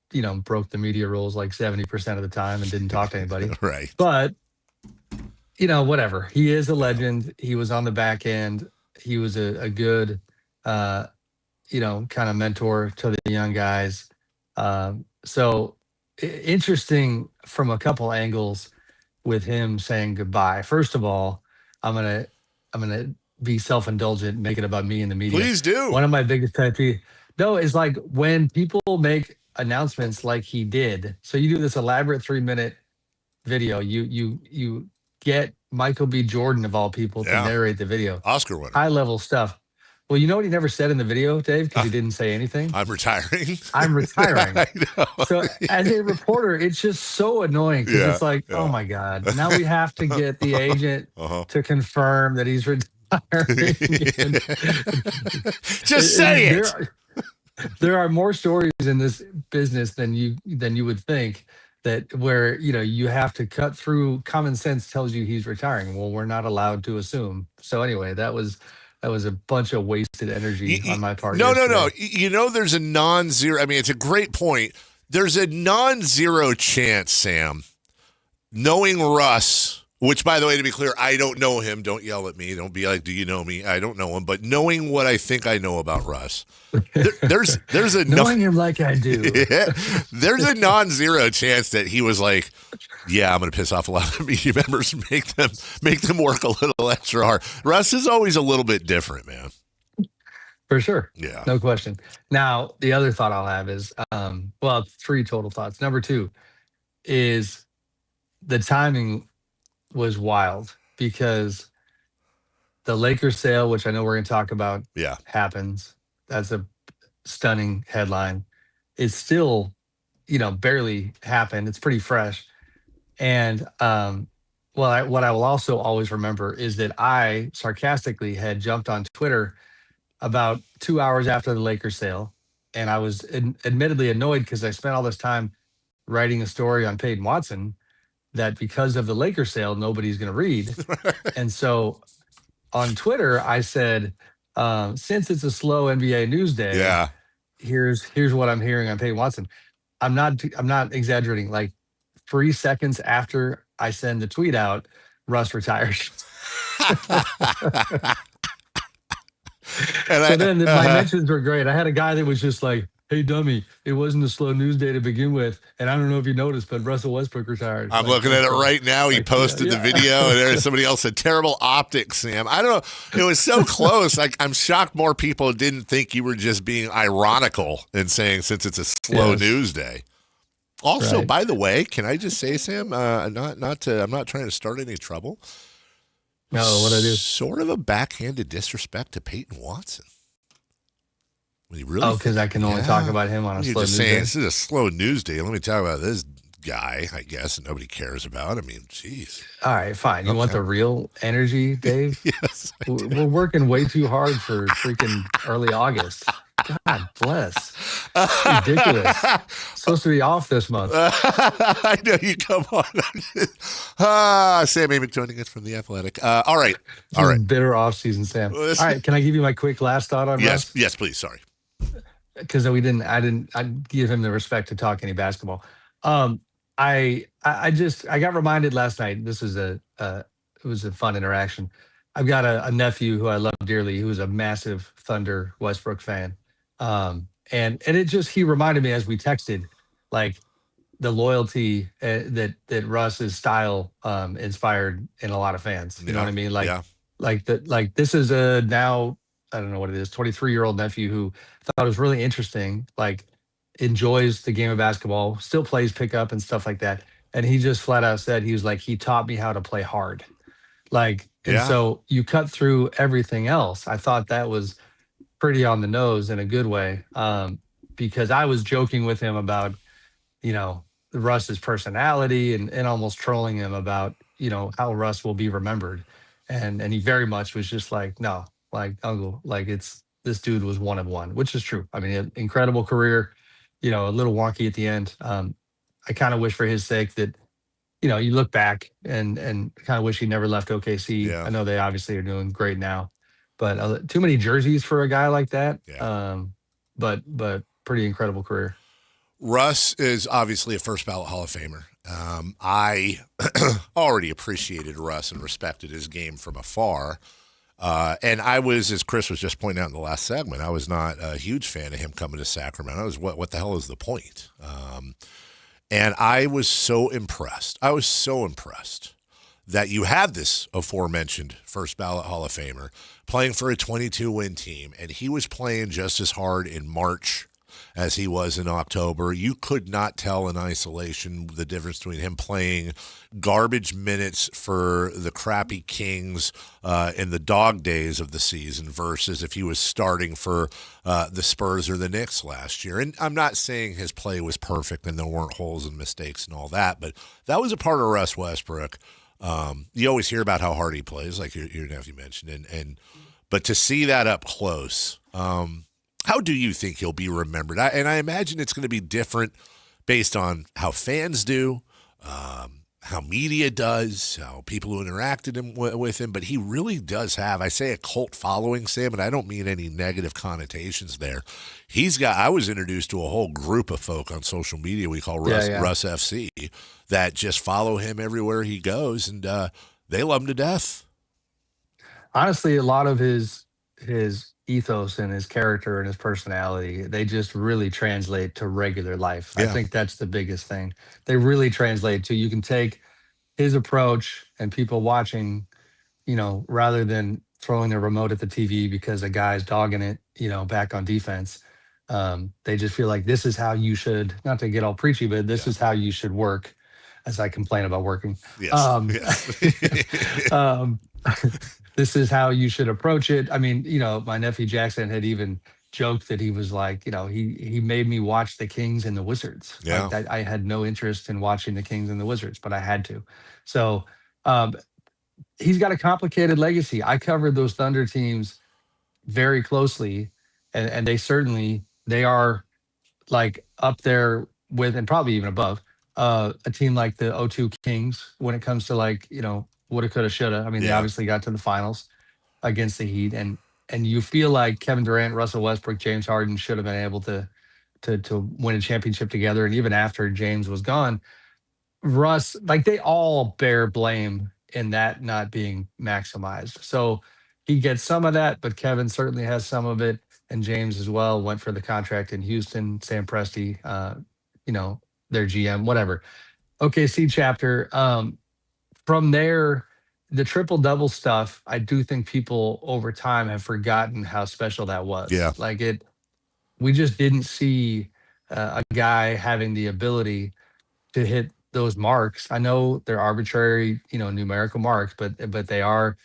broke the media rules like 70% of the time and didn't talk to anybody.
Right.
But whatever. He is a legend. He was on the back end. He was a good, kind of mentor to the young guys. So interesting from a couple angles with him saying goodbye. First of all, I'm gonna be self-indulgent and make it about me and the media.
Please do.
One of my biggest pet peeves, is like when people make announcements like he did. So you do this elaborate 3-minute video. You get Michael B. Jordan of all people to narrate the video.
Oscar winner.
High level stuff. Well, you know what he never said in the video, Dave? Because he didn't say anything.
I'm retiring.
I'm retiring.
I know.
So as a reporter, it's just so annoying because it's like, oh my God, now we have to get the agent to confirm that he's retiring.
Just say it.
There are more stories in this business than you would think, that where you have to cut through. Common sense tells you he's retiring. Well, we're not allowed to assume. So anyway, that was a bunch of wasted energy on my part.
No. There's a non-zero. I mean, it's a great point. There's a non-zero chance, Sam, knowing Russ, which, by the way, to be clear, I don't know him. Don't yell at me. Don't be like, do you know me? I don't know him. But knowing what I think I know about Russ, there's a
knowing him like I do.
There's a non-zero chance that he was like, yeah, I'm going to piss off a lot of media members, make them work a little extra hard. Russ is always a little bit different, man.
For sure.
Yeah.
No question. Now, the other thought I'll have is, 3 total thoughts. Number 2 is the timing was wild because the Lakers sale, which I know we're going to talk about, happens. That's a stunning headline. It's still, barely happened. It's pretty fresh. And what I will also always remember is that I sarcastically had jumped on Twitter about 2 hours after the Lakers sale, and I was admittedly annoyed because I spent all this time writing a story on Peyton Watson that because of the Lakers sale, nobody's going to read. And so on Twitter, I said, since it's a slow NBA news day, here's what I'm hearing on Peyton Watson. I'm not exaggerating. Like 3 seconds after I send the tweet out, Russ retires. So then my mentions were great. I had a guy that was just like, hey, dummy, it wasn't a slow news day to begin with. And I don't know if you noticed, but Russell Westbrook retired.
I'm looking at it right now. He posted the video, and there's somebody else said, terrible optics, Sam. I don't know. It was so close. I'm shocked more people didn't think you were just being ironical and saying since it's a slow news day. Also, by the way, can I just say, Sam, I'm not trying to start any trouble.
No, what I do?
Sort of a backhanded disrespect to Peyton Watson.
Because I can only talk about him on a slow news day.
This is a slow news day. Let me talk about this guy, I guess, that nobody cares about. I mean, jeez.
All right, fine. You want the real energy, Dave?
Yes.
We're working way too hard for freaking early August. God bless. Ridiculous. Supposed to be off this month.
I know you come on. Sam Amick joining us from The Athletic. All right.
Bitter off season, Sam. All right, can I give you my quick last thought on Russ?
Yes, please. Sorry.
Because I didn't give him the respect to talk any basketball. I got reminded last night. This is it was a fun interaction. I've got a nephew who I love dearly, who is a massive Thunder Westbrook fan. And he reminded me as we texted, like the loyalty that Russ's style inspired in a lot of fans. You know what I mean? Like this is a now, I don't know what it is, 23-year-old nephew who thought it was really interesting, like enjoys the game of basketball, still plays pickup and stuff like that. And he just flat out said, he was like, he taught me how to play hard. Like, and
Yeah.
so you cut through everything else. I thought that was pretty on the nose in a good way. Because I was joking with him about, Russ's personality and almost trolling him about, how Russ will be remembered. And he very much was just like, no, like, Uncle, like this dude was one of one, which is true. I mean, an incredible career, a little wonky at the end. I kind of wish for his sake that, you look back and kind of wish he never left OKC.
Yeah.
I know they obviously are doing great now, but too many jerseys for a guy like that.
Yeah.
But pretty incredible career.
Russ is obviously a first ballot Hall of Famer. I already appreciated Russ and respected his game from afar. And I was, as Chris was just pointing out in the last segment, I was not a huge fan of him coming to Sacramento. I was, what the hell is the point? And I was so impressed. I was so impressed that you had this aforementioned first ballot Hall of Famer playing for a 22-win team, and he was playing just as hard in March as he was in October. You could not tell in isolation the difference between him playing garbage minutes for the crappy Kings in the dog days of the season versus if he was starting for the Spurs or the Knicks last year. And I'm not saying his play was perfect and there weren't holes and mistakes and all that, but that was a part of Russ Westbrook. You always hear about how hard he plays, like your nephew mentioned, but to see that up close, how do you think he'll be remembered? I imagine it's going to be different based on how fans do, how media does, how people who interacted with him. But he really does have, I say, a cult following, Sam, and I don't mean any negative connotations there. I was introduced to a whole group of folk on social media we call Russ FC that just follow him everywhere he goes, and they love him to death.
Honestly, a lot of his ethos and his character and his personality, they just really translate to regular life.
Yeah.
I think that's the biggest thing. They really translate to, you can take his approach and people watching, rather than throwing a remote at the TV because a guy's dogging it, back on defense. They just feel like this is how you should, not to get all preachy, but this is how you should work, as I complain about working.
Yes.
This is how you should approach it. I mean, my nephew Jackson had even joked that he was like, he made me watch the Kings and the Wizards.
Yeah.
Like, I had no interest in watching the Kings and the Wizards, but I had to. So he's got a complicated legacy. I covered those Thunder teams very closely, and they are like up there with, and probably even above, a team like the 02 Kings when it comes to like, woulda, coulda, shoulda. I mean, they obviously got to the finals against the Heat, and you feel like Kevin Durant, Russell Westbrook, James Harden should have been able to win a championship together. And even after James was gone, Russ, like, they all bear blame in that not being maximized. So he gets some of that, but Kevin certainly has some of it, and James as well. Went for the contract in Houston. Sam Presti, their GM, whatever. OKC chapter. From there, the triple-double stuff, I do think people over time have forgotten how special that was.
Yeah.
Like, we just didn't see a guy having the ability to hit those marks. I know they're arbitrary, numerical marks, but they are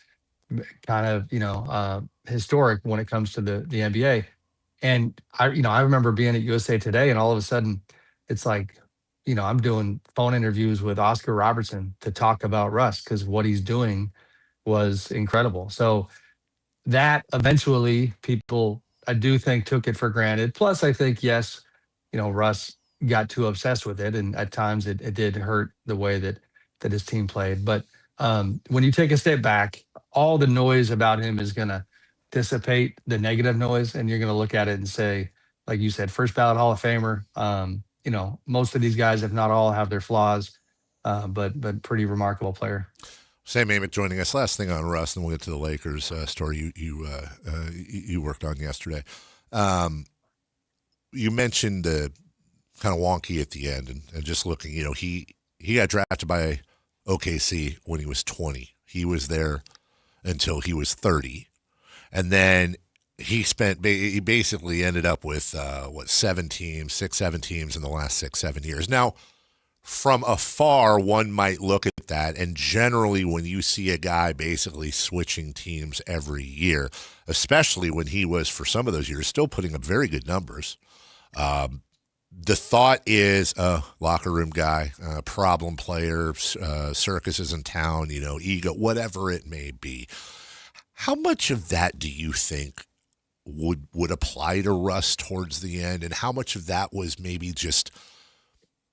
kind of, historic when it comes to the NBA. And I remember being at USA Today, and all of a sudden it's like, I'm doing phone interviews with Oscar Robertson to talk about Russ because what he's doing was incredible. So that eventually people, I do think, took it for granted. Plus, I think, yes, Russ got too obsessed with it, and at times it did hurt the way that his team played. But when you take a step back, all the noise about him is going to dissipate, the negative noise, and you're going to look at it and say, like you said, first ballot Hall of Famer. Most of these guys, if not all, have their flaws, but pretty remarkable player.
Sam Amick joining us. Last thing on Russ, and we'll get to the Lakers story you worked on yesterday. You mentioned the kind of wonky at the end, and just looking, he got drafted by OKC when he was 20. He was there until he was 30, and then he basically ended up with 7 teams in the last 6-7 years. Now, from afar, one might look at that, and generally when you see a guy basically switching teams every year, especially when he was, for some of those years, still putting up very good numbers, the thought is a locker room guy, problem player, circuses in town, ego, whatever it may be. How much of that do you think would apply to Russ towards the end, and how much of that was maybe just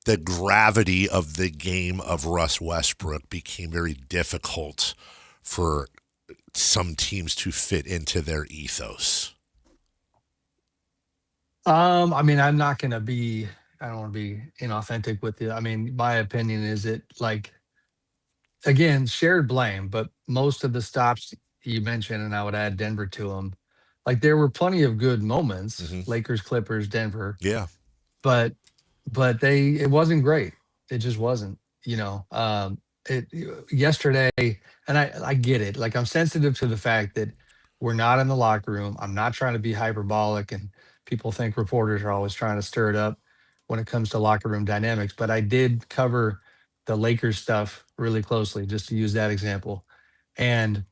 the gravity of the game of Russ Westbrook became very difficult for some teams to fit into their ethos?
I mean, I don't want to be inauthentic with you. I mean, my opinion is again, shared blame, but most of the stops you mentioned, and I would add Denver to them, there were plenty of good moments, Lakers, Clippers, Denver.
Yeah.
But it wasn't great. It just wasn't, yesterday, and I get it. I'm sensitive to the fact that we're not in the locker room. I'm not trying to be hyperbolic, and people think reporters are always trying to stir it up when it comes to locker room dynamics. But I did cover the Lakers stuff really closely, just to use that example. And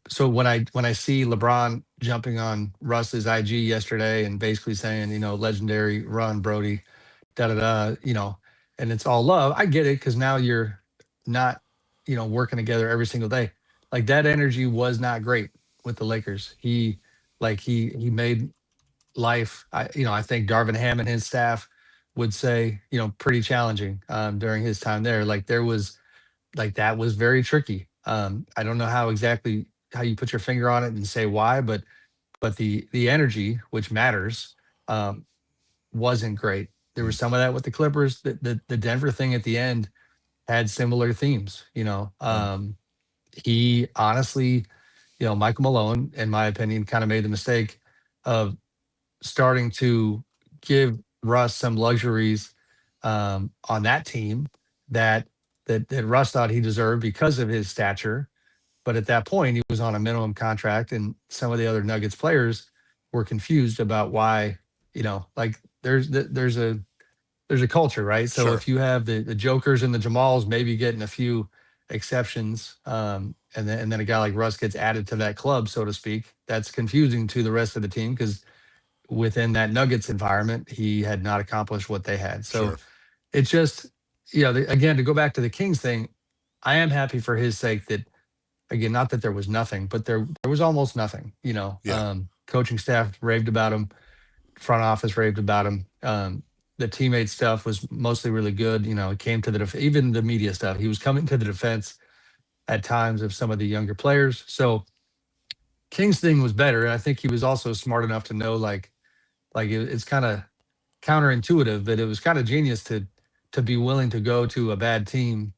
so when I see LeBron jumping on Russ's IG yesterday and basically saying, legendary run, Brody, and it's all love. I get it, because now you're not, working together every single day. That energy was not great with the Lakers. He made life. I think Darvin Ham and his staff would say, pretty challenging during his time there. That was very tricky. I don't know how you put your finger on it and say why, but the energy, which matters, wasn't great. There was some of that with the Clippers. The Denver thing at the end had similar themes. He honestly, Michael Malone, in my opinion, kind of made the mistake of starting to give Russ some luxuries on that team that Russ thought he deserved because of his stature. But at that point, he was on a minimum contract, and some of the other Nuggets players were confused about why, there's a culture, right? So if you have the Jokers and the Jamals maybe getting a few exceptions, and then a guy like Russ gets added to that club, so to speak, that's confusing to the rest of the team, because within that Nuggets environment, he had not accomplished what they had. So it's just, again, to go back to the Kings thing, I am happy for his sake that, again, not that there was nothing, but there was almost nothing. Coaching staff raved about him, front office raved about him. The teammate stuff was mostly really good. It came to even the media stuff. He was coming to the defense at times of some of the younger players. So King's thing was better. And I think he was also smart enough to know, it's kind of counterintuitive, but it was kind of genius to be willing to go to a bad team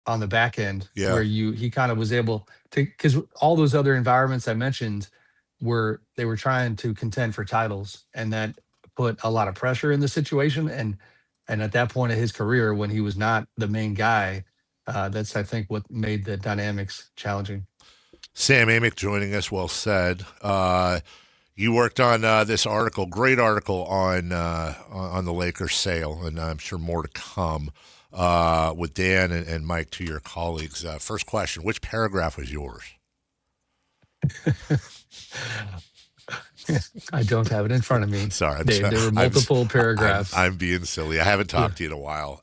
on the back end, where he kind of was able to, because all those other environments I mentioned they were trying to contend for titles, and that put a lot of pressure in the situation. And at that point of his career, when he was not the main guy, that's, I think, what made the dynamics challenging.
Sam Amick joining us. Well said. You worked on this article, great article on the Lakers sale, and I'm sure more to come with Dan and Mike, to your colleagues. First question, which paragraph was yours?
I don't have it in front of me.
Sorry,
Dave, there were multiple paragraphs.
I'm being silly. I haven't talked to you in a while.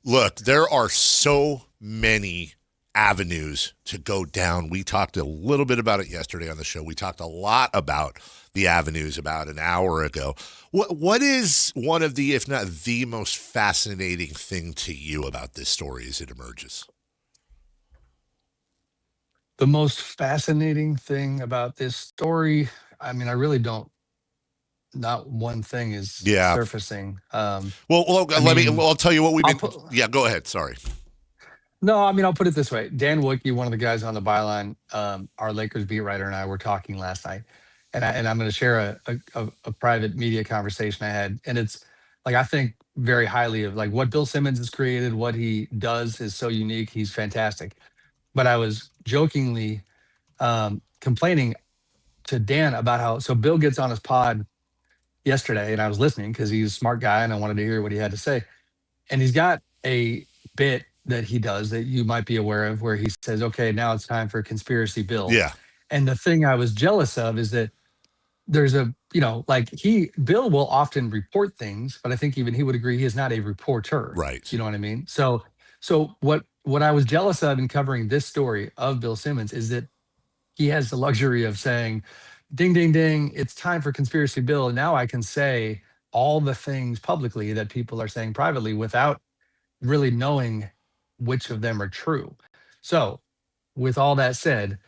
Look, there are so many avenues to go down. We talked a little bit about it yesterday on the show. We talked a lot about the avenues about an hour ago. What is one of the, if not the most fascinating thing to you about this story as it emerges?
The most fascinating thing about this story, I mean, I really don't. Not one thing is surfacing. I'll
tell you what we've been. Go ahead. Sorry.
No, I mean, I'll put it this way. Dan Wookie, one of the guys on the byline, our Lakers beat writer, and I were talking last night, and I'm going to share a private media conversation I had, and it's I think very highly of what Bill Simmons has created. What he does is so unique. He's fantastic. But I was jokingly complaining to Dan about how Bill gets on his pod. yesterday, and I was listening because he's a smart guy and I wanted to hear what he had to say. And he's got a bit that he does that you might be aware of where he says, okay, now it's time for Conspiracy Bill.
Yeah.
And the thing I was jealous of is that there's a, like Bill will often report things, but I think even he would agree he is not a reporter.
Right.
You know what I mean? So what I was jealous of in covering this story of Bill Simmons is that he has the luxury of saying, ding, ding, ding, it's time for Conspiracy Bill. And now I can say all the things publicly that people are saying privately without really knowing which of them are true. So with all that said,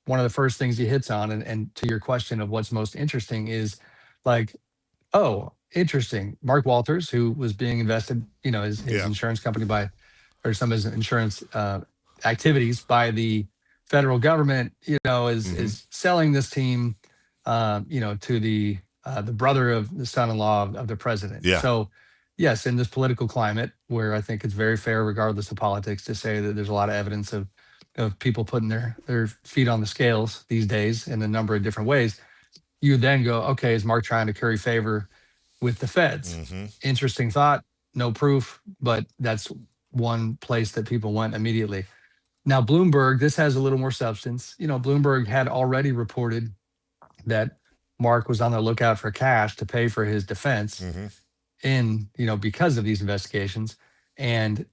one of the first things he hits on, and to your question of what's most interesting is like, oh, interesting. Mark Walters, who was being invested, his insurance company or some of his insurance activities by the federal government, is selling this team, to the brother of the son-in-law of the president.
Yeah.
So yes, in this political climate where I think it's very fair, regardless of politics, to say that there's a lot of evidence of people putting their feet on the scales these days in a number of different ways, you then go, okay, is Mark trying to curry favor with the feds? Interesting thought, no proof, but that's one place that people went immediately. Now, Bloomberg, this has a little more substance. Bloomberg had already reported that Mark was on the lookout for cash to pay for his defense because of these investigations. And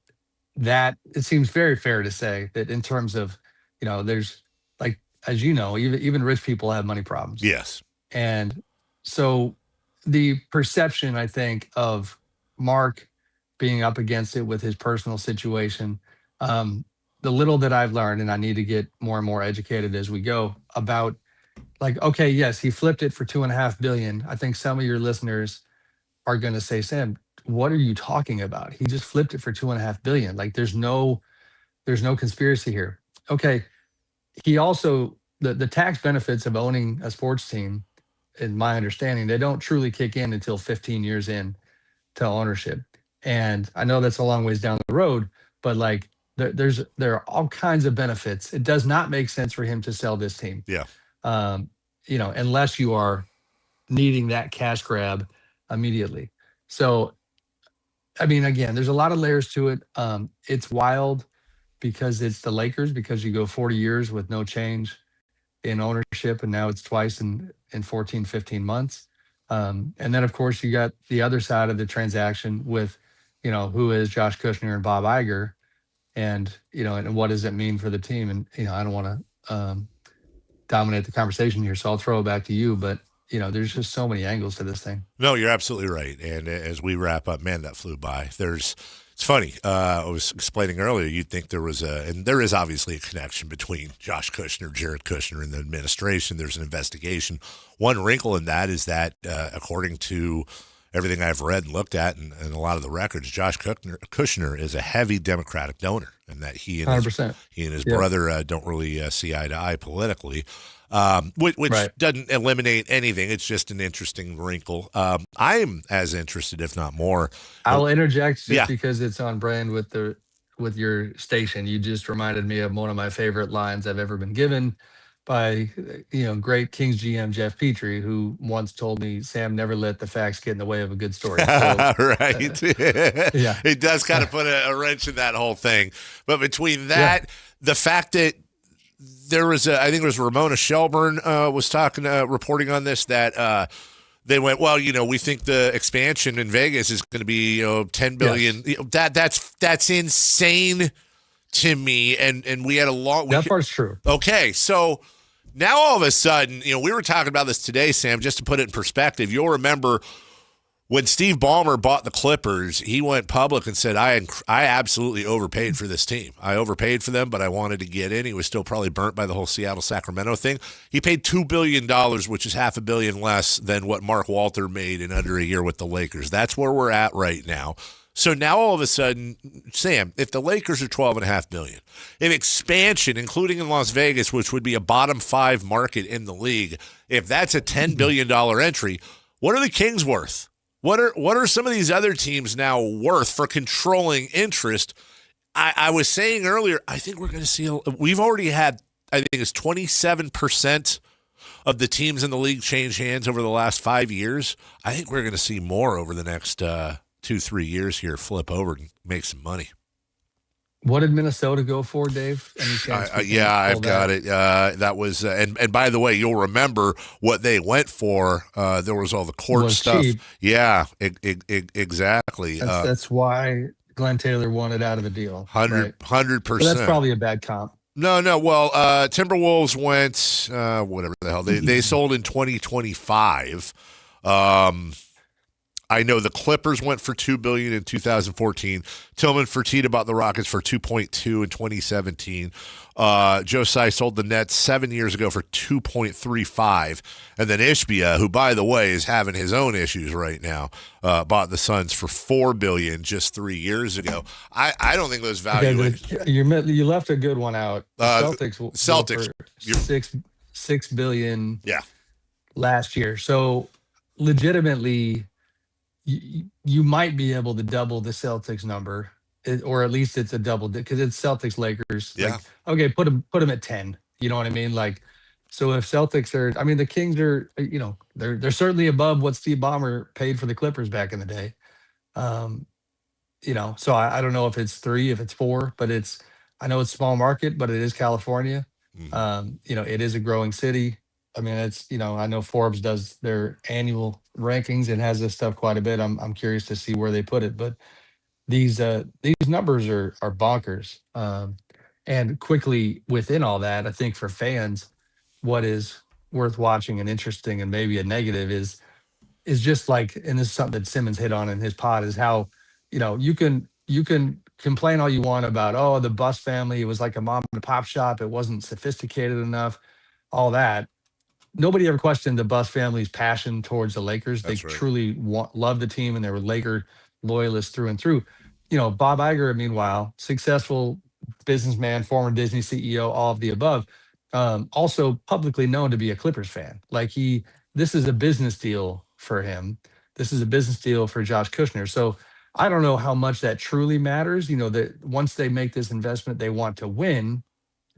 that it seems very fair to say that in terms of, there's like, as even rich people have money problems.
Yes.
And so the perception, I think, of Mark being up against it with his personal situation, the little that I've learned, and I need to get more and more educated as we go about, like, okay, yes, he flipped it for $2.5 billion. I think some of your listeners are going to say, Sam, what are you talking about? He just flipped it for $2.5 billion. Like, there's no conspiracy here. Okay. He also, the tax benefits of owning a sports team, in my understanding, they don't truly kick in until 15 years in to ownership. And I know that's a long ways down the road, but like there are all kinds of benefits. It does not make sense for him to sell this team.
Yeah.
Unless you are needing that cash grab immediately. So, I mean, again, there's a lot of layers to it. It's wild because it's the Lakers, because you go 40 years with no change in ownership, and now it's twice in 14, 15 months. And then, of course, you got the other side of the transaction with, who is Josh Kushner and Bob Iger, and, and what does it mean for the team? And, I don't want to dominate the conversation here, so I'll throw it back to you. But, there's just so many angles to this thing.
No, you're absolutely right. And as we wrap up, man, that flew by. It's funny. I was explaining earlier, you'd think there was and there is obviously a connection between Josh Kushner, Jared Kushner, and the administration. There's an investigation. One wrinkle in that is that, according to everything I've read and looked at and a lot of the records, Josh Kushner is a heavy Democratic donor, and that he and his brother don't really see eye to eye politically. Which right. doesn't eliminate anything. It's just an interesting wrinkle. I'm as interested, if not more.
I'll interject just because it's on brand with your station. You just reminded me of one of my favorite lines I've ever been given by, great Kings GM Jeff Petrie, who once told me, Sam, never let the facts get in the way of a good story. So,
right. It does kind of put a wrench in that whole thing. But between that, the fact that there was, I think it was Ramona Shelburne was reporting on this, that they went, well, we think the expansion in Vegas is going to be, $10 billion. Yes. That's insane to me. And we had a long.
That part's true.
Okay, so now all of a sudden, we were talking about this today, Sam. Just to put it in perspective, you'll remember when Steve Ballmer bought the Clippers, he went public and said, I absolutely overpaid for this team. I overpaid for them, but I wanted to get in. He was still probably burnt by the whole Seattle-Sacramento thing. He paid $2 billion, which is $500 million less than what Mark Walter made in under a year with the Lakers. That's where we're at right now. So now all of a sudden, Sam, if the Lakers are $12.5 billion, if expansion, including in Las Vegas, which would be a bottom 5 market in the league, if that's a $10 billion entry, what are the Kings worth? What are some of these other teams now worth for controlling interest? I was saying earlier, I think we're going to see, we've already had, I think it's 27% of the teams in the league change hands over the last 5 years, I think we're going to see more over the next 2-3 years here flip over and make some money.
What did Minnesota go for, Dave? Any chance
I've got it. That was, and by the way, you'll remember what they went for. There was all the court stuff.
Cheap.
Yeah, exactly.
That's why Glenn Taylor wanted out of the deal.
100%.
But that's probably a bad comp.
No. Well, Timberwolves went, whatever the hell. They sold in 2025. I know the Clippers went for $2 billion in 2014. Tillman Fertitta bought the Rockets for $2.2 in 2017. Joe Tsai sold the Nets 7 years ago for $2.35. And then Ishbia, who, by the way, is having his own issues right now, bought the Suns for $4 billion just 3 years ago. I don't think those valuations.
Okay, you left a good one out.
Celtics.
$6 billion.
Yeah.
Last year. So legitimately, you might be able to double the Celtics number, or at least it's a double because it's Celtics Lakers.
Yeah.
Like, okay, put them at 10. You know what I mean? Like, so if Celtics are, I mean, the Kings are, they're certainly above what Steve Ballmer paid for the Clippers back in the day. So I don't know if it's 3, if it's 4, but I know it's small market, but it is California. It is a growing city. I mean, I know Forbes does their annual rankings and has this stuff quite a bit. I'm curious to see where they put it, but these numbers are bonkers. And quickly within all that, I think for fans, what is worth watching and interesting and maybe a negative is just like, and this is something that Simmons hit on in his pod, is how, you can complain all you want about, the Bus family, it was like a mom and pop shop, it wasn't sophisticated enough, all that. Nobody ever questioned the Bus family's passion towards the Lakers. They truly love the team, and they were Laker loyalists through and through. Bob Iger, meanwhile, successful businessman, former Disney CEO, all of the above, also publicly known to be a Clippers fan. Like this is a business deal for him. This is a business deal for Josh Kushner. So I don't know how much that truly matters. That once they make this investment, they want to win.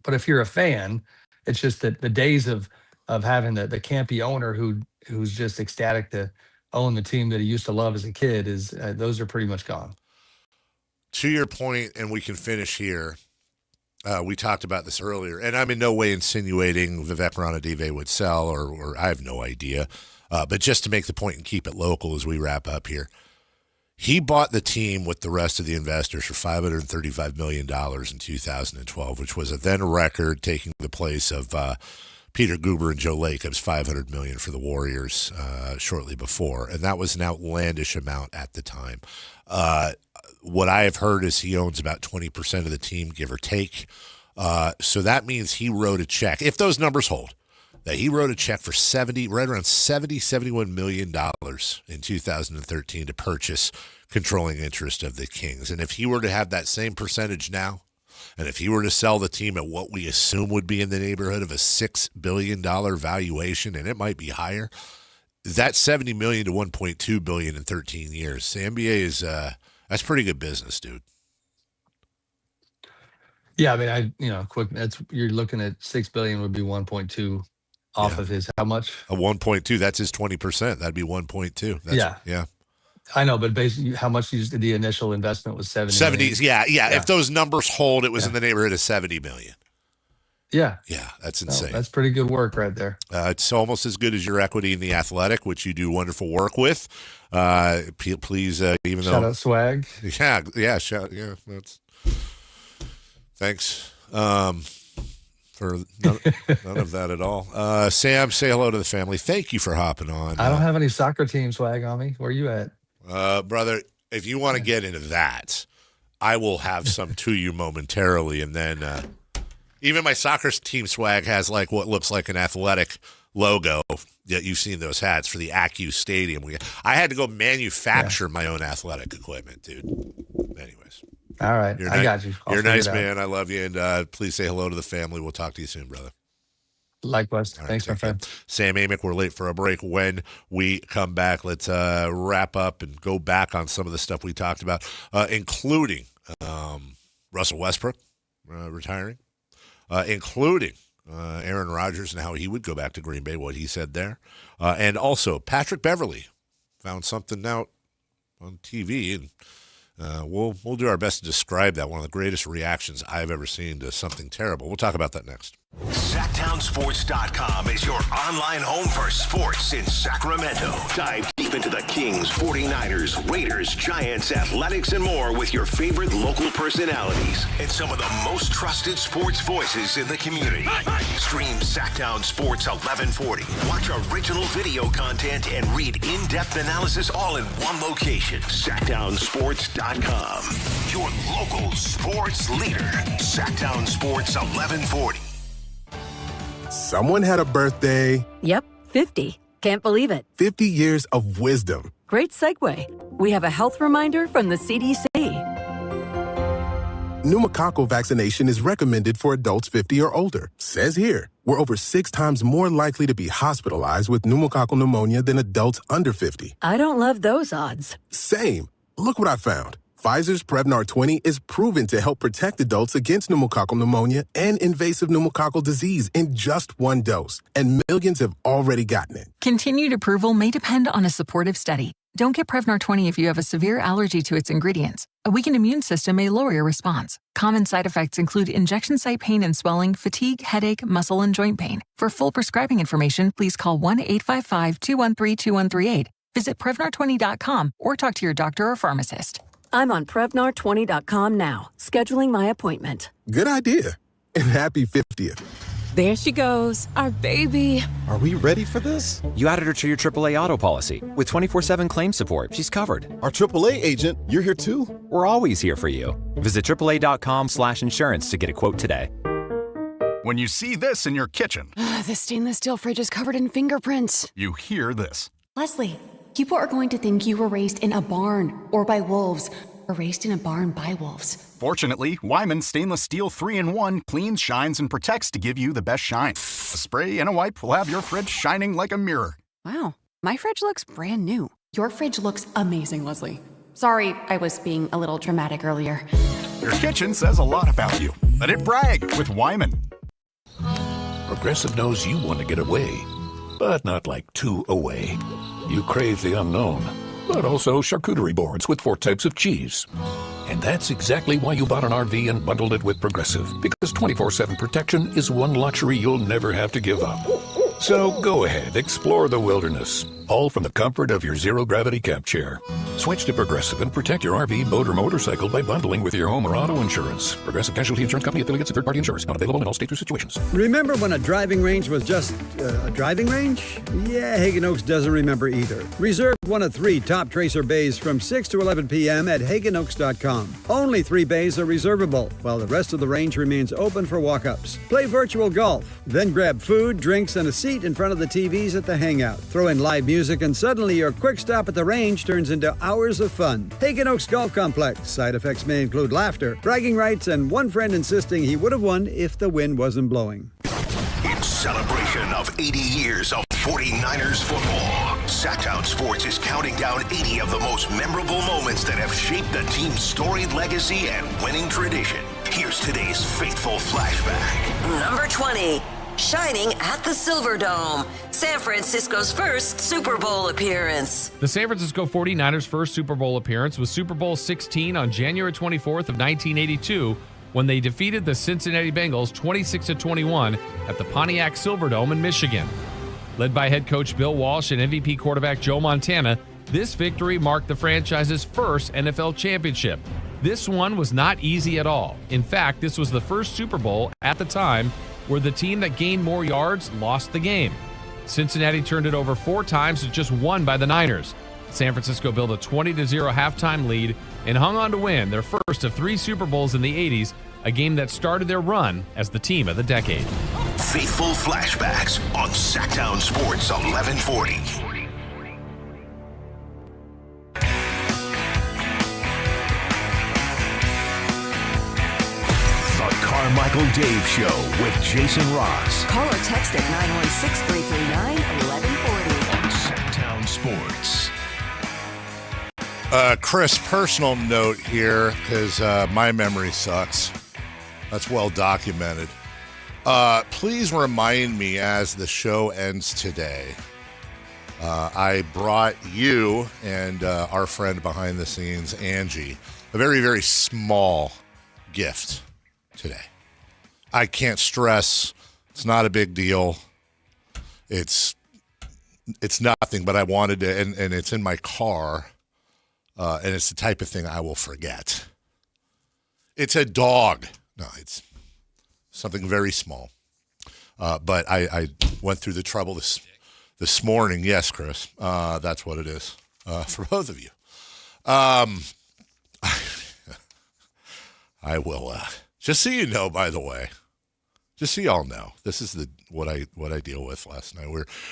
But if you're a fan, it's just that the days of having the campy owner who's just ecstatic to own the team that he used to love as a kid those are pretty much gone.
To your point, and we can finish here, we talked about this earlier, and I'm in no way insinuating Vivek Ranadive would sell, or I have no idea, but just to make the point and keep it local as we wrap up here, he bought the team with the rest of the investors for $535 million in 2012, which was a then record, taking the place of Peter Guber and Joe Lacob's $500 million for the Warriors shortly before, and that was an outlandish amount at the time. What I have heard is he owns about 20% of the team, give or take. So that means he wrote a check, if those numbers hold, that he wrote a check for $71 million in 2013 to purchase controlling interest of the Kings. And if he were to have that same percentage now, and if he were to sell the team at what we assume would be in the neighborhood of a $6 billion valuation, and it might be higher, that's $70 million to $1.2 billion in 13 years. The NBA is that's pretty good business, dude.
Yeah, I mean, quick. You're looking at $6 billion would be 1.2 off of his how much?
A 1.2. That's his 20%. That'd be 1.2. Yeah.
I know, but basically, how much the initial investment was
70. Yeah. If those numbers hold, it was in the neighborhood of 70 million.
Yeah.
Yeah, that's insane.
That's pretty good work right there.
It's almost as good as your equity in The Athletic, which you do wonderful work with. Please, even
shout out Swag.
Yeah. That's thanks for none of that at all. Sam, say hello to the family. Thank you for hopping on.
I don't have any soccer team swag on me. Where are you at?
Brother, if you want to get into that, I will have some to you momentarily, and then even my soccer team swag has like what looks like an Athletic logo. Yeah, you've seen those hats for the Accu Stadium. I had to go manufacture my own Athletic equipment, dude. Anyways.
All right. I got you.
You're a nice man. I love you. And please say hello to the family. We'll talk to you soon, brother.
Likewise. Thanks, my friend.
Sam Amick, we're late for a break. When we come back, let's wrap up and go back on some of the stuff we talked about, including Russell Westbrook retiring, including Aaron Rodgers and how he would go back to Green Bay, what he said there. And also Patrick Beverley found something out on TV, and we'll do our best to describe that. One of the greatest reactions I've ever seen to something terrible. We'll talk about that next.
SactownSports.com is your online home for sports in Sacramento. Dive deep into the Kings, 49ers, Raiders, Giants, Athletics, and more with your favorite local personalities and some of the most trusted sports voices in the community. Stream Sactown Sports 1140. Watch original video content and read in-depth analysis all in one location. SactownSports.com. Your local sports leader. Sactown Sports 1140.
Someone had a birthday.
Yep, 50. Can't believe it.
50 years of wisdom.
Great segue. We have a health reminder from the CDC.
Pneumococcal vaccination is recommended for adults 50 or older. Says here, we're over 6 times more likely to be hospitalized with pneumococcal pneumonia than adults under 50.
I don't love those odds.
Same. Look what I found. Pfizer's Prevnar 20 is proven to help protect adults against pneumococcal pneumonia and invasive pneumococcal disease in just 1 dose, and millions have already gotten it.
Continued approval may depend on a supportive study. Don't get Prevnar 20 if you have a severe allergy to its ingredients. A weakened immune system may lower your response. Common side effects include injection site pain and swelling, fatigue, headache, muscle, and joint pain. For full prescribing information, please call 1-855-213-2138. Visit Prevnar20.com or talk to your doctor or pharmacist.
I'm on Prevnar20.com now, scheduling my appointment.
Good idea. And happy 50th.
There she goes, our baby.
Are we ready for this? You added her to your AAA auto policy. With 24/7 claim support, she's covered.
Our AAA agent, you're here too?
We're always here for you. Visit AAA.com/insurance to get a quote today.
When you see this in your kitchen,
The stainless steel fridge is covered in fingerprints.
you hear this.
Leslie, people are going to think you were raised in a barn or by wolves, or raised in a barn by wolves.
Fortunately, Wyman Stainless Steel 3-in-1 cleans, shines, and protects to give you the best shine. A spray and a wipe will have your fridge shining like a mirror.
Wow, my fridge looks brand new. Your fridge looks amazing, Leslie. Sorry, I was being a little dramatic earlier.
Your kitchen says a lot about you. Let it brag with Wyman.
Progressive knows you want to get away, but not like too away. You crave the unknown, but also charcuterie boards with 4 types of cheese. And that's exactly why you bought an RV and bundled it with Progressive, because 24/7 protection is one luxury you'll never have to give up. So go ahead, explore the wilderness, all from the comfort of your zero-gravity camp chair. Switch to Progressive and protect your RV, boat, or motorcycle by bundling with your home or auto insurance. Progressive Casualty Insurance Company affiliates and third-party insurers. Not available in all states or situations.
Remember when a driving range was just a driving range? Yeah, Hagen Oaks doesn't remember either. Reserve one of 3 top Tracer bays from 6 to 11 p.m. at HagenOaks.com. Only 3 bays are reservable, while the rest of the range remains open for walk-ups. Play virtual golf, then grab food, drinks, and a seat in front of the TVs at the hangout. Throw in live music, and suddenly your quick stop at the range turns into hours of fun. Hagen Oaks Golf Complex. Side effects may include laughter, bragging rights, and one friend insisting he would have won if the wind wasn't blowing.
In celebration of 80 years of 49ers football, Sactown Sports is counting down 80 of the most memorable moments that have shaped the team's storied legacy and winning tradition. Here's today's faithful flashback.
Number 20. Shining at the Silverdome, San Francisco's first Super Bowl appearance.
The San Francisco 49ers' first Super Bowl appearance was Super Bowl 16 on January 24th of 1982 when they defeated the Cincinnati Bengals 26-21 at the Pontiac Silverdome in Michigan. Led by head coach Bill Walsh and MVP quarterback Joe Montana, this victory marked the franchise's first NFL championship. This one was not easy at all. In fact, this was the first Super Bowl at the time where the team that gained more yards lost the game. Cincinnati turned it over 4 times and just won by the Niners. San Francisco built a 20-0 halftime lead and hung on to win their first of 3 Super Bowls in the 80s, a game that started their run as the team of the decade.
Faithful flashbacks on Sactown Sports 1140.
Carmichael Dave Show with Jason Ross.
Call or text at 916-339-1140.
On Sactown Sports.
Chris, personal note here, because my memory sucks. That's well documented. Please remind me as the show ends today. I brought you and our friend behind the scenes, Angie, a very, very small gift today. I can't stress, it's not a big deal. It's nothing, but I wanted to, and it's in my car, and it's the type of thing I will forget. It's a dog. No, it's something very small. But I went through the trouble this morning. Yes, Chris, that's what it is for both of you. I will, just so you know, by the way, just so y'all know, this is what I deal with last night.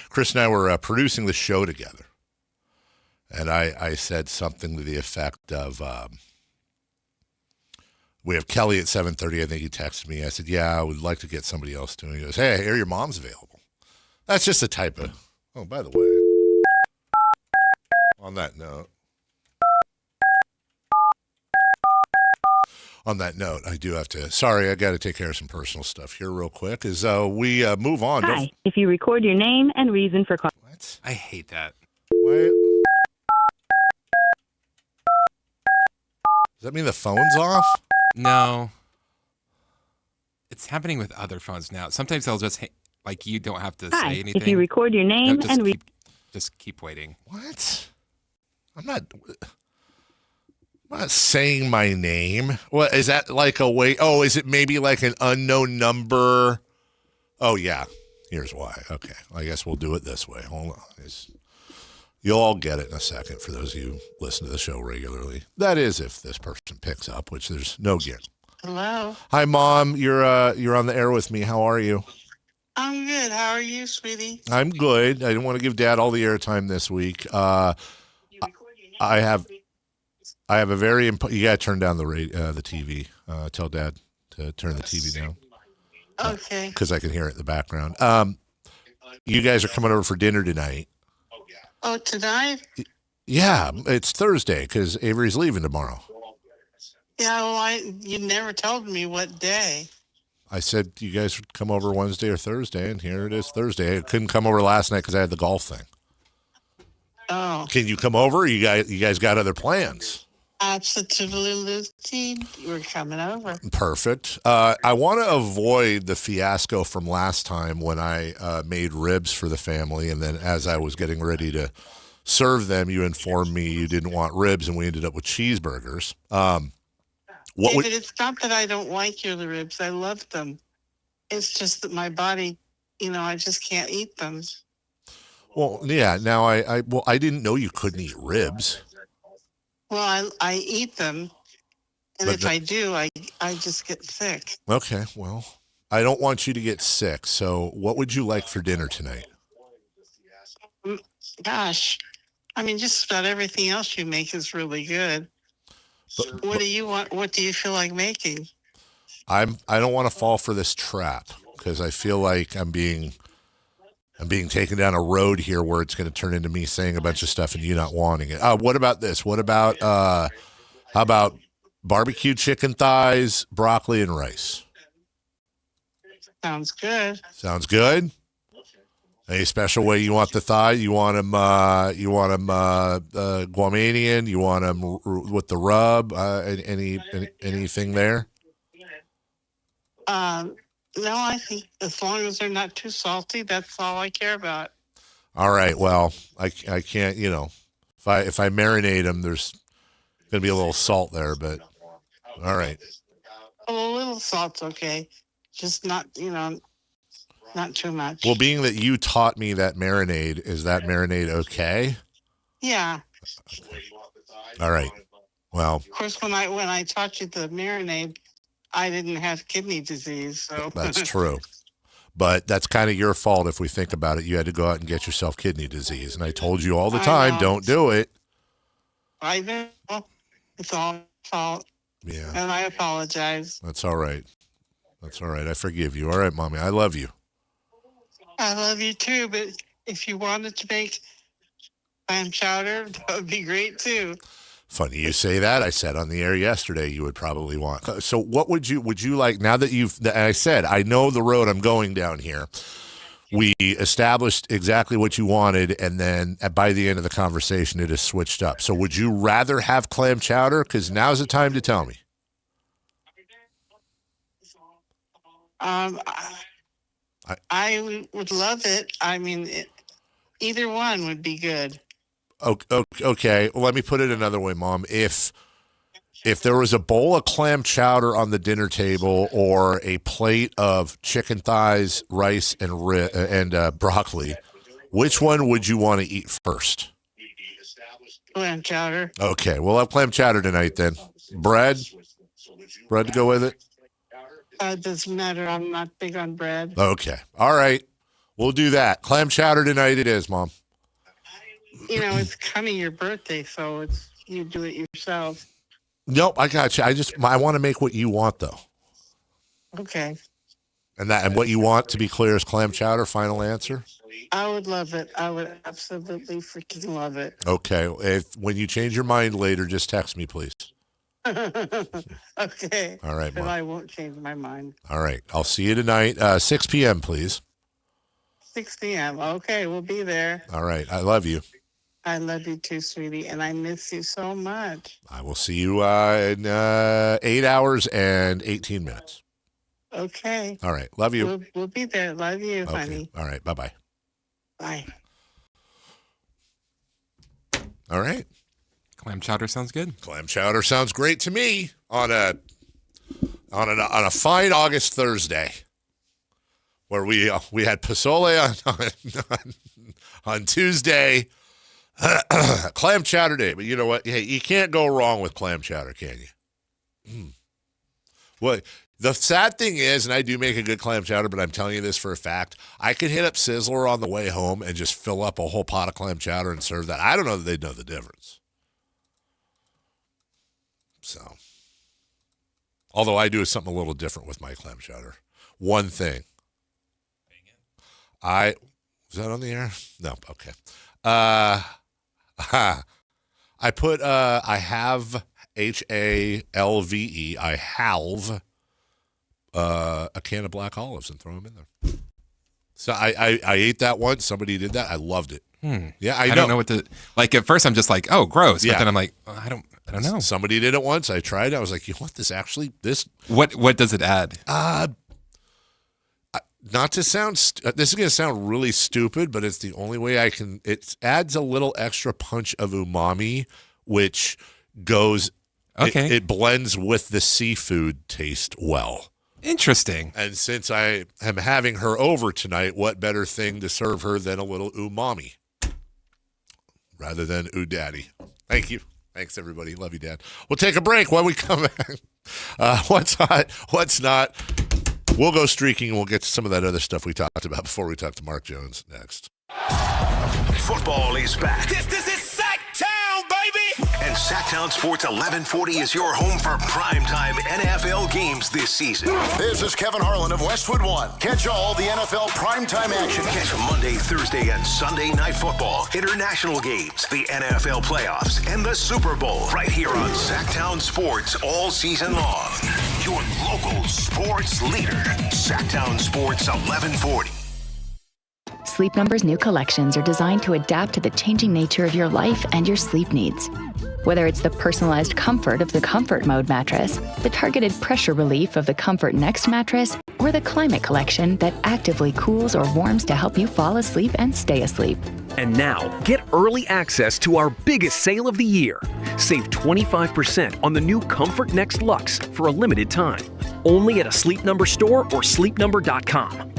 Chris and I were producing the show together, and I said something to the effect of, we have Kelly at 7:30. I think he texted me. I said, yeah, I would like to get somebody else to. He goes, hey, I hear your mom's available. That's just the type of, oh, by the way, on that note, I do have to, sorry, I got to take care of some personal stuff here real quick as we move on.
Hi, if you record your name and reason for calling.
What?
I hate that.
What? Does that mean the phone's off?
No. It's happening with other phones now. Sometimes they'll just, like, you don't have to say anything.
If you record your name
just keep waiting.
What? I'm not saying my name. What is that like a way? Oh, is it maybe like an unknown number? Oh, yeah. Here's why. Okay. I guess we'll do it this way. Hold on. You'll all get it in a second for those of you who listen to the show regularly. That is if this person picks up, which there's no guarantee.
Hello.
Hi, Mom. You're on the air with me. How are you?
I'm good. How are you, sweetie?
I'm good. I didn't want to give Dad all the airtime this week. I have a very important. You got to turn down the TV. Tell Dad to turn the TV down.
Okay.
Because I can hear it in the background. You guys are coming over for dinner tonight.
Oh, tonight?
Yeah, it's Thursday because Avery's leaving tomorrow.
Yeah, well, you never told me what day.
I said you guys would come over Wednesday or Thursday, and here it is Thursday. I couldn't come over last night because I had the golf thing.
Oh.
Can you come over? You guys got other plans?
Absolutely. We're coming over.
Perfect. I want to avoid the fiasco from last time when I made ribs for the family, and then as I was getting ready to serve them, you informed me you didn't want ribs, and we ended up with cheeseburgers.
David, it's not that I don't like your ribs. I love them. It's just that my body, I just can't eat them.
Well, yeah. Now I didn't know you couldn't eat ribs.
Well, I eat them, and if I do, I just get sick.
Okay, well, I don't want you to get sick, so what would you like for dinner tonight?
Gosh, just about everything else you make is really good. What do you want? What do you feel like making?
I don't want to fall for this trap because I feel like I'm being taken down a road here where it's going to turn into me saying a bunch of stuff and you not wanting it. What about this? What about how about barbecue chicken thighs, broccoli, and rice?
Sounds good.
Sounds good. Any special way you want the thigh? You want them Guamanian? You want them with the rub? Anything there?
No, I think as long as they're not too salty, that's all I care about.
All right. Well, I can't, if I marinate them, there's going to be a little salt there, but all right.
Well, a little salt's okay. Just not, not too much.
Well, being that you taught me that marinade, is that marinade okay?
Yeah.
All right. Well,
of course, when I taught you the marinade, I didn't have kidney disease, so
that's true. But that's kind of your fault if we think about it. You had to go out and get yourself kidney disease, and I told you all the time, don't do it.
I know. It's all my fault.
Yeah.
And I apologize.
That's all right. That's all right. I forgive you. All right, Mommy. I love you.
I love you too, but if you wanted to make clam chowder, that would be great too.
Funny you say that. I said on the air yesterday you would probably want. So what would you like, now that I said, I know the road I'm going down here. We established exactly what you wanted, and then by the end of the conversation, it has switched up. So would you rather have clam chowder? Because now's the time to tell me.
I would love it. I mean, either one would be good.
Okay. Well, let me put it another way, Mom. If there was a bowl of clam chowder on the dinner table or a plate of chicken thighs, rice, and broccoli, which one would you want to eat first?
Clam chowder.
Okay, we'll have clam chowder tonight then. Bread to go with it?
Doesn't matter. I'm not big on bread.
Okay. All right. We'll do that. Clam chowder tonight it is, Mom.
You know, it's kind of your birthday, so you do it yourself.
Nope, I got you. I want to make what you want, though.
Okay.
And what you want, to be clear, is clam chowder. Final answer.
I would love it. I would absolutely freaking love it.
Okay. When you change your mind later, just text me, please.
Okay.
All right,
but
Mom.
I won't change my mind.
All right. I'll see you tonight, 6 p.m., please.
6 p.m. Okay, we'll be there.
All right. I love you.
I love you too, sweetie, and I miss you so much.
I will see you in 8 hours and 18 minutes.
Okay.
All right. Love you.
We'll be there. Love you,
Okay.
honey.
All right. Bye-bye.
Bye.
All right.
Clam chowder sounds good.
Clam chowder sounds great to me on a fine August Thursday, where we had pozole on Tuesday, clam chowder day. But you know what? Hey, you can't go wrong with clam chowder, can you? Well, the sad thing is, and I do make a good clam chowder, but I'm telling you this for a fact, I could hit up Sizzler on the way home and just fill up a whole pot of clam chowder and serve that. I don't know that they'd know the difference. So, although I do something a little different with my clam chowder. One thing. Was that on the air? No. Okay. I put, I have HALVE. I halve a can of black olives and throw them in there. So I ate that once. Somebody did that. I loved it. Yeah, I
don't know what to, like, at first I'm just like, oh, gross. But
Yeah.
then I'm like, oh, I don't know.
Somebody did it once. I tried it. I was like, you want this actually?
What does it add?
Not to sound, this is going to sound really stupid, but it's the only way I can, it adds a little extra punch of umami, which goes,
Okay.
it blends with the seafood taste well.
Interesting.
And since I am having her over tonight, what better thing to serve her than a little umami rather than ooh daddy. Thank you. Thanks, everybody. Love you, Dad. We'll take a break when we come back. What's hot, what's not. We'll go streaking, and we'll get to some of that other stuff we talked about before we talk to Mark Jones next.
Football is back.
This is Sactown, baby!
And Sactown Sports 1140 is your home for primetime NFL games this season.
This is Kevin Harlan of Westwood One. Catch all the NFL primetime action.
Catch Monday, Thursday, and Sunday night football, international games, the NFL playoffs, and the Super Bowl right here on Sactown Sports all season long. Your local sports leader, Sactown Sports 1140.
Sleep Number's new collections are designed to adapt to the changing nature of your life and your sleep needs. Whether it's the personalized comfort of the Comfort Mode mattress, the targeted pressure relief of the Comfort Next mattress, or the Climate Collection that actively cools or warms to help you fall asleep and stay asleep.
And now, get early access to our biggest sale of the year. Save 25% on the new Comfort Next Luxe for a limited time. Only at a Sleep Number store or sleepnumber.com.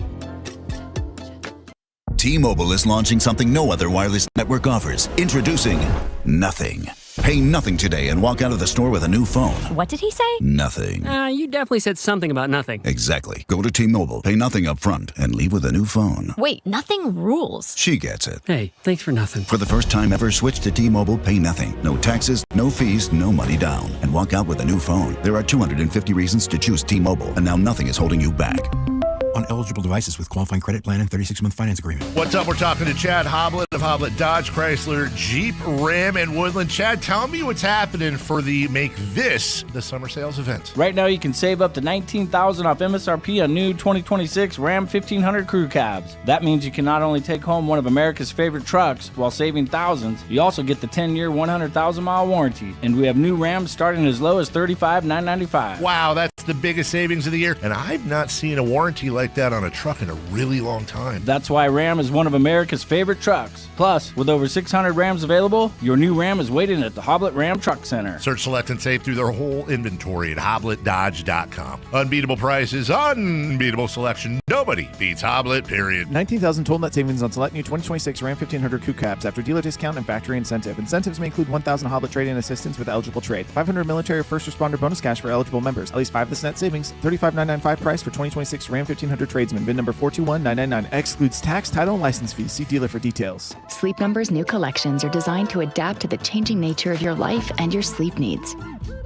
T-Mobile is launching something no other wireless network offers. Introducing Nothing. Pay nothing today and walk out of the store with a new phone.
What did he say?
Nothing.
You definitely said something about nothing.
Exactly. Go to T-Mobile, pay nothing up front, and leave with a new phone.
Wait, nothing rules.
She gets it.
Hey, thanks for nothing.
For the first time ever, switch to T-Mobile, pay nothing. No taxes, no fees, no money down. And walk out with a new phone. There are 250 reasons to choose T-Mobile, and now nothing is holding you back. on eligible devices with qualifying credit plan and 36-month finance agreement.
What's up? We're talking to Chad Hoblet of Hoblet Dodge, Chrysler, Jeep, Ram, and Woodland. Chad, tell me what's happening for the Make This the Summer Sales event.
Right now, you can save up to $19,000 off MSRP on new 2026 Ram 1500 Crew Cabs. That means you can not only take home one of America's favorite trucks while saving thousands, you also get the 10-year, 100,000-mile warranty. And we have new Rams starting as low as $35,995.
Wow, that's the biggest savings of the year. And I've not seen a warranty like that on a truck in a really long time.
That's why Ram is one of America's favorite trucks. Plus, with over 600 Rams available, your new Ram is waiting at the Hoblet Ram Truck Center.
Search, select, and save through their whole inventory at HobletDodge.com. Unbeatable prices, unbeatable selection. Nobody beats Hoblet, period.
$19,000 total net savings on select new 2026 Ram 1500 Crew Cabs after dealer discount and factory incentive. Incentives may include $1,000 Hoblet trade-in assistance with eligible trade. $500 military or first responder bonus cash for eligible members. At least 5 this net savings. $35,995 price for 2026 Ram 1500 tradesman. VIN number 421999. Excludes tax, title, and license fees. See dealer for details.
Sleep Number's new collections are designed to adapt to the changing nature of your life and your sleep needs.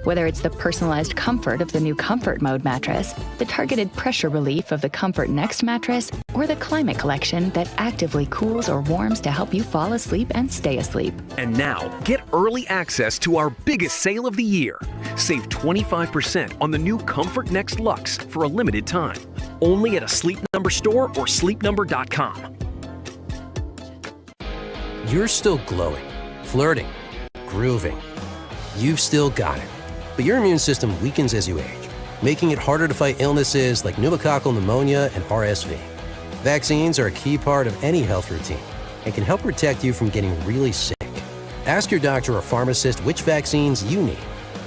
Whether it's the personalized comfort of the new Comfort Mode mattress, the targeted pressure relief of the Comfort Next mattress, or the Climate Collection that actively cools or warms to help you fall asleep and stay asleep.
And now, get early access to our biggest sale of the year. Save 25% on the new Comfort Next Luxe for a limited time. Only at a Sleep Number store or sleepnumber.com.
You're still glowing, flirting, grooving. You've still got it. But your immune system weakens as you age, making it harder to fight illnesses like pneumococcal pneumonia and RSV. Vaccines are a key part of any health routine and can help protect you from getting really sick. Ask your doctor or pharmacist which vaccines you need.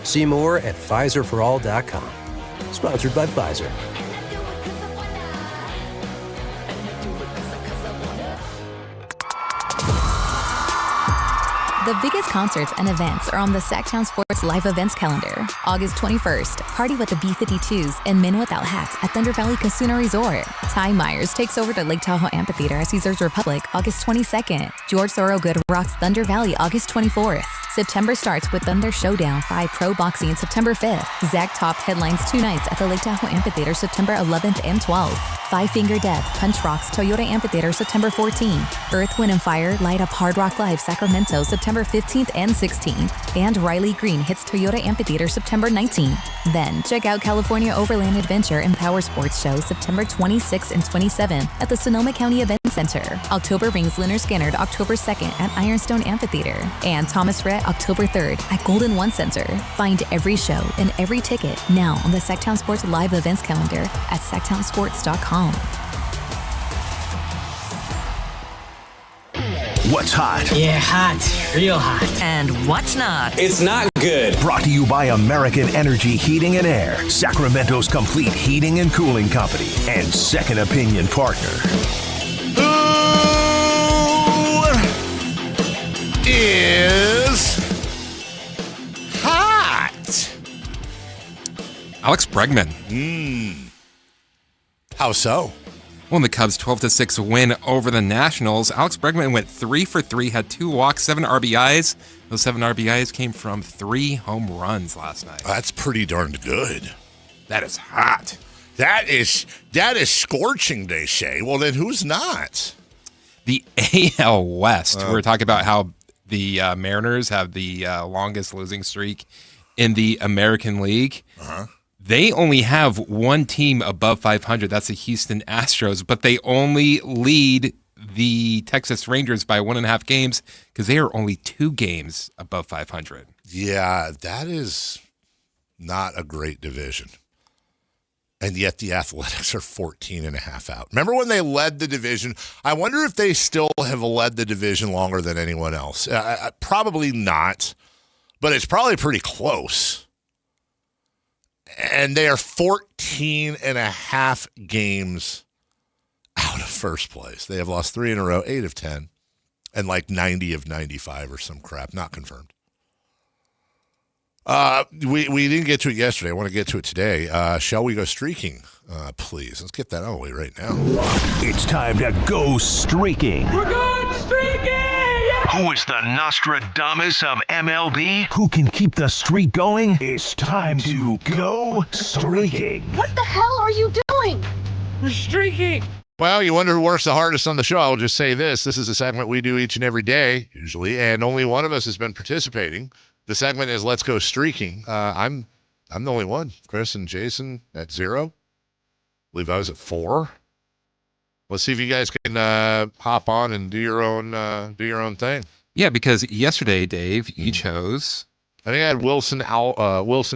See more at PfizerForAll.com. Sponsored by Pfizer.
The biggest concerts and events are on the Sactown Sports Live Events calendar. August 21st, party with the B-52s and Men Without Hats at Thunder Valley Casino Resort. Ty Myers takes over the Lake Tahoe Amphitheater as he serves Republic August 22nd. George Thorogood rocks Thunder Valley August 24th. September starts with Thunder Showdown 5 Pro Boxing September 5th. Zach Top headlines 2 nights at the Lake Tahoe Amphitheater September 11th and 12th. Five Finger Death Punch Rocks Toyota Amphitheater September 14th. Earth, Wind & Fire Light Up Hard Rock Live Sacramento September 15th and 16th. And Riley Green hits Toyota Amphitheater September 19th. Then check out California Overland Adventure and Power Sports Show September 26th and 27th at the Sonoma County Event Center. October brings Leonard Skinner October 2nd at Ironstone Amphitheater. And Thomas Rhett October 3rd at Golden One Center. Find every show and every ticket now on the Sactown Sports Live Events calendar at SactownSports.com.
What's hot?
Yeah, hot. Real hot.
And what's not?
It's not good.
Brought to you by American Energy Heating and Air, Sacramento's complete heating and cooling company, and second opinion partner.
Who is hot?
Alex Bregman.
How so?
Well, in the Cubs' 12-6 win over the Nationals, Alex Bregman went 3 for 3, had 2 walks, 7 RBIs. Those 7 RBIs came from 3 home runs last night.
That's pretty darn good.
That is hot.
That is scorching, they say. Well, then who's not?
The AL West. We're talking about how the Mariners have the longest losing streak in the American League.
Uh-huh.
They only have one team above 500. That's the Houston Astros, but they only lead the Texas Rangers by 1.5 games because they are only 2 games above 500.
Yeah, that is not a great division. And yet the Athletics are 14.5 out. Remember when they led the division? I wonder if they still have led the division longer than anyone else. Probably not, but it's probably pretty close. And they are 14.5 games out of first place. They have lost 3 in a row, 8 of 10, and like 90 of 95 or some crap. Not confirmed. We didn't get to it yesterday. I want to get to it today. Shall we go streaking, please? Let's get that out of the way right now.
It's time to go streaking.
We're going streaking!
Who is the Nostradamus of MLB? Who can keep the streak going? It's time to go streaking.
What the hell are you doing?
We're streaking.
Well, you wonder who works the hardest on the show. I'll just say this. This is a segment we do each and every day, usually, and only one of us has been participating. The segment is Let's Go Streaking. I'm the only one. Chris and Jason at 0. I believe I was at 4. Let's see if you guys can hop on and do your own thing.
Yeah, because yesterday, Dave, you chose.
I think I had Wilson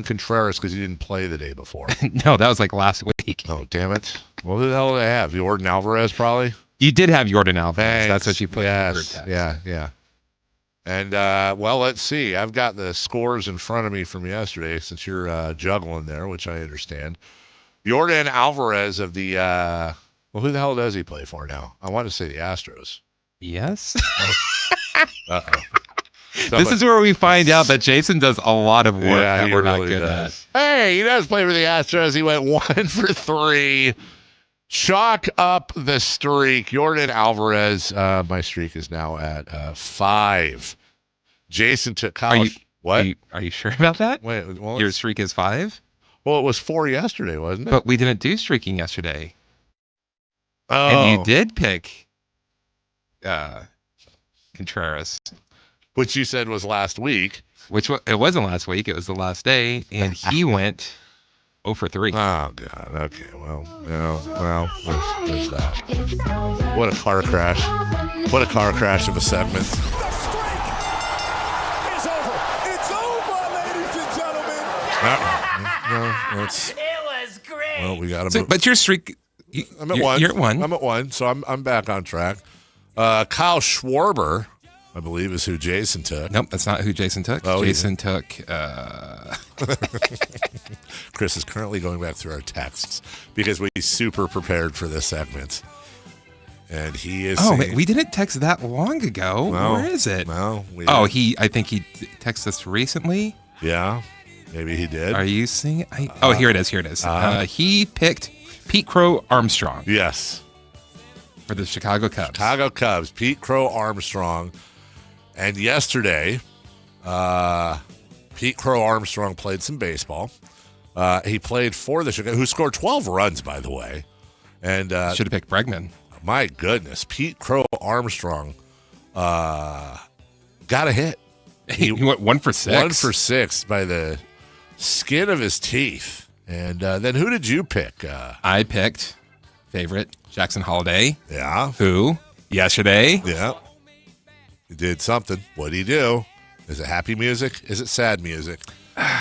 Contreras because he didn't play the day before.
No, that was like last week.
Oh, damn it. Well, who the hell did I have? Jordan Alvarez, probably?
You did have Jordan Alvarez.
Thanks.
That's what you put in your text.
Yeah. And, well, let's see. I've got the scores in front of me from yesterday since you're juggling there, which I understand. Jordan Alvarez of the, well, who the hell does he play for now? I want to say the Astros.
Yes.
Uh-oh.
This is where we find out that Jason does a lot of work that we're not good at.
Hey, he does play for the Astros. He went 1 for 3. Chalk up the streak. Jordan Alvarez, my streak is now at 5. Jason took college. What?
Are you sure about that?
Wait, well,
your streak is 5?
Well, it was 4 yesterday, wasn't it?
But we didn't do streaking yesterday.
Oh.
And you did pick Contreras.
Which you said was last week.
It wasn't last week. It was the last day. And he went 0 for 3.
Oh, God. Okay. Well, there's that. What a car crash. What a car crash of a segment.
It's over. It's over, ladies and gentlemen.
It
was great.
Well, we got to
But your streak...
I'm at 1.
You're at 1.
I'm at 1, so I'm back on track. Kyle Schwarber, I believe, is who Jason took.
Nope, that's not who Jason took.
Oh,
Jason took...
Chris is currently going back through our texts because we're super prepared for this segment. And he is...
wait, we didn't text that long ago.
No,
where is it?
No.
I think he texted us recently.
Yeah, maybe he did.
Are you seeing it? Here it is. He picked Pete Crow Armstrong.
Yes.
For the Chicago Cubs.
Chicago Cubs, Pete Crow Armstrong. And yesterday, Pete Crow Armstrong played some baseball. He played for the Chicago, who scored 12 runs, by the way. And
should have picked Bregman.
My goodness, Pete Crow Armstrong got a hit.
He went 1 for 6.
1 for 6 by the skin of his teeth. And then who did you pick?
I picked favorite Jackson Holiday.
Yeah.
Who yesterday?
Yeah. He did something. What'd he do? Is it happy music? Is it sad music?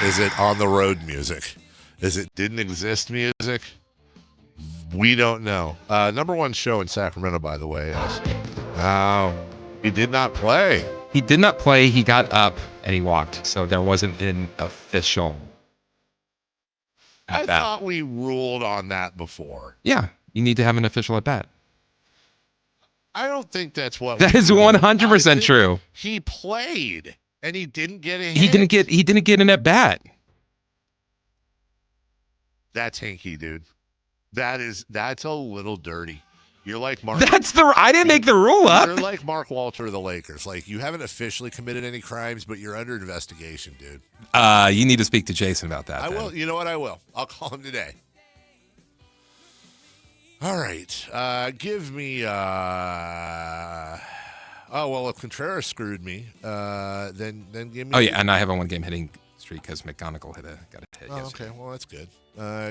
Is it on the road music? Is it didn't exist music? We don't know. Number 1 show in Sacramento, by the way. He did not play.
He did not play. He got up and he walked. So there wasn't an official.
I thought we ruled on that before.
Yeah. You need to have an official at bat.
I don't think that's what.
That is 100% true.
He played and he didn't get a hit.
He didn't get an at bat.
That's hinky, dude. That's a little dirty. You're like Mark.
I didn't make the rule up.
You're like Mark Walter of the Lakers. Like, you haven't officially committed any crimes, but you're under investigation, dude.
You need to speak to Jason about that.
I will. You know what? I will. I'll call him today. All right. Give me. If Contreras screwed me, then give me.
Oh yeah, and I have a 1-game hitting streak because McGonigal got a hit.
Okay, well that's good.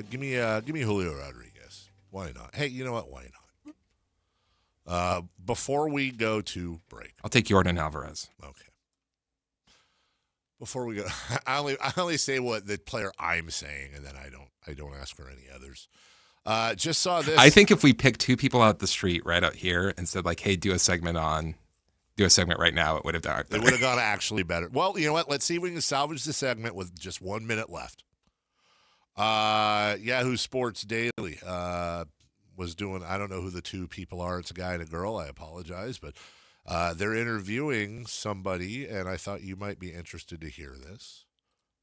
Give me Julio Rodriguez. Why not? Hey, you know what? Why not? Before we go to break,
I'll take Jordan Alvarez.
Okay. Before we go, I only say what the player I'm saying, and then I don't ask for any others. Just saw this.
I think if we picked 2 people out the street right out here and said like, "Hey, do a segment right now," it would have done.
It would have gone actually better. Well, you know what? Let's see if we can salvage the segment with just 1 minute left. Yahoo Sports Daily was doing. I don't know who the 2 people are. It's a guy and a girl. I apologize, but they're interviewing somebody, and I thought you might be interested to hear this.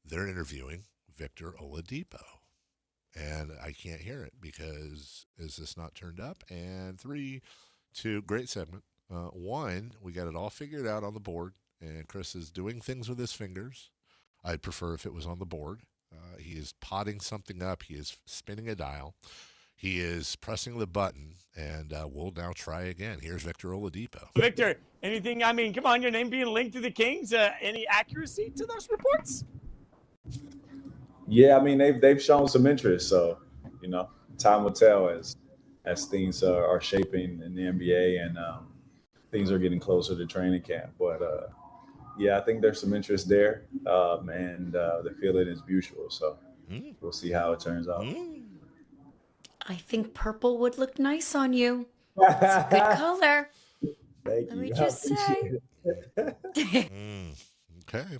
They're interviewing Victor Oladipo. And I can't hear it because is this not turned up? And 3, 2, great segment. 1, we got it all figured out on the board, and Chris is doing things with his fingers. I'd prefer if it was on the board. He is potting something up. He is spinning a dial. he is pressing the button, and we'll now try again. Here's Victor Oladipo.
Victor, anything? I mean, come on, your name being linked to the Kings. Any accuracy to those reports?
Yeah, I mean, they've shown some interest. So, time will tell as things are shaping in the NBA and things are getting closer to training camp. But yeah, I think there's some interest there, and the feeling is mutual. So we'll see how it turns out.
I think purple would look nice on you. It's a good color.
Thank
Let
you.
me just say.
Okay.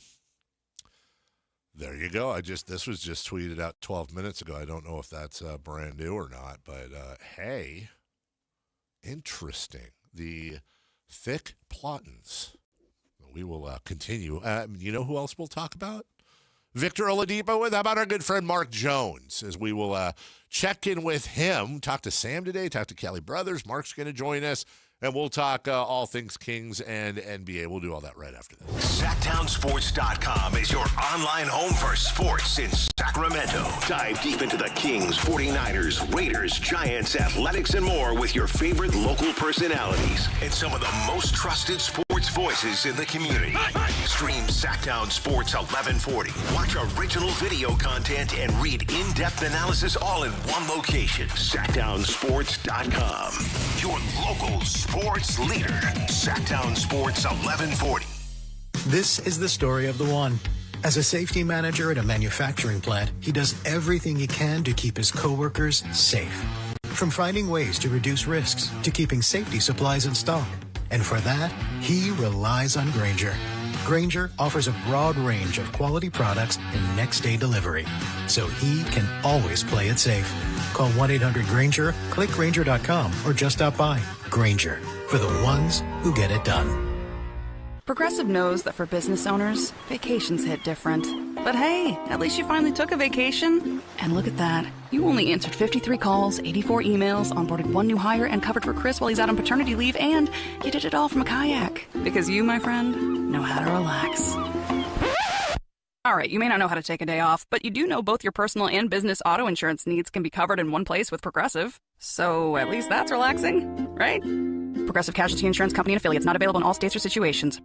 There you go. This was just tweeted out 12 minutes ago. I don't know if that's brand new or not, but hey, interesting. The thick Plottins. We will continue. You know who else we'll talk about? Victor Oladipo with. How about our good friend Mark Jones? As we will check in with him, talk to Sam today, talk to Kelly Brothers. Mark's going to join us, and we'll talk all things Kings and NBA. We'll do all that right after this.
SactownSports.com is your online home for sports in Sacramento. Dive deep into the Kings, 49ers, Raiders, Giants, Athletics, and more with your favorite local personalities and some of the most trusted sports voices in the community. Stream Sactown Sports 1140. Watch original video content and read in-depth analysis all in one location. SactownSports.com. Your local sports leader. Sactown Sports 1140.
This is the story of the one. As a safety manager at a manufacturing plant, he does everything he can to keep his coworkers safe. From finding ways to reduce risks to keeping safety supplies in stock. And for that, he relies on Grainger. Grainger offers a broad range of quality products and next-day delivery, so he can always play it safe. Call 1-800-GRAINGER, click Grainger.com, or just stop by. Grainger, for the ones who get it done.
Progressive knows that for business owners, vacations hit different. But hey, at least you finally took a vacation. And look at that. You only answered 53 calls, 84 emails, onboarded one new hire, and covered for Chris while he's out on paternity leave, and you did it all from a kayak. Because you, my friend, know how to relax. All right, you may not know how to take a day off, but you do know both your personal and business auto insurance needs can be covered in one place with Progressive. So at least that's relaxing, right? Progressive Casualty Insurance Company and Affiliates, not available in all states or situations.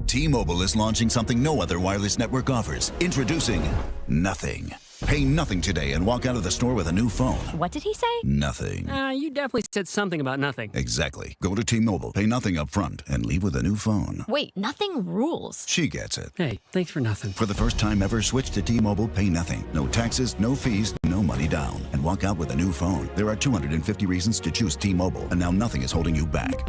T-Mobile is launching something no other wireless network offers. Introducing Nothing. Pay nothing today and walk out of the store with a new phone.
What did he say?
Nothing.
You definitely said something about nothing.
Exactly. Go to T-Mobile, pay nothing up front, and leave with a new phone.
Wait, nothing rules.
She gets it.
Hey, thanks for nothing.
For the first time ever, switch to T-Mobile, pay nothing. No taxes, no fees, no money down. And walk out with a new phone. There are 250 reasons to choose T-Mobile, and now nothing is holding you back.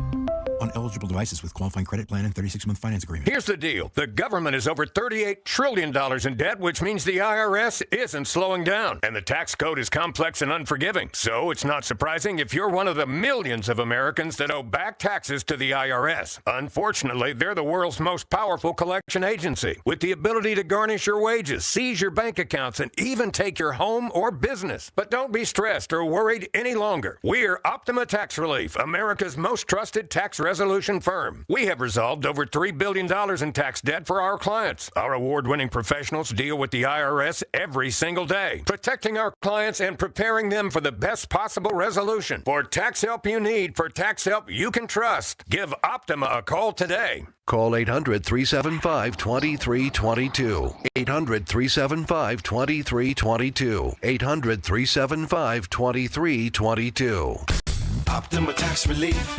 On eligible devices with qualifying credit plan and 36-month finance agreement.
Here's the deal. The government is over $38 trillion in debt, which means the IRS isn't slowing down. And the tax code is complex and unforgiving. So it's not surprising if you're one of the millions of Americans that owe back taxes to the IRS. Unfortunately, they're the world's most powerful collection agency, with the ability to garnish your wages, seize your bank accounts, and even take your home or business. But don't be stressed or worried any longer. We're Optima Tax Relief, America's most trusted tax resolution firm. We have resolved over $3 billion in tax debt for our clients. Our award-winning professionals deal with the IRS every single day, protecting our clients and preparing them for the best possible resolution. For tax help you need, for tax help you can trust, give Optima a call today.
Call 800-375-2322. 800-375-2322. 800-375-2322.
Optima Tax Relief.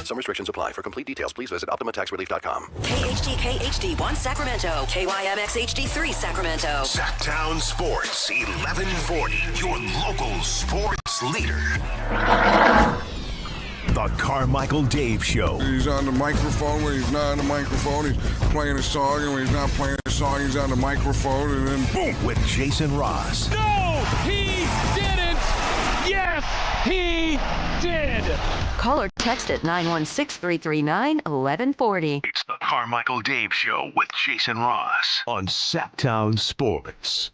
Some restrictions apply. For complete details, please visit OptimaTaxRelief.com.
KHD1 Sacramento. KYMX HD3 Sacramento.
Sactown Sports 1140. Your local sports leader.
The Carmichael Dave Show.
He's on the microphone when he's not on the microphone. He's playing a song, and when he's not playing a song, he's on the microphone, and then boom.
With Jason Ross.
No, he didn't. Yes, he did.
Call or text at 916-339-1140.
It's the Carmichael Dave Show with Jason Ross on Sactown Sports.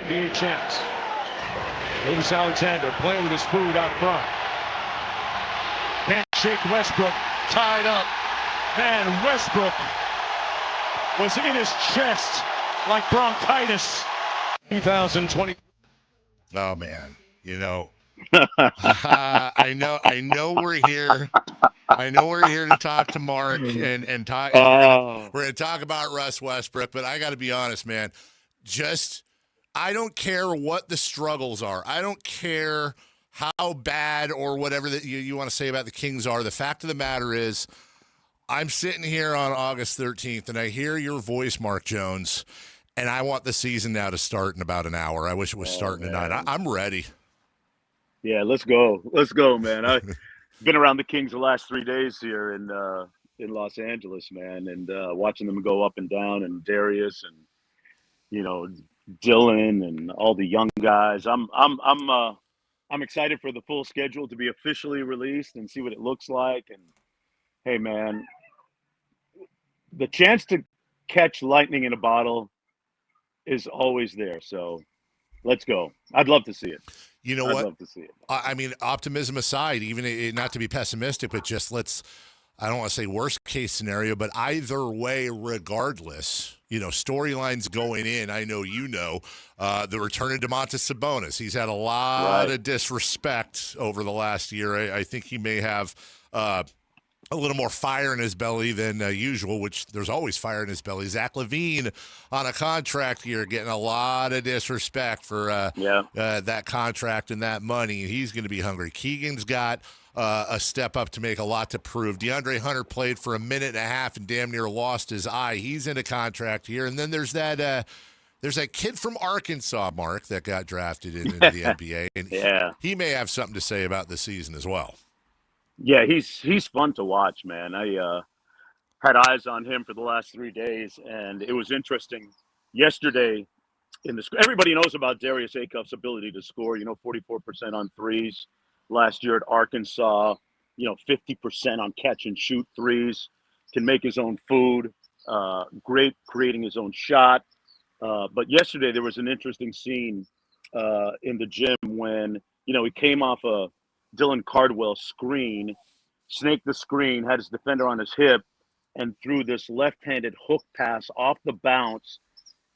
Be a chance.
Notice Alexander playing with his food out front. Can't shake Westbrook, tied up. Man, Westbrook was in his chest like bronchitis. 2020.
Oh, man. I know we're here. I know we're here to talk to Mark and talk. We're going to talk about Russ Westbrook, but I got to be honest, man. I don't care what the struggles are. I don't care how bad or whatever that you want to say about the Kings are. The fact of the matter is, I'm sitting here on August 13th, and I hear your voice, Mark Jones, and I want the season now to start in about an hour. I wish it was starting tonight. I'm ready.
Yeah, let's go. Let's go, man. I've been around the Kings the last 3 days here in Los Angeles, man, and watching them go up and down, and Darius and Dylan and all the young guys. I'm excited for the full schedule to be officially released and see what it looks like. And hey, man, the chance to catch lightning in a bottle is always there. So let's go. I'd love to see it.
You know what?
I'd love to see it.
I mean, optimism aside, even not to be pessimistic, but just I don't want to say worst case scenario, but either way, regardless, storylines going in, I know the return of Domantas Sabonis. He's had a lot of disrespect over the last year. I think he may have a little more fire in his belly than usual, which there's always fire in his belly. Zach LaVine on a contract here getting a lot of disrespect for that contract and that money. He's going to be hungry. Keegan's got a step up to make, a lot to prove. DeAndre Hunter played for a minute and a half and damn near lost his eye. He's in a contract here. And then there's that kid from Arkansas, Mark, that got drafted into the NBA. And he may have something to say about the season as well.
Yeah, he's fun to watch, man. I had eyes on him for the last 3 days, and it was interesting. Yesterday, everybody knows about Darius Acuff's ability to score. 44% on threes last year at Arkansas. 50% on catch and shoot threes. Can make his own food. Great creating his own shot. But yesterday there was an interesting scene in the gym when he came off a Dylan Cardwell screen, snaked the screen, had his defender on his hip, and threw this left-handed hook pass off the bounce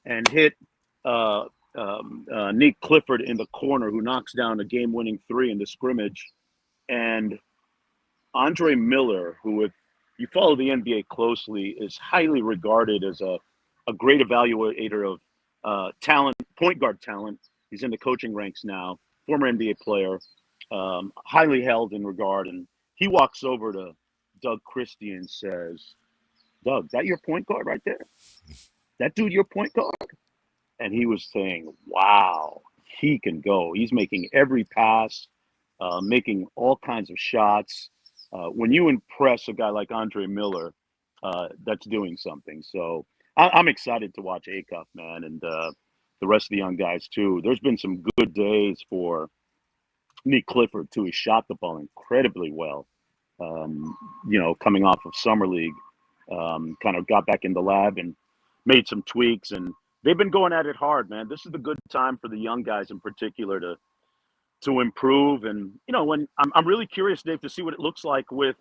and hit Nick Clifford in the corner, who knocks down a game-winning three in the scrimmage. And Andre Miller, who, if you follow the NBA closely, is highly regarded as a great evaluator of talent, point guard talent. He's in the coaching ranks now, former NBA player. Highly held in regard, and he walks over to Doug Christie and says, "Doug, that your point guard right there? That dude your point guard?" And he was saying, "Wow, he can go. He's making every pass, making all kinds of shots." When you impress a guy like Andre Miller, that's doing something. So I'm excited to watch Acuff, man, and the rest of the young guys too. There's been some good days for Nick Clifford too. He shot the ball incredibly well. Coming off of summer league, kind of got back in the lab and made some tweaks, and they've been going at it hard, man. This is the good time for the young guys in particular to improve. And when I'm really curious, Dave, to see what it looks like with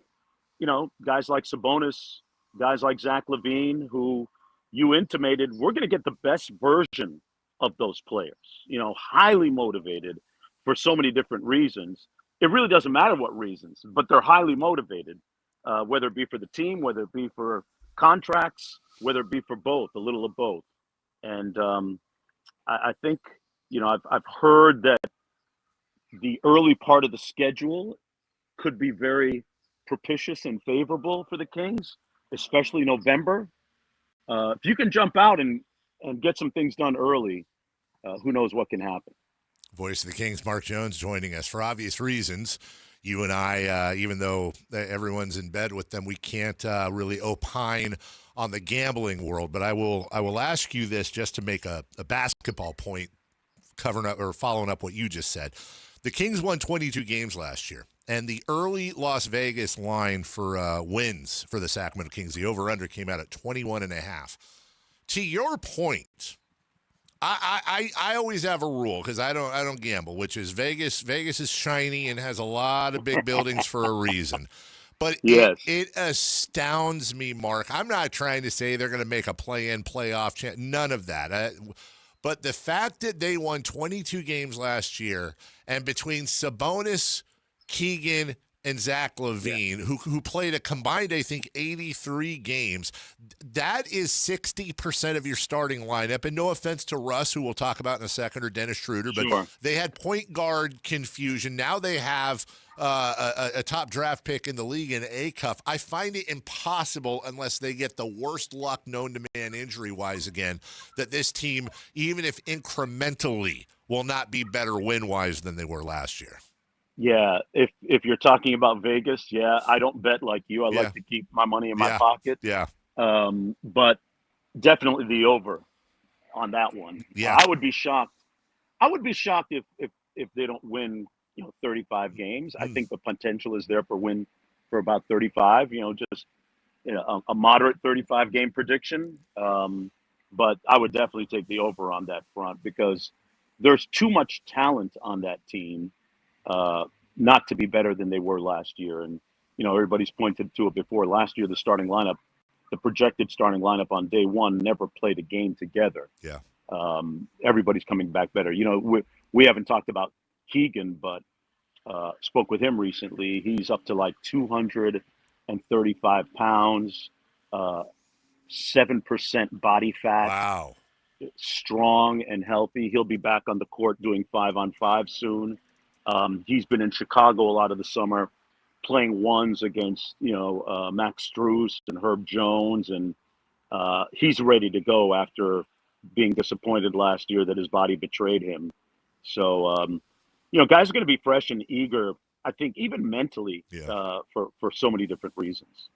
guys like Sabonis, guys like Zach LaVine, who you intimated we're going to get the best version of those players. Highly motivated for so many different reasons. It really doesn't matter what reasons, but they're highly motivated, whether it be for the team, whether it be for contracts, whether it be for both, a little of both. And I think, I've heard that the early part of the schedule could be very propitious and favorable for the Kings, especially November. If you can jump out and get some things done early, who knows what can happen.
Voice of the Kings, Mark Jones, joining us. For obvious reasons, you and I, even though everyone's in bed with them, we can't really opine on the gambling world. But I will ask you this just to make a basketball point, covering up or following up what you just said. The Kings won 22 games last year, and the early Las Vegas line for wins for the Sacramento Kings, the over-under came out at 21.5. To your point, I always have a rule because I don't gamble, which is Vegas. Vegas is shiny and has a lot of big buildings for a reason. But
yes.
it astounds me, Mark. I'm not trying to say they're going to make a play-in, playoff none of that. But the fact that they won 22 games last year, and between Sabonis, Keegan, and Zach LaVine, who played a combined, I think, 83 games, that is 60% of your starting lineup. And no offense to Russ, who we'll talk about in a second, or Dennis Schroeder, but they had point guard confusion. Now they have a top draft pick in the league in Acuff. I find it impossible, unless they get the worst luck known to man injury-wise again, that this team, even if incrementally, will not be better win-wise than they were last year.
Yeah, if you're talking about Vegas, I don't bet like you. I like to keep my money in my pocket.
Yeah.
But definitely the over on that one.
Yeah.
I would be shocked. I would be shocked if they don't win, 35 games. I think the potential is there for about 35, just a moderate 35 game prediction. But I would definitely take the over on that front, because there's too much talent on that team not to be better than they were last year. And, everybody's pointed to it before. Last year, the projected starting lineup on day one never played a game together.
Yeah.
Everybody's coming back better. We haven't talked about Keegan, but spoke with him recently. He's up to like 235 pounds, 7% body fat.
Wow.
Strong and healthy. He'll be back on the court doing 5-on-5 soon. He's been in Chicago a lot of the summer, playing ones against, Max Strus and Herb Jones. And he's ready to go after being disappointed last year that his body betrayed him. So, guys are going to be fresh and eager, I think, even mentally, for so many different reasons.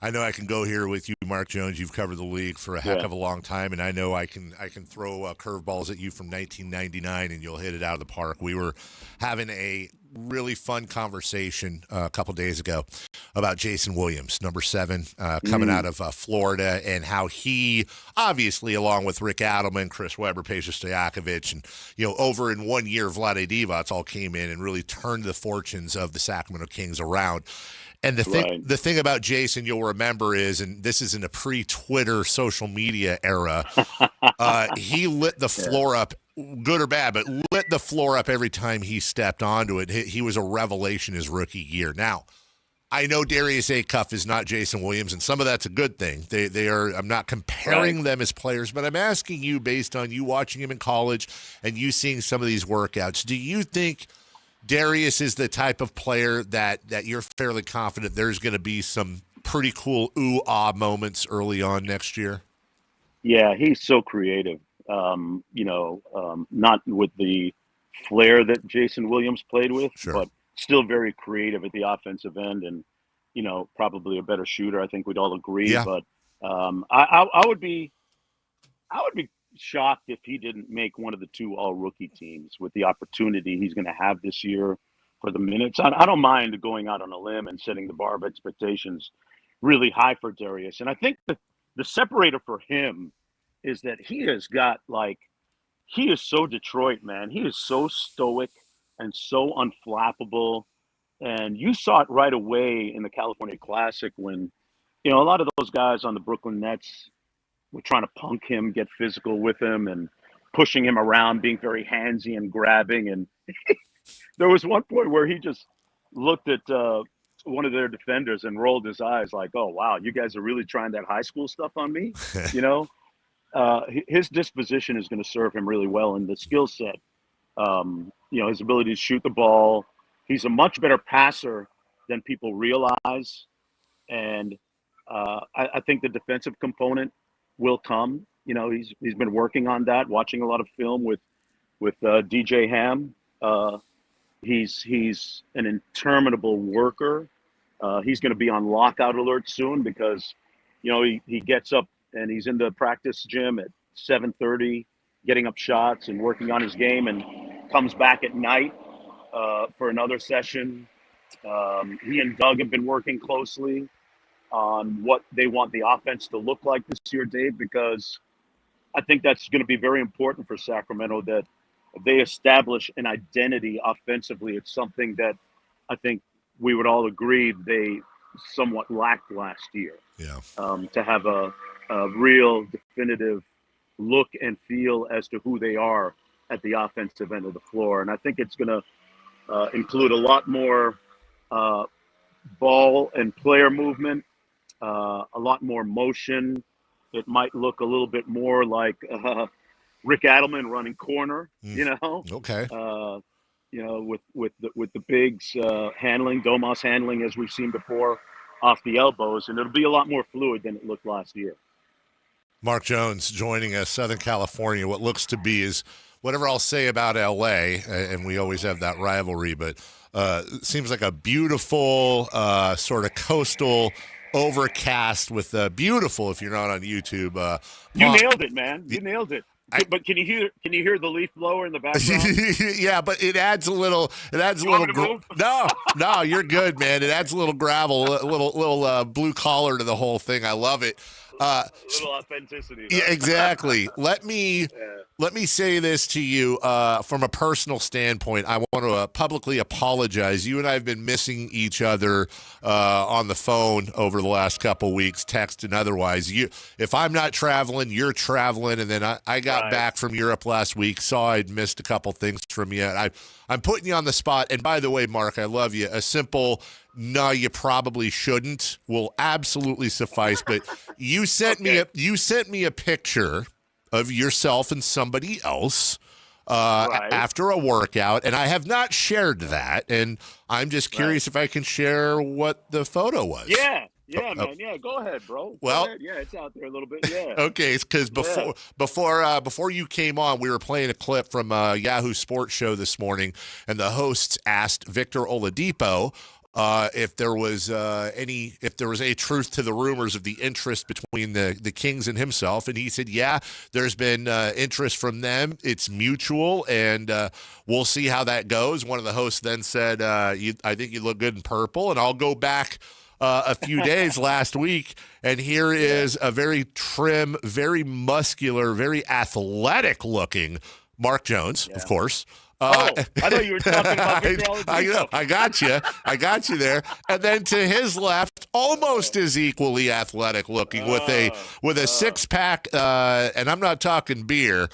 I know I can go here with you, Mark Jones. You've covered the league for a heck of a long time, and I know I can throw curveballs at you from 1999, and you'll hit it out of the park. We were having a really fun conversation a couple days ago about Jason Williams, number 7, coming out of Florida, and how he, obviously, along with Rick Adelman, Chris Webber, Peja Stojakovic, and over in 1 year, Vlade Divac all came in and really turned the fortunes of the Sacramento Kings around. And the thing about Jason you'll remember is, and this is in a pre-Twitter social media era, he lit the floor up, good or bad, but lit the floor up every time he stepped onto it. He was a revelation his rookie year. Now, I know Darius Acuff is not Jason Williams, and some of that's a good thing. They are. I'm not comparing them as players, but I'm asking you, based on you watching him in college and you seeing some of these workouts, do you think Darius is the type of player that you're fairly confident there's going to be some pretty cool ooh-ah moments early on next year?
Yeah, he's so creative. Not with the flair that Jason Williams played with, but still very creative at the offensive end, and, probably a better shooter. I think we'd all agree. Yeah. But I would be shocked if he didn't make one of the 2 all-rookie teams with the opportunity he's going to have this year for the minutes. I don't mind going out on a limb and setting the bar of expectations really high for Darius. And I think the separator for him is that he has got, he is so Detroit, man. He is so stoic and so unflappable. And you saw it right away in the California Classic when, a lot of those guys on the Brooklyn Nets were trying to punk him, get physical with him, and pushing him around, being very handsy and grabbing. And there was one point where he just looked at one of their defenders and rolled his eyes like, "Oh, wow, you guys are really trying that high school stuff on me?" His disposition is going to serve him really well, and the skill set, his ability to shoot the ball. He's a much better passer than people realize. And I think the defensive component will come. He's been working on that, watching a lot of film with DJ Ham. He's an interminable worker. He's going to be on lockout alert soon because, he gets up and he's in the practice gym at 7:30, getting up shots and working on his game, and comes back at night for another session. He and Doug have been working closely on what they want the offense to look like this year, Dave, because I think that's going to be very important for Sacramento that they establish an identity offensively. It's something that I think we would all agree they somewhat lacked last year.
Yeah.
To have a real definitive look and feel as to who they are at the offensive end of the floor. And I think it's going to include a lot more ball and player movement, a lot more motion. It might look a little bit more like Rick Adelman running corner,
Okay.
With the bigs handling, Domas handling as we've seen before off the elbows, and it'll be a lot more fluid than it looked last year.
Mark Jones joining us, Southern California. What looks to be is whatever I'll say about L.A., and we always have that rivalry, but it seems like a beautiful sort of coastal overcast with beautiful, if you're not on YouTube.
You nailed it, man. You nailed it. But can you hear the leaf blower in the background?
Yeah, but it adds a little. No, you're good, man. It adds a little gravel, a little blue collar to the whole thing. I love it.
A little authenticity.
Yeah, exactly. Let me say this to you from a personal standpoint. I want to publicly apologize. You and I have been missing each other on the phone over the last couple weeks, text and otherwise. If I'm not traveling, you're traveling, and then I got back from Europe last week, saw I'd missed a couple things from you. I'm putting you on the spot. And by the way, Mark, I love you. A simple "no, you probably shouldn't" will absolutely suffice. But you sent me a picture of yourself and somebody else after a workout, and I have not shared that. And I'm just curious if I can share what the photo was.
Yeah, man. Yeah, go ahead, bro.
Well,
yeah, it's out there a little bit. Yeah.
Okay, because before you came on, we were playing a clip from Yahoo Sports Show this morning, and the hosts asked Victor Oladipo if there was any truth to the rumors of the interest between the Kings and himself, and he said, yeah, there's been interest from them. It's mutual, and we'll see how that goes. One of the hosts then said, I think you look good in purple, and I'll go back a few days last week, and here is a very trim, very muscular, very athletic-looking Mark Jones, of course.
I thought you were talking about Victor Oladipo.
I got you there. And then to his left, almost as equally athletic looking with a six-pack, and I'm not talking beer,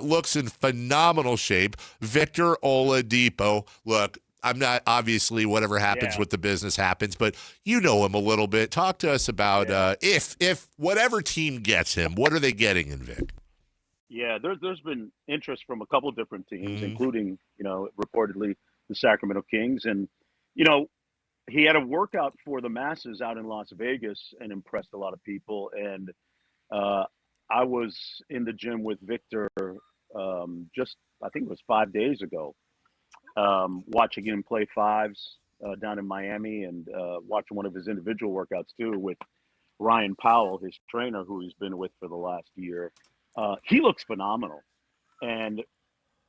looks in phenomenal shape, Victor Oladipo. Look, I'm not, obviously, whatever happens with the business happens, but you know him a little bit. Talk to us about if whatever team gets him, what are they getting in Vic?
Yeah, there's been interest from a couple of different teams, including, reportedly the Sacramento Kings. And, he had a workout for the masses out in Las Vegas and impressed a lot of people. And I was in the gym with Victor I think it was 5 days ago, watching him play fives down in Miami, and watching one of his individual workouts too with Ryan Powell, his trainer, who he's been with for the last year. He looks phenomenal, and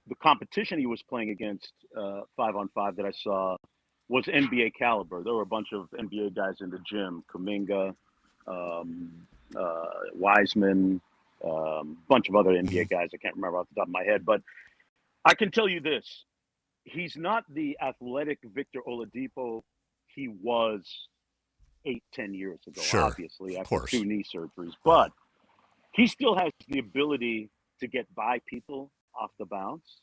the competition he was playing against 5-on-5 that I saw was NBA caliber. There were a bunch of NBA guys in the gym: Kuminga, Wiseman, bunch of other NBA guys. I can't remember off the top of my head, but I can tell you this: he's not the athletic Victor Oladipo he was 8-10 years ago.
Sure,
obviously, after 2 knee surgeries, but he still has the ability to get by people off the bounce.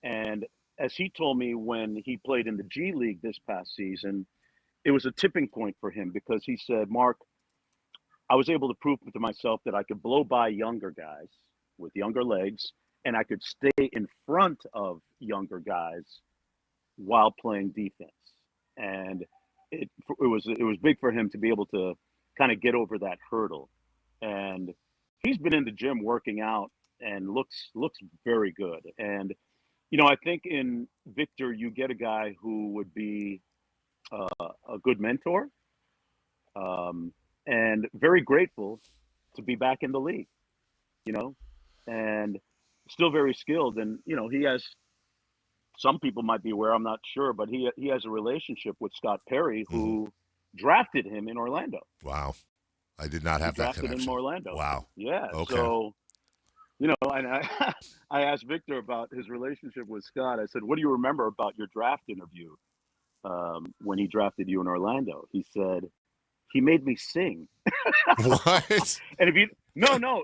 And as he told me when he played in the G League this past season, it was a tipping point for him, because he said, Mark, I was able to prove to myself that I could blow by younger guys with younger legs, and I could stay in front of younger guys while playing defense. And it was big for him to be able to kind of get over that hurdle. And he's been in the gym working out and looks very good. And, I think in Victor, you get a guy who would be a good mentor, and very grateful to be back in the league, and still very skilled. And, he has, some people might be aware, I'm not sure, but he has a relationship with Scott Perry, who drafted him in Orlando.
Wow. I did not have that connection.
Drafted him in Orlando.
Wow.
Yeah.
Okay.
So, You know, and I asked Victor about his relationship with Scott. I said, "What do you remember about your draft interview when he drafted you in Orlando?" He said, "He made me sing."
What?
And you don't know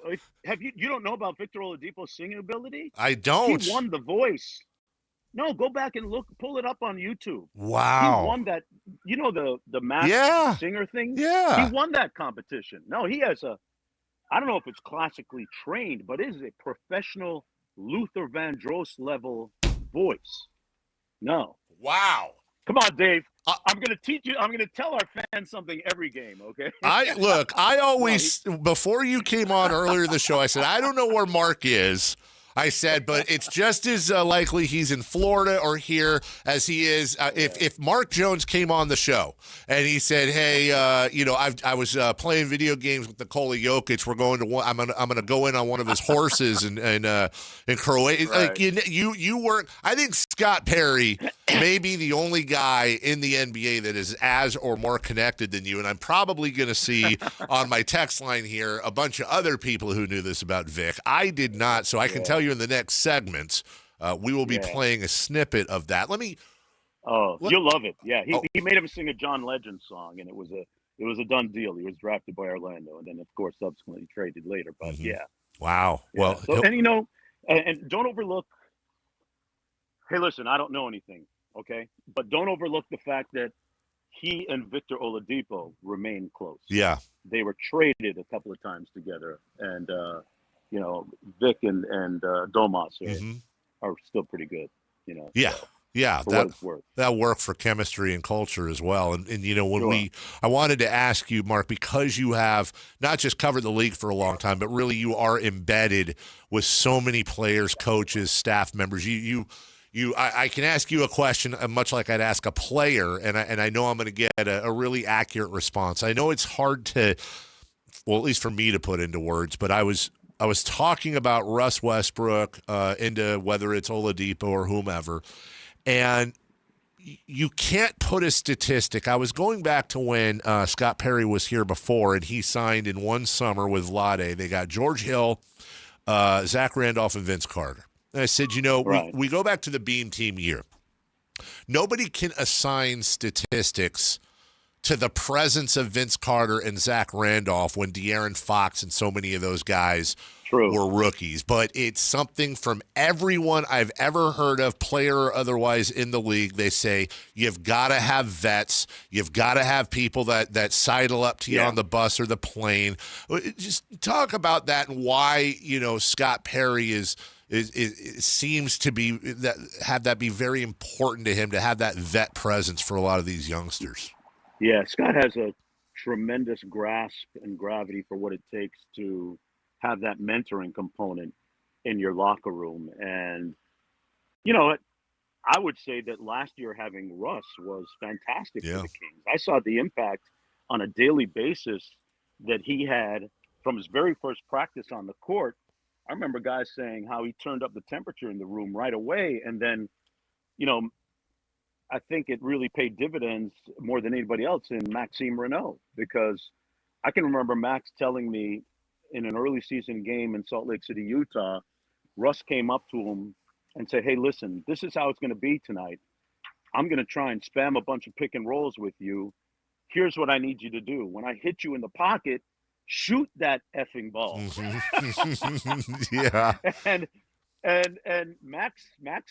about Victor Oladipo's singing ability?
I don't.
He won The Voice. No, go back and pull it up on YouTube.
Wow.
He won that. You know the Masked Singer thing?
Yeah.
He won that competition. No, he has I don't know if it's classically trained, but it is a professional Luther Vandross level voice. No.
Wow.
Come on, Dave. I'm going to teach you. I'm going to tell our fans something every game, okay?
I always, before you came on earlier in the show, I said, I don't know where Mark is. I said, but it's just as likely he's in Florida or here as he is. If Mark Jones came on the show and he said, "Hey, I was playing video games with Nikola Jokic. We're going to I'm gonna go in on one of his horses in Croatia."
Right.
Like you work. I think Scott Perry may be the only guy in the NBA that is as or more connected than you. And I'm probably going to see on my text line here a bunch of other people who knew this about Vic. I did not, so I can tell you in the next segment, we will be playing a snippet of that.
You'll love it. Yeah, he made him sing a John Legend song, and it was a done deal. He was drafted by Orlando, and then of course subsequently traded later. But
wow.
Yeah.
Well,
so, and don't overlook. Hey, listen, I don't know anything, okay, but don't overlook the fact that he and Victor Oladipo remain close.
Yeah,
they were traded a couple of times together, and Vic and Domas are still pretty good.
That worked for chemistry and culture as well. And when I wanted to ask you, Mark, because you have not just covered the league for a long time, but really you are embedded with so many players, coaches, staff members. I can ask you a question much like I'd ask a player, and I know I'm going to get a really accurate response. I know it's hard to, well, at least for me to put into words, but I was talking about Russ Westbrook into whether it's Oladipo or whomever, and you can't put a statistic. I was going back to when Scott Perry was here before, and he signed in one summer with Vlade. They got George Hill, Zach Randolph, and Vince Carter. And I said, we go back to the Beam Team year. Nobody can assign statistics to the presence of Vince Carter and Zach Randolph when De'Aaron Fox and so many of those guys were rookies. But it's something from everyone I've ever heard of, player or otherwise, in the league. They say you've got to have vets. You've got to have people that sidle up to you on the bus or the plane. Just talk about that and why, Scott Perry it seems to be have that be very important to him, to have that vet presence for a lot of these youngsters.
Yeah, Scott has a tremendous grasp and gravity for what it takes to have that mentoring component in your locker room. And, I would say that last year having Russ was fantastic for the Kings. I saw the impact on a daily basis that he had from his very first practice on the court. I remember guys saying how he turned up the temperature in the room right away. And then, I think it really paid dividends more than anybody else in Maxime Renaud, because I can remember Max telling me in an early season game in Salt Lake City, Utah, Russ came up to him and said, "Hey, listen, this is how it's going to be tonight. I'm going to try and spam a bunch of pick and rolls with you. Here's what I need you to do. When I hit you in the pocket, shoot that effing ball."
Yeah.
And Max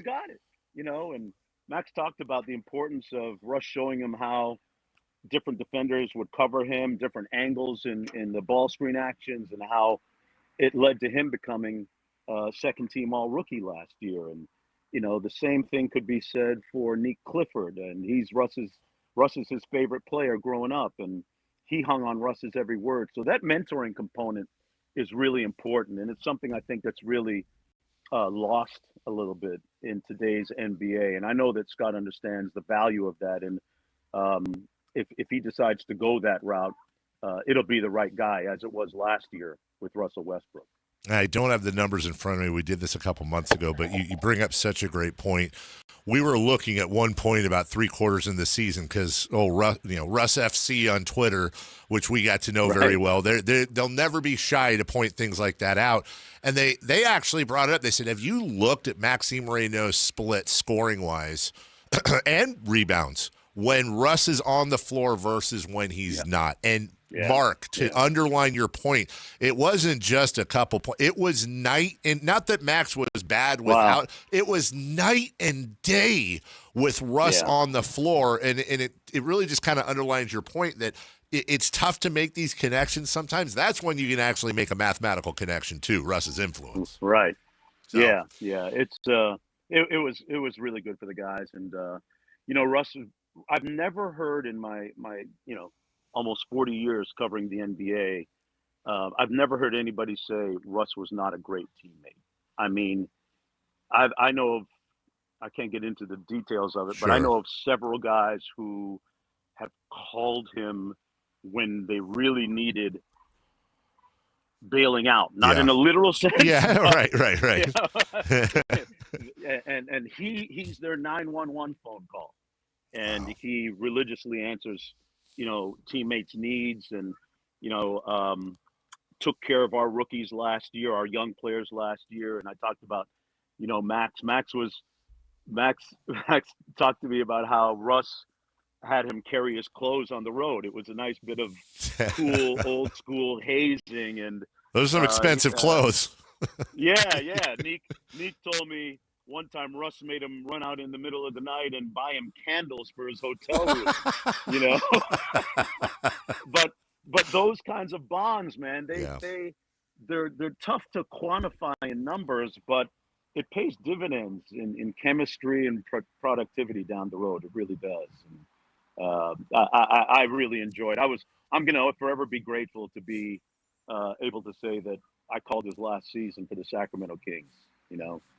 got it, and Max talked about the importance of Russ showing him how different defenders would cover him, different angles in the ball screen actions, and how it led to him becoming second team all rookie last year. And, the same thing could be said for Nick Clifford, and he's Russ's his favorite player growing up, and he hung on Russ's every word. So that mentoring component is really important, and it's something I think that's really lost a little bit in today's NBA. And I know that Scott understands the value of that. And if he decides to go that route, it'll be the right guy, as it was last year with Russell Westbrook.
I don't have the numbers in front of me. We did this a couple months ago, but you bring up such a great point. we were looking at one point about 3/4 in the season because Russ FC on Twitter, which we got to know very well. They'll never be shy to point things like that out. And they actually brought it up. They said, have you looked at Maxime Reynaud's split scoring wise and rebounds when Russ is on the floor versus when he's not? And Mark, to underline your point, it wasn't just a couple points. It was night and not that Max was bad without. It was night and day with Russ on the floor, and it really just kind of underlines your point that it's tough to make these connections sometimes. That's when you can actually make a mathematical connection too. Russ's influence,
right?
So.
Yeah. It's it was really good for the guys, and Russ. I've never heard in my almost 40 years covering the NBA, I've never heard anybody say Russ was not a great teammate. I mean, I know of, I can't get into the details of it, but I know of several guys who have called him when they really needed bailing out, not in a literal sense.
Yeah, right.
And he's their 911 phone call, and he religiously answers teammates' needs, and took care of our rookies last year, our young players last year. And I talked about Max talked to me about how Russ had him carry his clothes on the road. It was a nice bit of cool old school hazing, and
those are some expensive clothes.
Yeah. Neek told me one time Russ made him run out in the middle of the night and buy him candles for his hotel room, But those kinds of bonds, man, they're tough to quantify in numbers, but it pays dividends in chemistry and productivity down the road. It really does. And, I really enjoyed. I'm gonna forever be grateful to be able to say that I called his last season for the Sacramento Kings.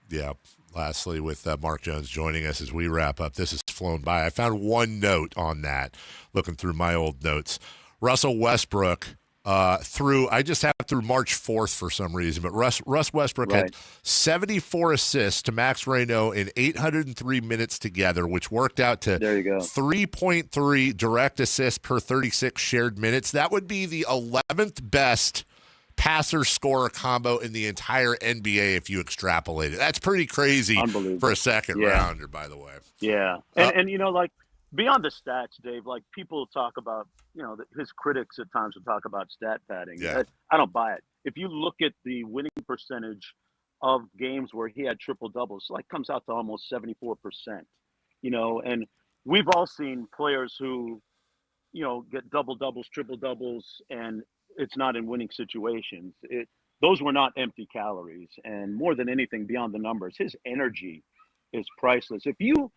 Yeah. Lastly, with Mark Jones joining us as we wrap up, this has flown by. I found one note on that, looking through my old notes. Russell Westbrook I just have through March 4th for some reason, but Russ Westbrook had 74 assists to Max Reynaud in 803 minutes together, which worked out to 3.3 direct assists per 36 shared minutes. That would be the 11th best passer-scorer combo in the entire NBA if you extrapolate it. That's pretty crazy for a second rounder, by the way.
Yeah. And beyond the stats, Dave, people talk about, his critics at times will talk about stat padding.
Yeah.
I don't buy it. If you look at the winning percentage of games where he had triple doubles, comes out to almost 74%, and we've all seen players who, get double doubles, triple doubles, and it's not in winning situations. Those were not empty calories. And more than anything, beyond the numbers, his energy is priceless. If you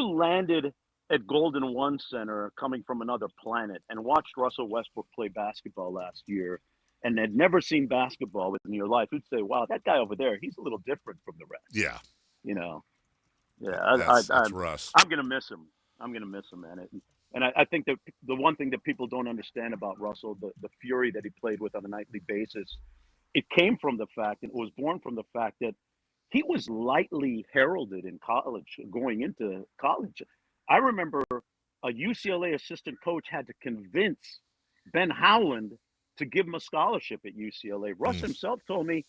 landed at Golden One Center coming from another planet and watched Russell Westbrook play basketball last year and had never seen basketball within your life, you'd say, wow, that guy over there, he's a little different from the rest.
Yeah.
That's
Russ.
I'm going to miss him. Man. And I think that the one thing that people don't understand about Russell, the fury that he played with on a nightly basis, it came from the fact, and it was born from the fact that he was lightly heralded in college, going into college. I remember a UCLA assistant coach had to convince Ben Howland to give him a scholarship at UCLA. Russ himself told me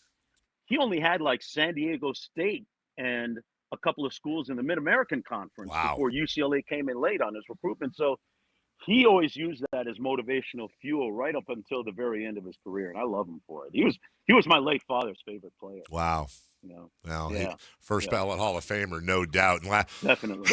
he only had San Diego State and a couple of schools in the Mid-American Conference before UCLA came in late on his recruitment. So he always used that as motivational fuel right up until the very end of his career, and I love him for it. He was my late father's favorite player.
Wow. First ballot Hall of Famer, no doubt. And
definitely.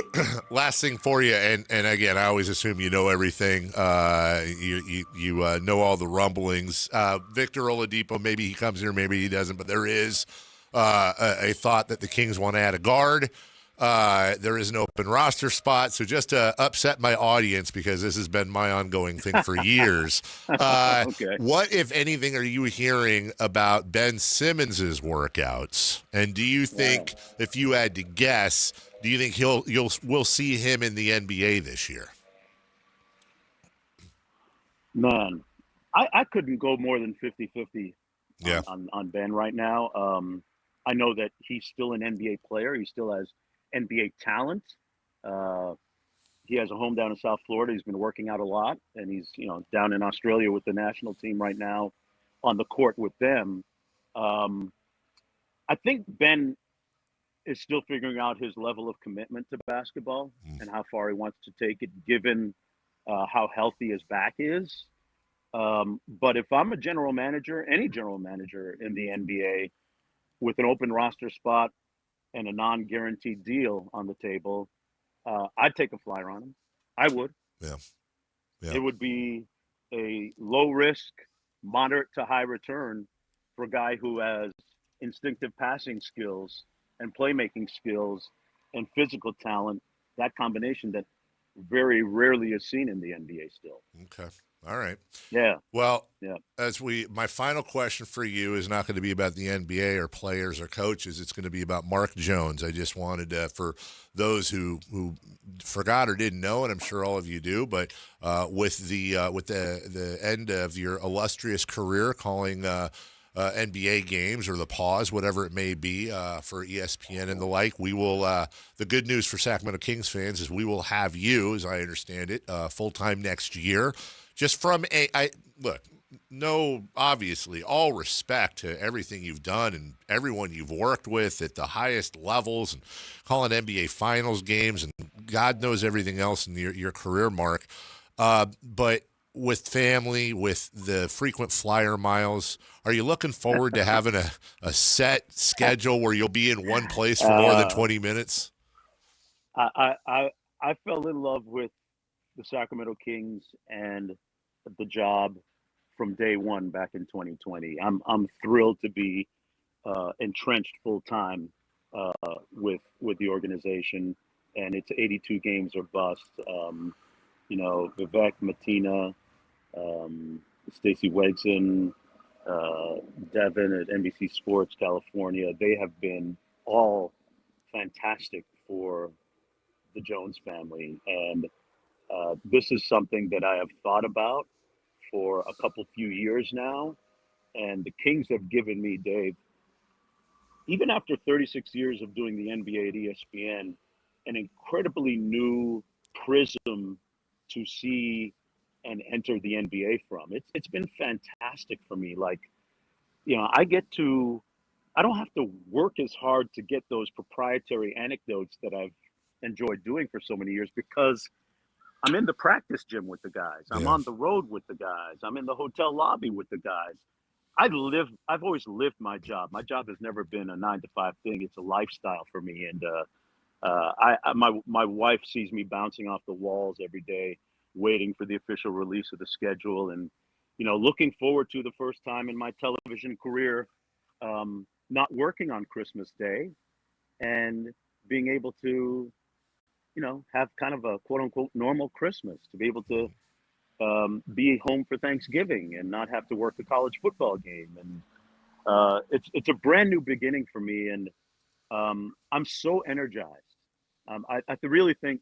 Last thing for you, and again, I always assume you know everything. You know all the rumblings. Victor Oladipo, maybe he comes here, maybe he doesn't, but there is a thought that the Kings want to add a guard. There is an open roster spot. So just to upset my audience, because this has been my ongoing thing for years, what, if anything, are you hearing about Ben Simmons's workouts? And do you think, if you had to guess, do you think we'll see him in the NBA this year?
Man, I couldn't go more than 50-50 on Ben right now. I know that he's still an NBA player. He still has NBA talent. He has a home down in South Florida. He's been working out a lot, and he's down in Australia with the national team right now, on the court with them. I think Ben is still figuring out his level of commitment to basketball and how far he wants to take it, given how healthy his back is. But if I'm a general manager, any general manager in the NBA, with an open roster spot and a non-guaranteed deal on the table, I'd take a flyer on him. I would.
Yeah.
It would be a low risk, moderate to high return for a guy who has instinctive passing skills and playmaking skills and physical talent, that combination that very rarely is seen in the NBA still.
Okay. All right.
Yeah.
Well,
yeah.
My final question for you is not going to be about the NBA or players or coaches. It's going to be about Mark Jones. I just wanted for those who forgot or didn't know, and I'm sure all of you do, but with the end of your illustrious career calling NBA games, or the pause, whatever it may be, for ESPN and the like, we will. The good news for Sacramento Kings fans is we will have you, as I understand it, full time next year. Just from obviously, all respect to everything you've done and everyone you've worked with at the highest levels, and calling NBA Finals games, and God knows everything else in your career, Mark. But with family, with the frequent flyer miles, are you looking forward to having a set schedule where you'll be in one place for more than 20 minutes?
I fell in love with the Sacramento Kings and the job from day one back in 2020. I'm thrilled to be entrenched full time with the organization, and it's 82 games or bust. Vivek, Matina, Stacey Wegson, Devin at NBC Sports California, they have been all fantastic for the Jones family. And this is something that I have thought about for a few years now. And the Kings have given me, Dave, even after 36 years of doing the NBA at ESPN, an incredibly new prism to see and enter the NBA from. It's been fantastic for me. Like, I don't have to work as hard to get those proprietary anecdotes that I've enjoyed doing for so many years, because I'm in the practice gym with the guys. I'm on the road with the guys. I'm in the hotel lobby with the guys. I've always lived my job. My job has never been a 9-to-5 thing. It's a lifestyle for me. And my wife sees me bouncing off the walls every day, waiting for the official release of the schedule, and looking forward to the first time in my television career, not working on Christmas Day, and being able to have kind of a quote unquote normal Christmas, to be able to be home for Thanksgiving and not have to work a college football game. And it's a brand new beginning for me. And I'm so energized. I really think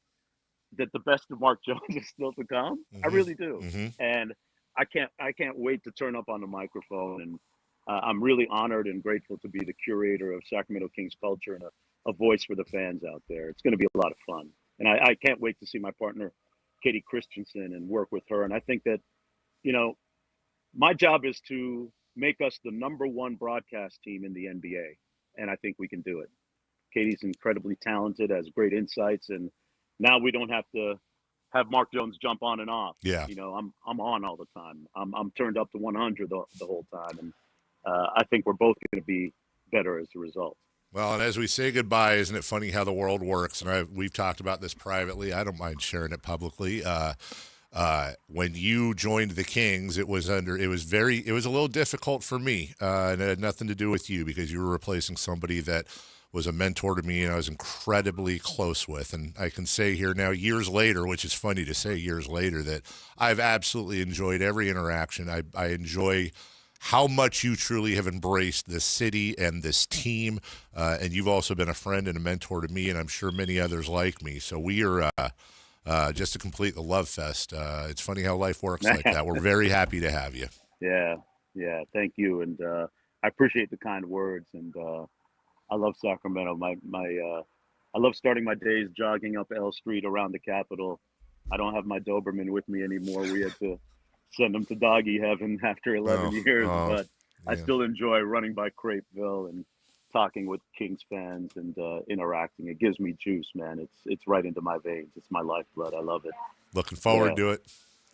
that the best of Mark Jones is still to come. I really do. And I can't wait to turn up on the microphone. And I'm really honored and grateful to be the curator of Sacramento Kings culture and a voice for the fans out there. It's going to be a lot of fun. And I can't wait to see my partner, Katie Christensen, and work with her. And I think that, my job is to make us the #1 broadcast team in the NBA. And I think we can do it. Katie's incredibly talented, has great insights. And now we don't have to have Mark Jones jump on and off.
Yeah.
I'm on all the time. I'm turned up to 100 the whole time. And I think we're both going to be better as a result.
Well, and as we say goodbye, isn't it funny how the world works? And we've talked about this privately. I don't mind sharing it publicly. When you joined the Kings, it was a little difficult for me, and it had nothing to do with you, because you were replacing somebody that was a mentor to me and I was incredibly close with. And I can say here now, years later, which is funny to say years later, that I've absolutely enjoyed every interaction. I enjoy how much you truly have embraced this city and this team, and you've also been a friend and a mentor to me, and I'm sure many others like me. So we are, just to complete the love fest, it's funny how life works like that. We're very happy to have you.
Yeah, thank you. And I appreciate the kind words, and I love Sacramento. I love starting my days jogging up L Street around the Capitol. I don't have my Doberman with me anymore. We had to send him to doggy heaven after 11 years, but I still enjoy running by Crepeville and talking with Kings fans and interacting. It gives me juice, man. It's right into my veins. It's my lifeblood. I love it.
Looking forward to it.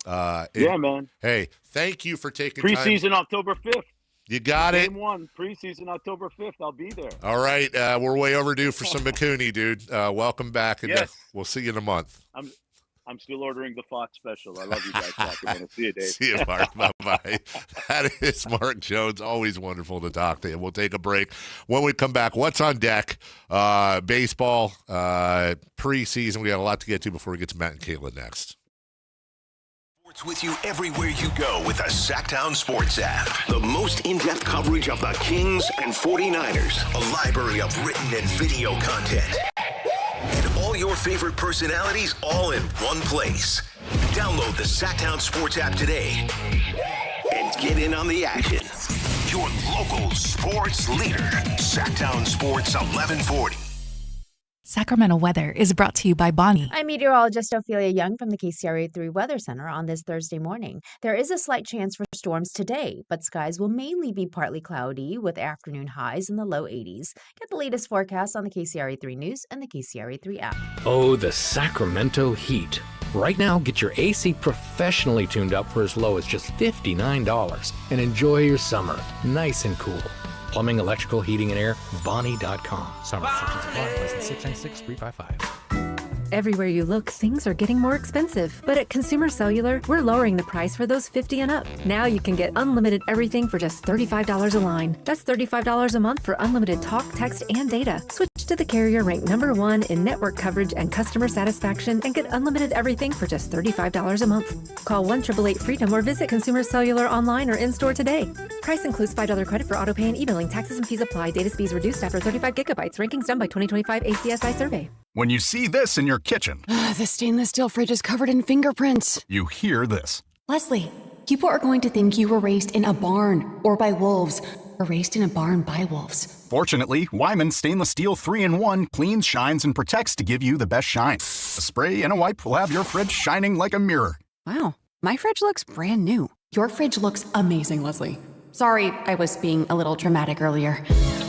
Yeah, man.
Hey, thank you for taking
preseason October 5th.
You got it.
Game 1, preseason October 5th. I'll be there.
All right. We're way overdue for some McCooney, dude. Welcome back. And
yes.
We'll see you in a month.
I'm still ordering the Fox special. I love you guys, Sacramento. See you, Dave.
See you, Mark. Bye-bye. That is Mark Jones. Always wonderful to talk to him. We'll take a break. When we come back, what's on deck? Baseball, preseason. We got a lot to get to before we get to Matt and Caitlin next.
Sports with you everywhere you go with the Sactown Sports app. The most in-depth coverage of the Kings and 49ers. A library of written and video content. And all your favorite personalities all in one place. Download the Sactown Sports app today and get in on the action. Your local sports leader. Sactown Sports 1140.
Sacramento weather is brought to you by Bonnie.
I'm meteorologist Ophelia Young from the KCRA 3 Weather Center on this Thursday morning. There is a slight chance for storms today, but skies will mainly be partly cloudy with afternoon highs in the low 80s. Get the latest forecast on the KCRA 3 News and the KCRA 3 app.
Oh, the Sacramento heat. Right now, get your AC professionally tuned up for as low as just $59 and enjoy your summer nice and cool. Plumbing, electrical, heating, and air, Bonnie.com. Summer restrictions apply. License 696-355.
Everywhere you look, things are getting more expensive. But at Consumer Cellular, we're lowering the price for those 50 and up. Now you can get unlimited everything for just $35 a line. That's $35 a month for unlimited talk, text, and data. Switch to the carrier ranked #1 in network coverage and customer satisfaction and get unlimited everything for just $35 a month. Call 1-888-FREEDOM or visit Consumer Cellular online or in-store today. Price includes $5 credit for auto pay and e-billing. Taxes and fees apply. Data speeds reduced after 35 gigabytes. Rankings done by 2025 ACSI survey.
When you see this in your kitchen,
The stainless steel fridge is covered in fingerprints.
you hear this.
Leslie, people are going to think you were raised in a barn or by wolves or raised in a barn by wolves.
Fortunately, Wyman Stainless Steel 3-in-1 cleans, shines, and protects to give you the best shine. A spray and a wipe will have your fridge shining like a mirror.
Wow, my fridge looks brand new. Your fridge looks amazing, Leslie. Sorry, I was being a little dramatic earlier.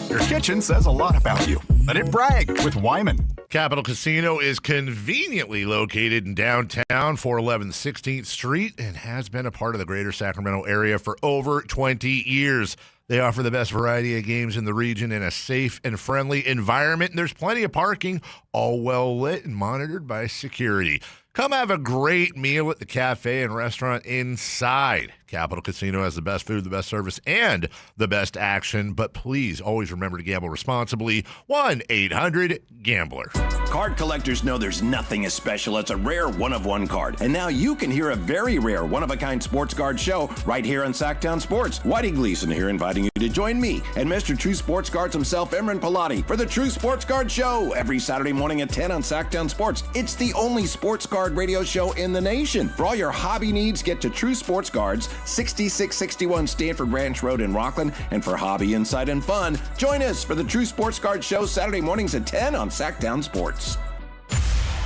Your kitchen says a lot about you. Let it brag with Wyman.
Capital Casino is conveniently located in downtown, 411 16th Street, and has been a part of the greater Sacramento area for over 20 years. They offer the best variety of games in the region in a safe and friendly environment, and there's plenty of parking, all well lit and monitored by security. Come have a great meal at the cafe and restaurant inside. Capital Casino has the best food, the best service, and the best action. But please always remember to gamble responsibly. 1-800-GAMBLER.
Card collectors know there's nothing as special as a rare one-of-one card. And now you can hear a very rare one-of-a-kind sports card show right here on Sactown Sports. Whitey Gleason here inviting you to join me and Mr. True Sports Cards himself, Emran Pilati, for the True Sports Card Show every Saturday morning at 10 on Sactown Sports. It's the only sports card radio show in the nation. For all your hobby needs, get to True Sports Cards, 6661 Stanford Ranch Road in Rockland. And for hobby, insight, and fun, join us for the True Sports Card Show Saturday mornings at 10 on Sactown Sports.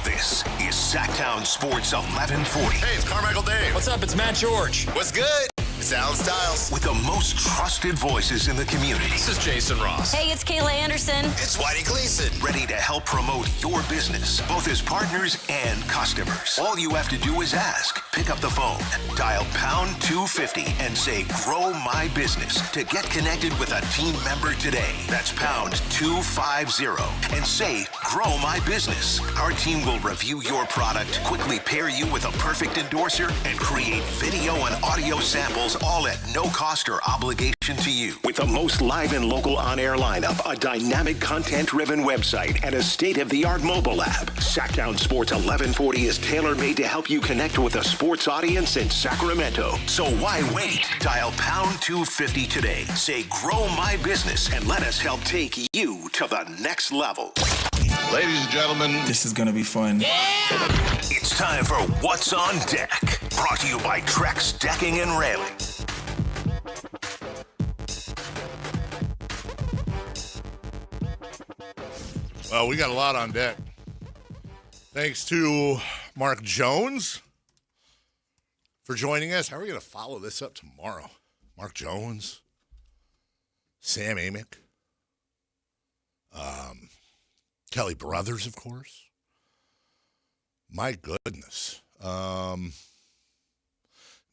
This is Sactown Sports 1140.
Hey, it's Carmichael Dave.
What's up? It's Matt George.
What's good? It's Alan Stiles.
With the most trusted voices in the community.
This is Jason Ross.
Hey, it's Kayla Anderson.
It's Whitey Gleason.
Ready to help promote your business, both as partners and customers. All you have to do is ask. Pick up the phone, dial pound 250 and say, grow my business to get connected with a team member today. That's pound 250 and say, grow my business. Our team will review your product, quickly pair you with a perfect endorser, and create video and audio samples all at no cost or obligation to you. With the most live and local on-air lineup, a dynamic content-driven website, and a state-of-the-art mobile app, Sactown Sports 1140 is tailor-made to help you connect with a sports audience in Sacramento. So why wait? Dial pound 250 today. Say, grow my business, and let us help take you to the next level.
Ladies and gentlemen,
this is going to be fun.
Yeah! It's time for What's on Deck. Brought to you by Trex Decking and Railing.
Well, we got a lot on deck. Thanks to Mark Jones for joining us. How are we going to follow this up tomorrow? Mark Jones, Sam Amick, Kelly Brothers, of course. My goodness.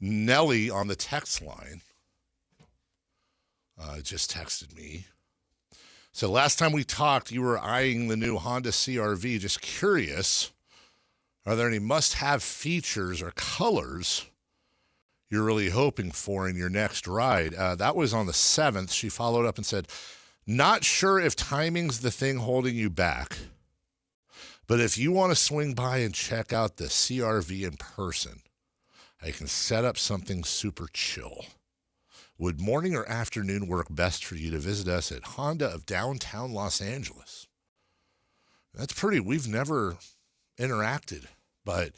Nellie on the text line just texted me. So last time we talked, you were eyeing the new Honda CR-V. Just curious, are there any must-have features or colors you're really hoping for in your next ride? That was on the 7th. She followed up and said, not sure if timing's the thing holding you back, but if you want to swing by and check out the CR-V in person, I can set up something super chill. Would morning or afternoon work best for you to visit us at Honda of downtown Los Angeles? That's pretty. We've never interacted, but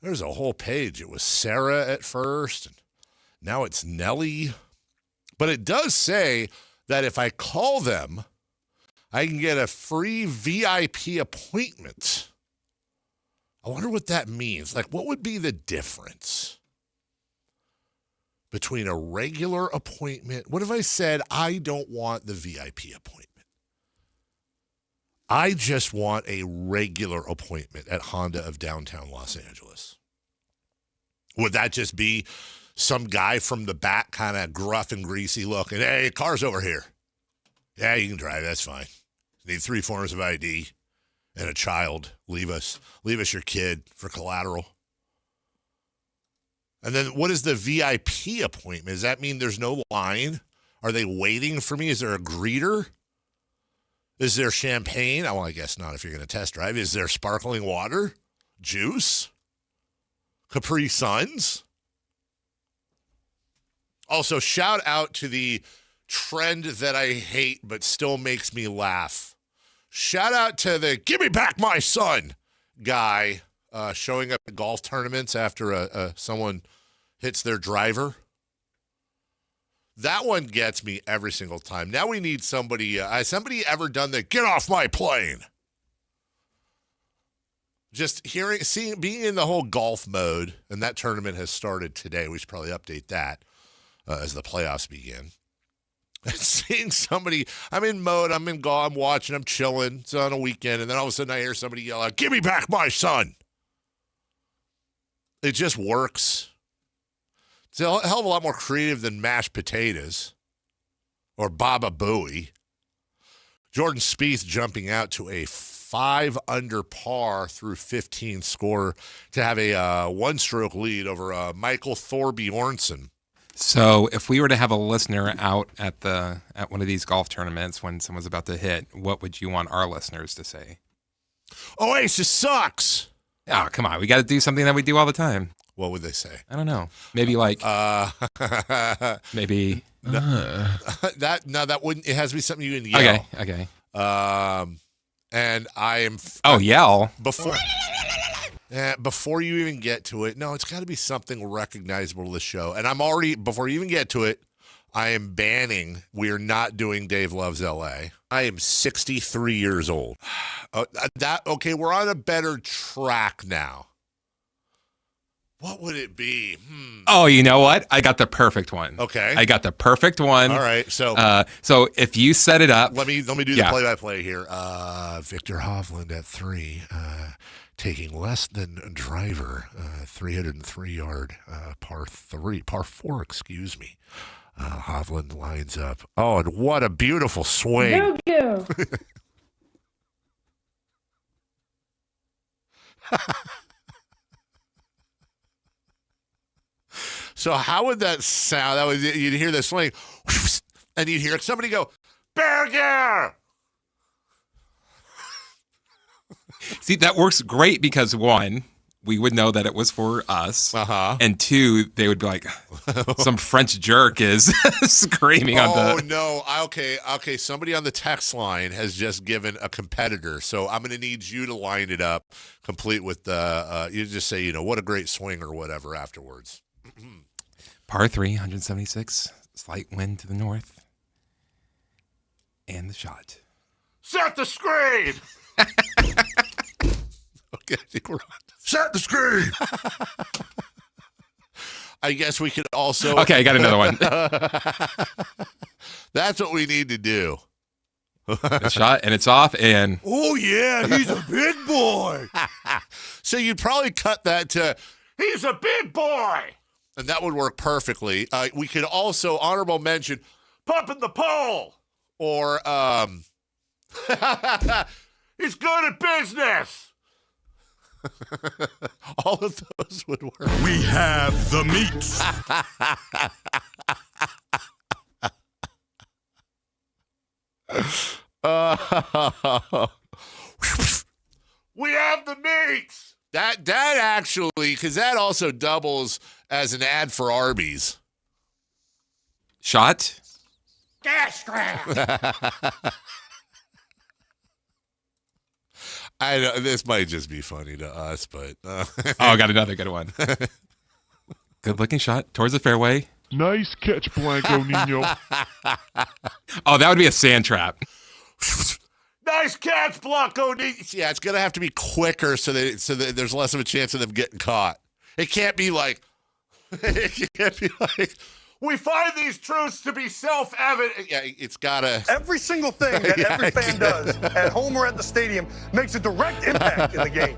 there's a whole page. It was Sarah at first, and now it's Nellie. But it does say that if I call them, I can get a free VIP appointment. I wonder what that means. Like, what would be the difference between a regular appointment? What if I said, I don't want the VIP appointment? I just want a regular appointment at Honda of downtown Los Angeles. Would that just be some guy from the back, kind of gruff and greasy looking, hey, car's over here. Yeah, you can drive, that's fine. You need 3 forms of ID and a child. Leave us your kid for collateral. And then what is the VIP appointment? Does that mean there's no line? Are they waiting for me? Is there a greeter? Is there champagne? Oh, well, I guess not if you're going to test drive. Is there sparkling water? Juice? Capri Suns? Also, shout out to the trend that I hate but still makes me laugh. Shout out to the give me back my son guy showing up at golf tournaments after someone hits their driver. That one gets me every single time. Now we need somebody. Has somebody ever done the get off my plane? Just being in the whole golf mode, and that tournament has started today. We should probably update that as the playoffs begin. And seeing somebody, I'm in mode, I'm in golf, I'm watching, I'm chilling. It's on a weekend, and then all of a sudden I hear somebody yell out, give me back my son. It just works. It's a hell of a lot more creative than mashed potatoes or Baba Booey. Jordan Spieth jumping out to a 5 under par through 15 score to have a one-stroke lead over Michael Thorbjornsen.
So if we were to have a listener out at one of these golf tournaments when someone's about to hit, what would you want our listeners to say?
Oasis sucks.
Oh, come on. We got to do something that we do all the time.
What would they say?
I don't know. Maybe like, maybe.
That wouldn't, it has to be something you can yell.
Okay.
And I am.
Yell.
Before you even get to it, no, it's got to be something recognizable to the show. And I'm already, before you even get to it, I am banning, we are not doing Dave Loves L.A. I am 63 years old. Okay, we're on a better track now. What would it be?
Oh, you know what? I got the perfect one.
Okay.
I got the perfect one.
All right. So
if you set it up.
Let me do the play-by-play here. Victor Hovland at 3, taking less than driver, 303-yard par 4, excuse me. Hovland lines up. Oh, and what a beautiful swing.
Go.
So how would that sound? You'd hear the swing, and you'd hear somebody go, Berger!
See, that works great because, 1, we would know that it was for us.
Uh-huh.
And 2, they would be like, some French jerk is screaming on the...
Oh, no. Okay. Somebody on the text line has just given a competitor. So I'm going to need you to line it up, complete with the... you just say, what a great swing or whatever afterwards.
Par 3, 176, slight wind to the north. And the shot.
Set the screen! Okay, I think we're on.
Set the screen.
I guess we could also.
Okay, I got another one.
That's what we need to do.
A shot, and it's off, and.
Oh, yeah, he's a big boy.
So you'd probably cut that to, he's a big boy. And that would work perfectly. We could also honorable mention, pumping the pole. Or, he's good at business. All of those would work.
We have the meats.
We have the meats. That actually, because that also doubles as an ad for Arby's.
Shot.
Gas grab.
I know this might just be funny to us, but
I got another good one. Good looking shot towards the fairway.
Nice catch, Blanco Nino.
Oh, that would be a sand trap.
Nice catch, Blanco. Yeah, it's gonna have to be quicker so that there's less of a chance of them getting caught. It can't be like. We find these truths to be self-evident. Yeah, it's gotta.
Every single thing that every fan does at home or at the stadium makes a direct impact in the game.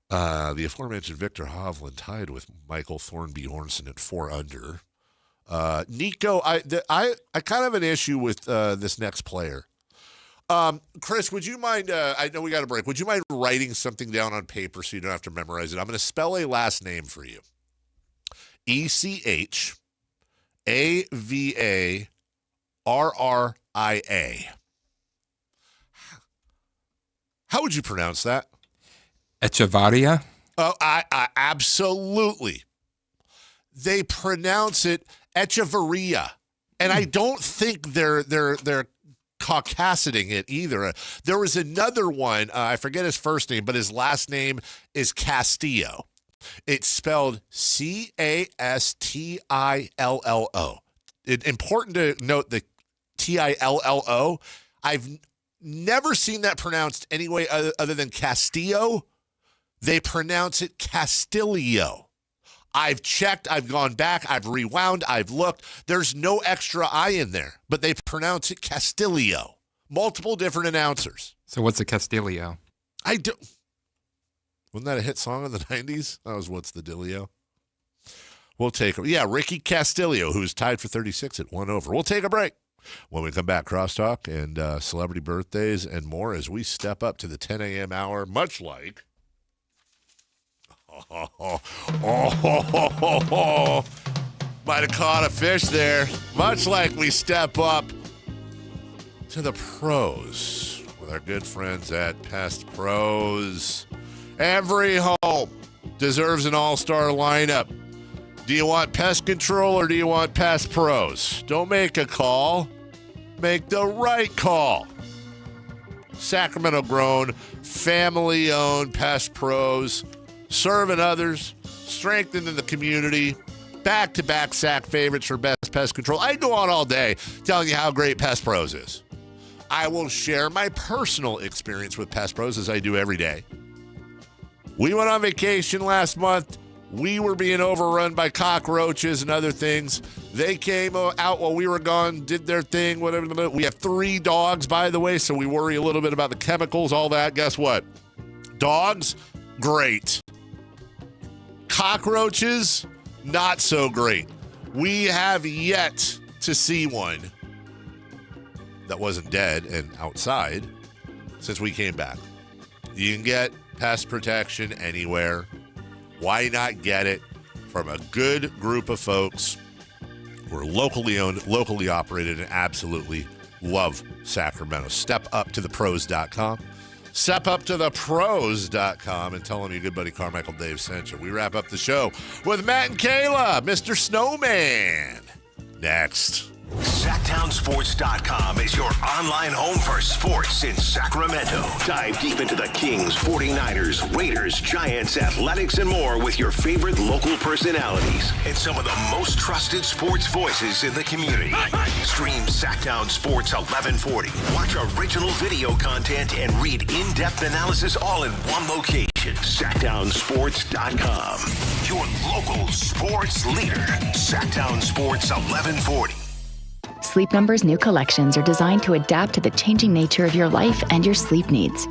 The aforementioned Victor Hovland tied with Michael Thornby Ornson at 4 under. Nico, I kind of have an issue with this next player. Chris, would you mind, I know we got a break, would you mind writing something down on paper so you don't have to memorize it? I'm going to spell a last name for you. Echavarria. How would you pronounce that?
Echavarria?
Oh, I absolutely. They pronounce it Echavarria. And I don't think they're Caucasining it either. There was another one, I forget his first name, but his last name is Castillo. It's spelled Castillo. Important to note the Tillo. I've never seen that pronounced any way other than Castillo. They pronounce it Castillo. I've checked, I've gone back, I've rewound, I've looked. There's no extra I in there, but they pronounce it Castillo. Multiple different announcers.
So what's a Castillo?
I don't. Wasn't that a hit song in the 90s? That was What's the Dealio? We'll take a, Ricky Castillo, who's tied for 36 at 1 over. We'll take a break. When we come back, crosstalk and celebrity birthdays and more as we step up to the 10 a.m. hour, much like. Might have caught a fish there. Much like we step up to the pros with our good friends at Pest Pros. Every home deserves an all-star lineup. Do you want pest control or do you want Pest Pros? Don't make a call. Make the right call. Sacramento grown, family owned Pest Pros. Serving others, strengthening the community, back-to-back Sac favorites for best pest control. I go on all day telling you how great Pest Pros is. I will share my personal experience with Pest Pros as I do every day. We went on vacation last month. We were being overrun by cockroaches and other things. They came out while we were gone, did their thing, whatever. We have 3 dogs, by the way, so we worry a little bit about the chemicals, all that. Guess what? Dogs, great. Cockroaches, not so great. We have yet to see one that wasn't dead and outside since we came back. You can get pest protection anywhere. Why not get it from a good group of folks who are locally owned, locally operated, and absolutely love Sacramento? Step up to thepros.com. Step up to thepros.com and tell them your good buddy Carmichael Dave sent you. We wrap up the show with Matt and Kayla, Mr. Snowman. Next.
Sactownsports.com is your online home for sports in Sacramento. Dive deep into the Kings, 49ers, Raiders, Giants, Athletics, and more with your favorite local personalities and some of the most trusted sports voices in the community. Stream Sactown Sports 1140. Watch original video content and read in-depth analysis all in one location. Sactownsports.com. Your local sports leader. Sactown Sports 1140.
Sleep Number's new collections are designed to adapt to the changing nature of your life and your sleep needs.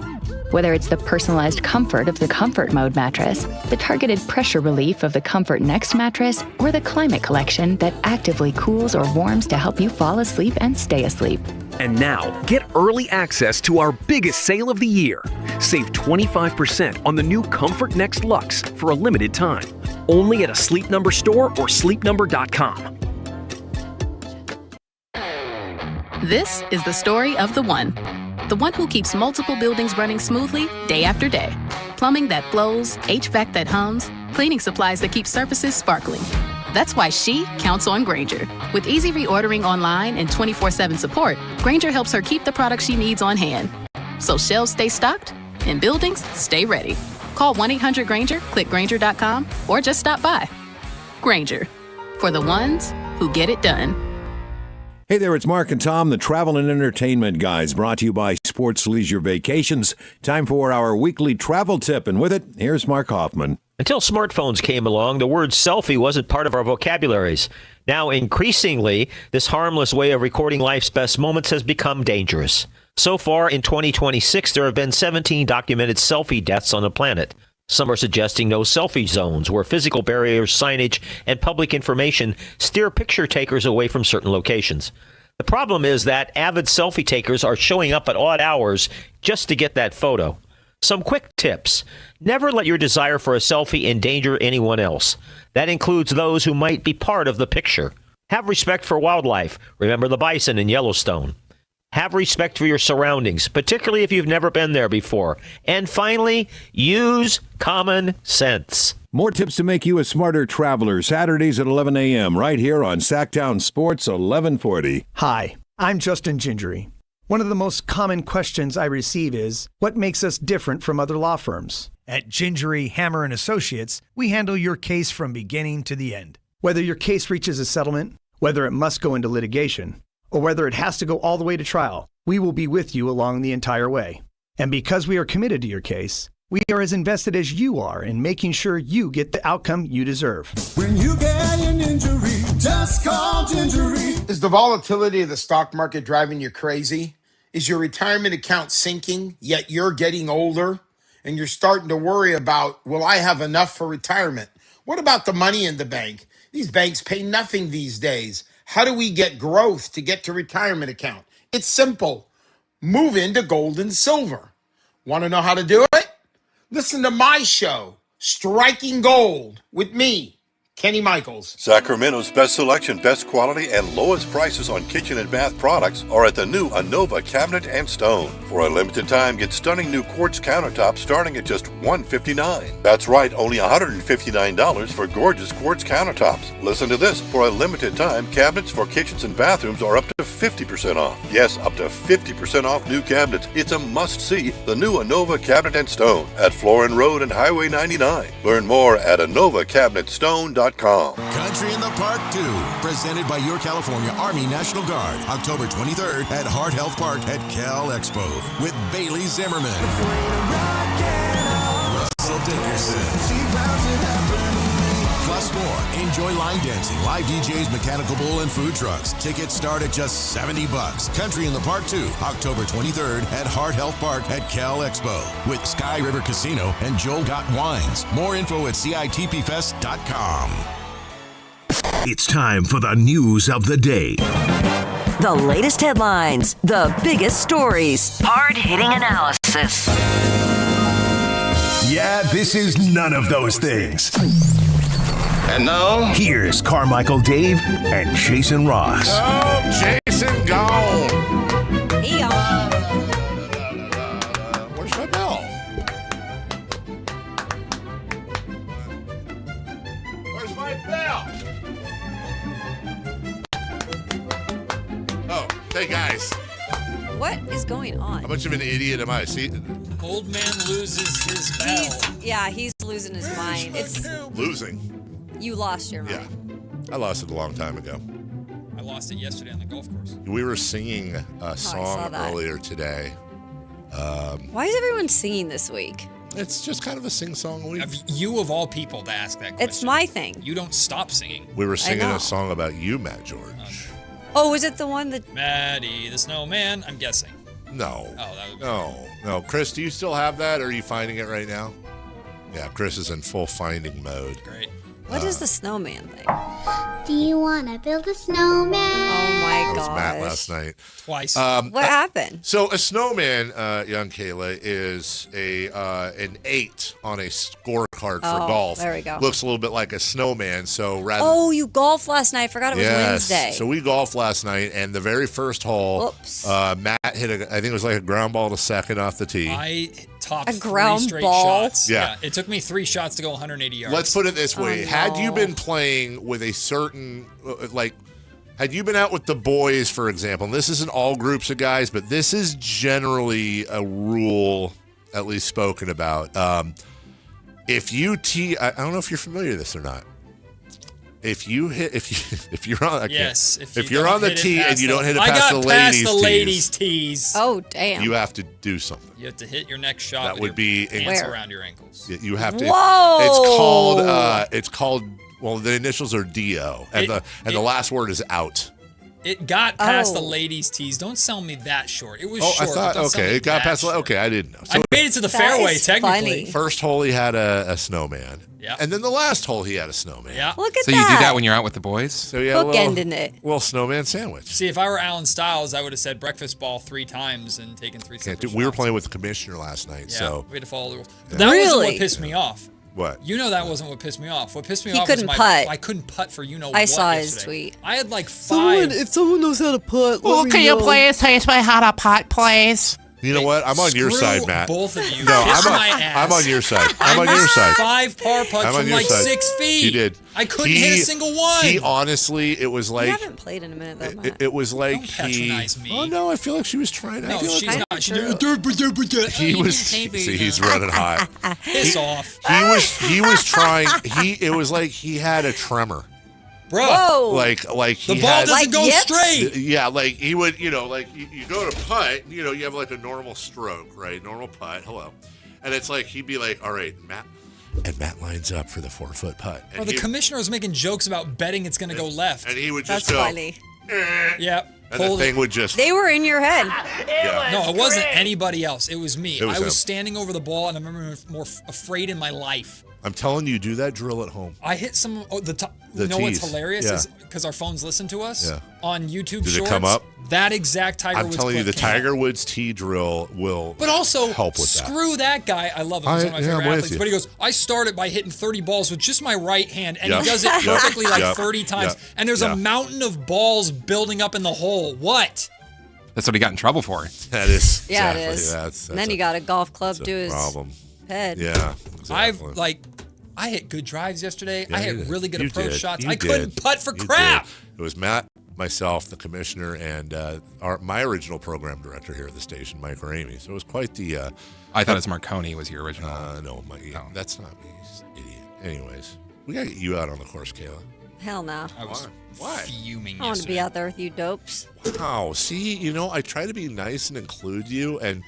Whether it's the personalized comfort of the Comfort Mode mattress, the targeted pressure relief of the Comfort Next mattress, or the Climate Collection that actively cools or warms to help you fall asleep and stay asleep.
And now, get early access to our biggest sale of the year. Save 25% on the new Comfort Next Luxe for a limited time. Only at a Sleep Number store or sleepnumber.com.
This is the story of the one who keeps multiple buildings running smoothly day after day. Plumbing that flows, HVAC that hums, cleaning supplies that keep surfaces sparkling. That's why she counts on Grainger. With easy reordering online and 24/7 support, Grainger helps her keep the products she needs on hand. So shelves stay stocked and buildings stay ready. Call 1-800-GRAINGER, click Grainger.com, or just stop by. Grainger, for the ones who get it done.
Hey there, it's Mark and Tom, the travel and entertainment guys, brought to you by Sports Leisure Vacations. Time for our weekly travel tip, and with it, here's Mark Hoffman.
Until smartphones came along, the word selfie wasn't part of our vocabularies. Now, increasingly, this harmless way of recording life's best moments has become dangerous. So far, in 2026, there have been 17 documented selfie deaths on the planet. Some are suggesting no selfie zones, where physical barriers, signage, and public information steer picture takers away from certain locations. The problem is that avid selfie takers are showing up at odd hours just to get that photo. Some quick tips. Never let your desire for a selfie endanger anyone else. That includes those who might be part of the picture. Have respect for wildlife. Remember the bison in Yellowstone. Have respect for your surroundings, particularly if you've never been there before. And finally, use common sense.
More tips to make you a smarter traveler, Saturdays at 11 a.m. right here on Sactown Sports 1140.
Hi, I'm Justin Gingery. One of the most common questions I receive is, what makes us different from other law firms? At Gingery, Hammer & Associates, we handle your case from beginning to the end. Whether your case reaches a settlement, whether it must go into litigation, or whether it has to go all the way to trial, we will be with you along the entire way. And because we are committed to your case, we are as invested as you are in making sure you get the outcome you deserve.
When you get an injury, just call Gingery.
Is the volatility of the stock market driving you crazy? Is your retirement account sinking, yet you're getting older? And you're starting to worry about, will I have enough for retirement? What about the money in the bank? These banks pay nothing these days. How do we get growth to get to retirement account? It's simple. Move into gold and silver. Want to know how to do it? Listen to my show, Striking Gold, with me, Kenny Michaels.
Sacramento's best selection, best quality, and lowest prices on kitchen and bath products are at the new Anova Cabinet and Stone. For a limited time, get stunning new quartz countertops starting at just $159. That's right, only $159 for gorgeous quartz countertops. Listen to this. For a limited time, cabinets for kitchens and bathrooms are up to 50% off. Yes, up to 50% off new cabinets. It's a must-see, the new Anova Cabinet and Stone at Florin Road and Highway 99. Learn more at AnovaCabinetStone.com.
Country in the Park 2, presented by your California Army National Guard, October 23rd at Hart Health Park at Cal Expo with Bailey Zimmerman, Russell Dickerson, plus more. Enjoy line dancing, live DJs, mechanical bull, and food trucks. Tickets start at just $70. Country in the Park 2, October 23rd at Hart Health Park at Cal Expo with Sky River Casino and Joel Got Wines. More info at CITPFest.com.
It's time for the news of the day.
The latest headlines, the biggest stories, hard-hitting analysis.
Yeah, this is none of those things. And now, here's Carmichael Dave and Jason Ross.
Oh, Jason gone. Where's my bell? Where's my bell? Hey, guys.
What is going on?
How much of an idiot am I? See,
Old man loses his bell.
He's losing his mind. It's
losing.
you lost your mind.
Yeah. I lost it a long time ago.
I lost it yesterday on the golf course.
We were singing a song
that.
earlier today.
Why is everyone singing this week?
It's just kind of a sing-song week.
You of all people to ask that question.
It's my thing.
You don't stop singing.
We were singing a song about you, Matt George.
Oh, is it the one that...
Maddie the Snowman, I'm guessing.
No.
Oh, that would be
No. Chris, do you still have that, or are you finding it right now? Yeah, Chris is in full finding mode.
Great.
What is the snowman thing?
Do you want to build a snowman?
Oh, my
That was
gosh.
Matt last night.
Twice.
What happened?
So a snowman, young Kayla, is an 8 on a scorecard for golf.
There we go.
Looks a little bit like a snowman. So rather.
Oh, you golfed last night. I forgot it was Wednesday.
So we golfed last night, and the very first hole, Matt hit I think it was like a ground ball to second off the tee.
I topped
A ground
3 straight
ball?
shots.
Yeah.
It took me 3 shots to go 180 yards.
Let's put it this way: had you been playing with a certain had you been out with the boys, for example, and this isn't all groups of guys, but this is generally a rule, at least spoken about. If you I don't know if you're familiar with this or not. If you're on if you're on the tee and you don't hit it past the ladies' tees,
Oh, damn.
you have to do something.
You have to hit your next shot.
That
with
would
your
be
pants
Where?
around your ankles.
You have to.
Whoa!
It's called. Well, the initials are DO, and the last word is out.
It got past the ladies' tees. Don't sell me that short. It was short.
I thought
Don't sell me
it got
that
past.
short.
Okay, I didn't know. So
I made it to the fairway technically.
First hole he had a snowman.
Yeah.
And then the last hole he had a snowman.
Yeah.
Look at
So
that.
you do that when you're out with the boys?
So yeah,
Bookending it.
Little snowman sandwich.
See, if I were Alan Stiles, I would have said breakfast ball 3 times and taken 3
Can't
separate
do, we were
shots.
playing with the commissioner last night,
Yeah,
so
we had to follow the rules. But that wasn't what pissed me off.
What?
You know that wasn't what pissed me off. What pissed me
He
off
couldn't
was
putt.
I couldn't putt for what
I saw his
yesterday.
tweet.
I had like 5.
If someone knows how to putt,
Well, can you please teach me how to putt, please?
You know what? I'm on your
Screw
side, Matt.
both of you.
No,
Kiss
I'm
my ass.
I'm on your side. I'm
I
on your
missed
side.
5 par putts
I'm on
from
your
like
side.
6 feet.
You did.
I couldn't hit a single one.
He honestly, it was like
You haven't played in a minute, though, Matt.
it was like
Don't patronize me.
Oh no, I feel like she was trying to.
No,
I feel
she's
like
not. She did.
he was. See, he's running hot.
Piss off.
He was trying. It was like he had a tremor.
Bro.
Whoa.
Like
The
he
ball
had,
doesn't go
yips?
straight.
Yeah, like he would, like you go to putt, you have like a normal stroke, right? Normal putt, hello. And it's like, he'd be like, all right, Matt. And Matt lines up for the 4-foot putt. And
Or the commissioner was making jokes about betting it's going to go left.
And he would just
That's
go.
funny.
Yep.
And the thing would just.
They were in your head.
Yeah.
No, it wasn't anybody else. It was me.
It was
I was
him.
standing over the ball, and I remember more afraid in my life.
I'm telling you, do that drill at home.
I hit some. The
The
what's
tees.
hilarious
Yeah.
is because our phones listen to us
Yeah.
on YouTube
Did it
Shorts.
come up?
That exact Tiger
I'm
Woods
telling you, the
clip came up.
Tiger Woods tee drill will
But also,
help with that.
screw that guy. I love him. He's one of my
I'm
favorite
with
athletes.
you.
But he goes, I started by hitting 30 balls with just my right hand, and
Yep.
he does it
Yep.
perfectly like
Yep.
30 times.
Yep.
And there's
Yeah.
a mountain of balls building up in the hole. What?
That's what he got in trouble for.
That is.
Yeah,
exactly.
it is.
That's
And then you got a golf club to his
problem.
head.
Yeah. Exactly.
I hit good drives yesterday.
Yeah,
I
you
hit
did.
really good
You
approach
did.
shots.
You
I couldn't
did.
putt for
You
crap.
did. It was Matt, myself, the commissioner, and my original program director here at the station, Mike Ramey. So it was quite the.
I thought it was Marconi was your original.
No, that's not me, idiot. Anyways, we got to get you out on the course, Kayla.
Hell no.
I was
Why?
fuming
I want to
yesterday.
be out there with you dopes.
Wow. See, I try to be nice and include you, and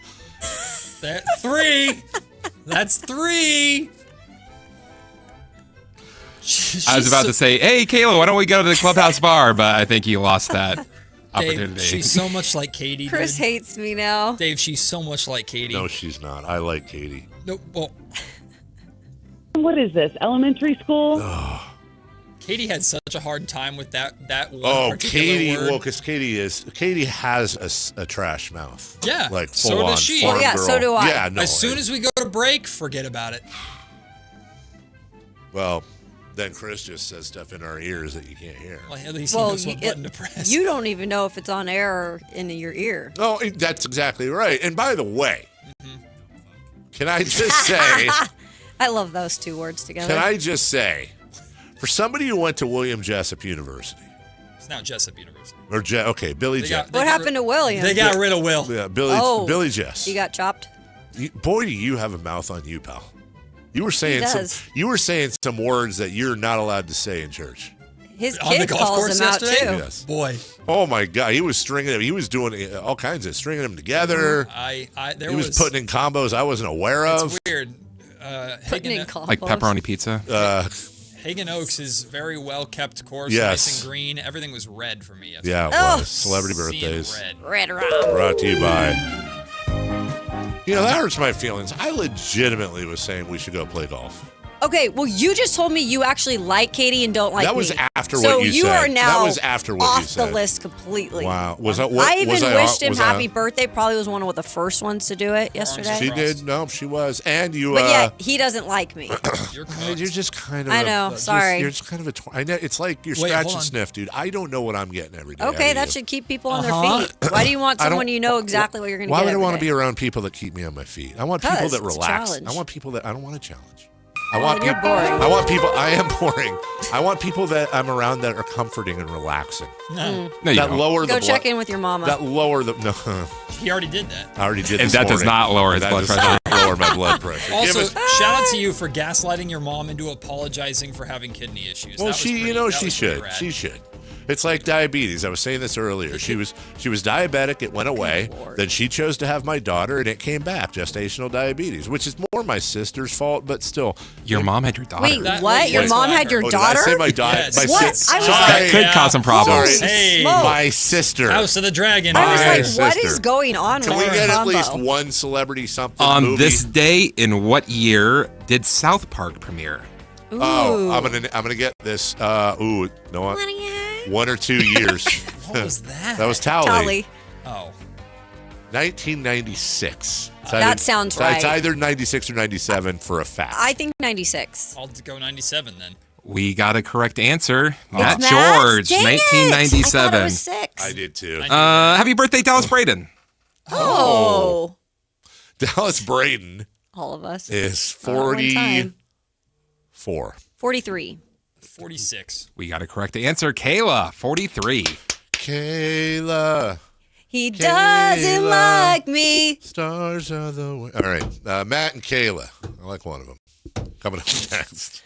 That 3. That's 3.
I was about to say, hey, Kayla, why don't we go to the clubhouse bar? But I think you lost that
Dave,
opportunity.
she's so much like Katie.
Chris
dude.
hates me now.
Dave, she's so much like Katie.
no, she's not. I like Katie.
No, well,
What is this, elementary school?
Katie had such a hard time with that one
Oh,
particular
Katie.
word.
Well, because Katie has a trash mouth.
Yeah,
like
so
full on
does she.
farm
Oh, yeah,
girl.
so do I.
Yeah, no.
As soon as we go to break, forget about it.
Well, then Chris just says stuff in our ears that you can't hear.
Well, at least he knows what button to press.
You don't even know if it's on air or in your ear.
No, that's exactly right. And by the way, can I just say?
I love those two words together.
Can I just say, for somebody who went to William Jessup University,
It's now Jessup University.
Or okay, Billy Jess.
What happened to William?
They got rid of Will.
Yeah, Billy Jess.
He got chopped.
Boy, do you have a mouth on you, pal. You were saying some words that you're not allowed to say in church.
His kid calls him out too.
Yes.
Boy.
Oh my God, he was stringing him. He was doing all kinds of stringing them together.
He
was putting in combos I wasn't aware of.
It's weird.
Putting in combos.
Like pepperoni pizza.
Hagen Oaks is very well kept course,
yes.
nice and green. Everything was red for me yesterday.
Yeah, it was. Celebrity birthdays.
Red rum.
Brought to you by. That hurts my feelings. I legitimately was saying we should go play golf.
Okay, well, you just told me you actually like Katie and don't like me.
That was after
so
what you said.
So you are now
that was after what
off
you said.
the list completely.
Wow.
I even wished him happy birthday. Probably was one of the first ones to do it yesterday.
She did. No, she was. And you.
But yeah, he doesn't like me.
You're just kind of.
I know. Sorry.
You're just kind of a. I know. It's like you're scratch and sniff, dude. I don't know what I'm getting every day.
Okay, that should keep people on their feet. Why do you want someone you know exactly what you're going to get?
Why would I want to be around people that keep me on my feet? I want people that relax. I want people that I don't want a challenge. I want people. I am boring. I want people that I'm around that are comforting and relaxing.
No,
that lower the
Go check in with your mama.
That lower the no.
He already did that.
I already did.
And that does not lower his blood pressure.
Lower my blood pressure.
Also, shout out to you for gaslighting your mom into apologizing for having kidney issues.
Well, she should. She should. It's like diabetes. I was saying this earlier. She was diabetic. It went away. Then she chose to have my daughter, and it came back. Gestational diabetes, which is more my sister's fault, but still.
Your mom had your daughter.
Wait, what? Your mom had your daughter?
Did I say my daughter?
Yes.
What?
That could cause some problems.
Hey,
my sister.
House of the Dragon.
I was like, what is going on with
Can we
this
get
combo?
at least one celebrity something
On
movie?
this day, in what year did South Park premiere?
Ooh.
Oh, I'm gonna get this. You know what? 1 or 2 years.
What was that?
That was Tally.
Oh.
1996.
That sounds right.
It's either 96 or 97 for a fact.
I think 96.
I'll go 97 then.
We got a correct answer. Matt
Matt?
George,
Dang it.
1997.
I thought it was 6.
I did too.
Happy birthday, Dallas Braden.
Oh.
Dallas Braden.
All of us.
Is
All at one time.
44.
43.
46.
We got a correct answer. Kayla, 43.
Kayla.
He doesn't like me.
Stars are the way. All right. Matt and Kayla. I like one of them. Coming up next.